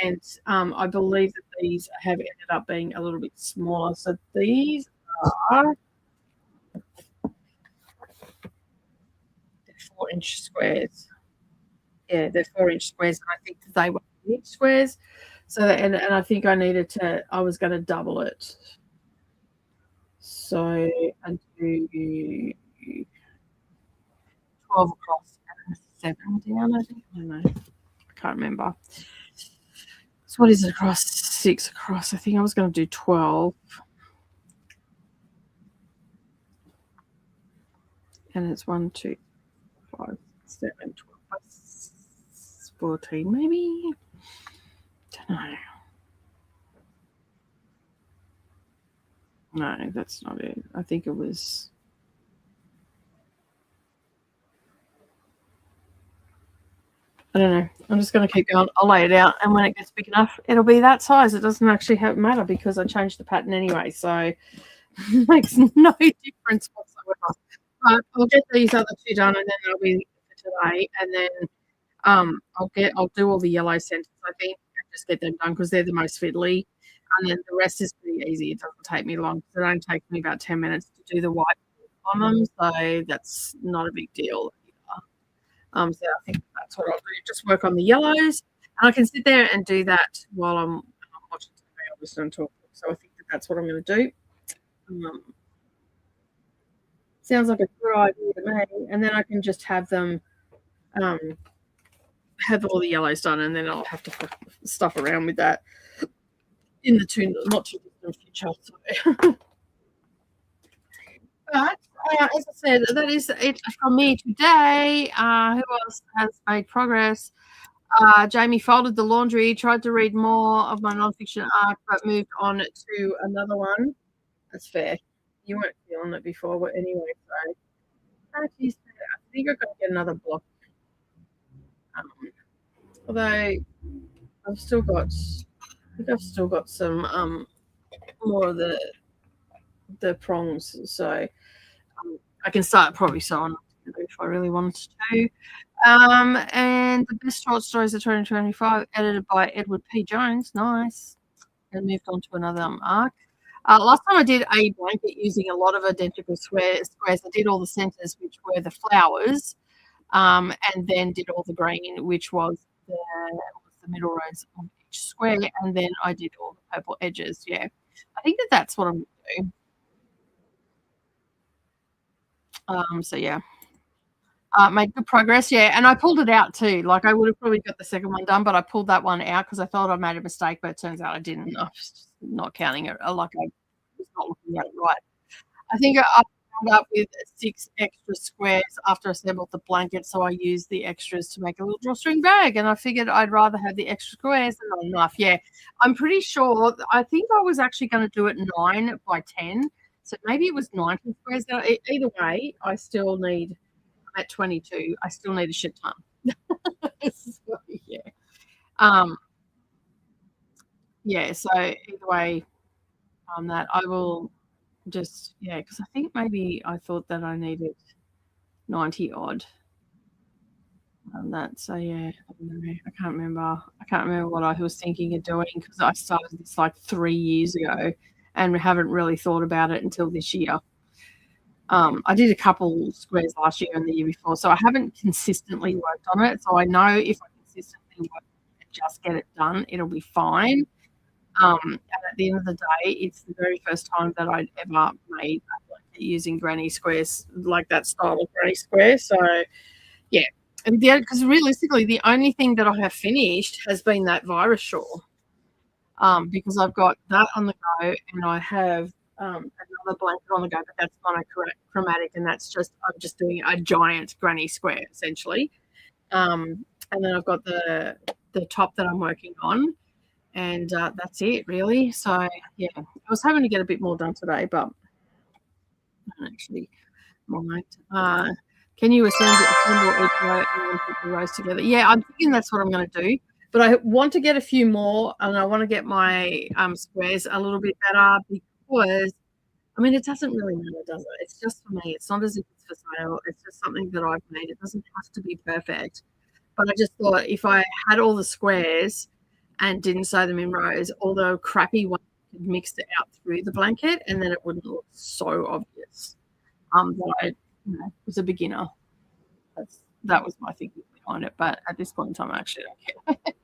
And I believe that these have ended up being a little bit smaller. So these are 4-inch squares. Yeah, they're 4-inch squares, and I think that they were 8-inch squares. So, and I think I was going to double it. So I do 12 across and 7 down, I think. I don't know. I can't remember. So what is it across? 6 across. I think I was going to do 12. And it's 1, 2, 5, 7, 12, 14, maybe. Don't know. No, that's not it. I think it was. I don't know. I'm just going to keep going. I'll lay it out, and when it gets big enough, it'll be that size. It doesn't actually matter because I changed the pattern anyway, so it makes no difference whatsoever. But I'll get these other 2 done, and then they'll be for today. And then I'll do all the yellow centers, I think, and just get them done because they're the most fiddly. And then the rest is pretty easy. It doesn't take me long. It only takes me about 10 minutes to do the white on them, so that's not a big deal either. So I think that's what I'll do. Just work on the yellows, and I can sit there and do that while I'm watching TV or listening to a book. So I think that's what I'm going to do. Sounds like a good idea to me. And then I can just have them have all the yellows done, and then I'll have to stuff around with that in the not too distant future. So. But as I said, that is it from me today. Who else has made progress? Jamie folded the laundry, tried to read more of my nonfiction art, but moved on to another one. That's fair. You weren't feeling it before, but anyway, so I think I've got to get another block. Although I've still got some more of the prongs, so I can start probably sewing if I really wanted to. And the best short stories of 2025, edited by Edward P. Jones. Nice. And moved on to another arc. Last time I did a blanket using a lot of identical squares. I did all the centers, which were the flowers, and then did all the green, which was the middle rows of each square, and then I did all the purple edges. Yeah, I think that's what I'm going to do. So yeah, made good progress. Yeah, and I pulled it out too. Like I would have probably got the second one done, but I pulled that one out because I thought I made a mistake, but it turns out I didn't. I was just not counting it. Like I was not looking at it right. I think I wound up with 6 extra squares after I assembled the blanket, so I used the extras to make a little drawstring bag, and I figured I'd rather have the extra squares than not enough. Yeah, I'm pretty sure. I think I was actually going to do it 9 by 10. So maybe it was 90 squares. Either way, I still need, I'm at 22, I still need a shit ton. So, yeah. Yeah, so either way on that, I will just, because I think maybe I thought that I needed 90 odd on that. So, yeah, I can't remember what I was thinking of doing because I started this like 3 years ago. And we haven't really thought about it until this year. I did a couple squares last year and the year before, so I haven't consistently worked on it. So I know if I consistently work and just get it done, it'll be fine. And at the end of the day, it's the very first time that I'd ever made a blanket using granny squares, like that style of granny square. So, yeah. And because realistically, the only thing that I have finished has been that virus shawl. Because I've got that on the go, and I have another blanket on the go, but that's monochromatic, and I'm just doing a giant granny square essentially. And then I've got the top that I'm working on, and that's it really. So yeah, I was hoping to get a bit more done today, but I don't actually mind. Can you assemble each row and then put the rows together? Yeah, I'm thinking that's what I'm going to do. But I want to get a few more, and I want to get my squares a little bit better because I mean, it doesn't really matter, does it? It's just for me. It's not as if it's for sale. It's just something that I've made. It doesn't have to be perfect. But I just thought if I had all the squares and didn't sew them in rows, all the crappy ones could mix it out through the blanket, and then it wouldn't look so obvious. That I was a beginner. That was my thinking behind it. But at this point in time, I actually don't care.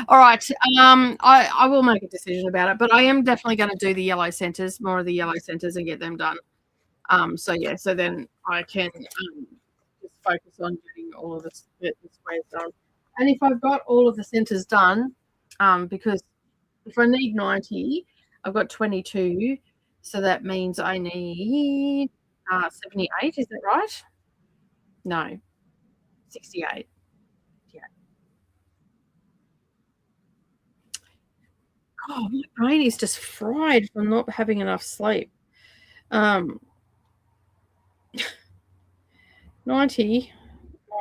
All right. I will make a decision about it, but I am definitely going to do the yellow centers, more of the yellow centers, and get them done. So yeah, so then I can just focus on getting all of the squares done. And if I've got all of the centers done, because if I need 90, I've got 22, so that means I need 78. Is that right? No, 68. Yeah. Oh, my brain is just fried from not having enough sleep. 90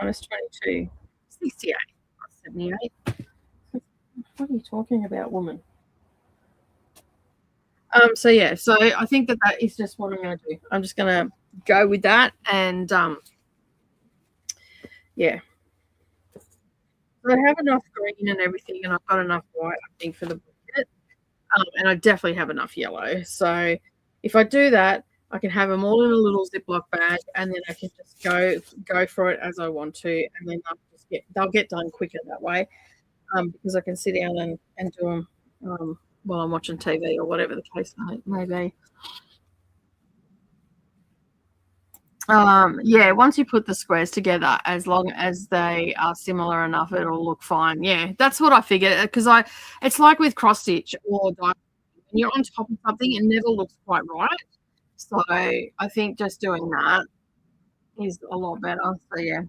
minus 22, 68, not 78. What are you talking about, woman? So yeah, so I think that is just what I'm going to do. I'm just going to go with that, and yeah. So I have enough green and everything, and I've got enough white, I think, for the bucket, and I definitely have enough yellow. So if I do that, I can have them all in a little Ziploc bag, and then I can just go for it as I want to, and then they'll get done quicker that way, because I can sit down and do them while I'm watching TV or whatever the case may be. Yeah, once you put the squares together, as long as they are similar enough, it'll look fine. Yeah, that's what I figured, because it's like with cross stitch or when you're on top of something, it never looks quite right. So I think just doing that is a lot better. So yeah.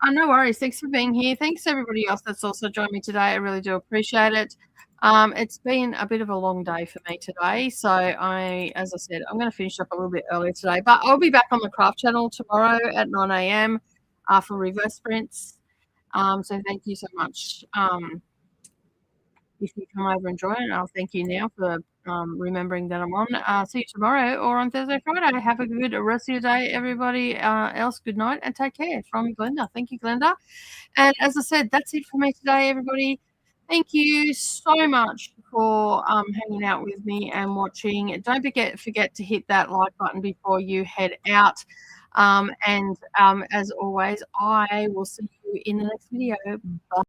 No worries. Thanks for being here. Thanks to everybody else that's also joined me today. I really do appreciate it. It's been a bit of a long day for me today. So as I said, I'm going to finish up a little bit earlier today, but I'll be back on the craft channel tomorrow at 9 a.m. For reverse sprints. So thank you so much. If you come over and join, I'll thank you now for remembering that I'm on. See you tomorrow or on Thursday, Friday. Have a good rest of your day, everybody else. Good night and take care. From Glenda. Thank you, Glenda. And as I said, that's it for me today, everybody. Thank you so much for hanging out with me and watching. Don't forget to hit that like button before you head out. And as always, I will see you in the next video. Bye.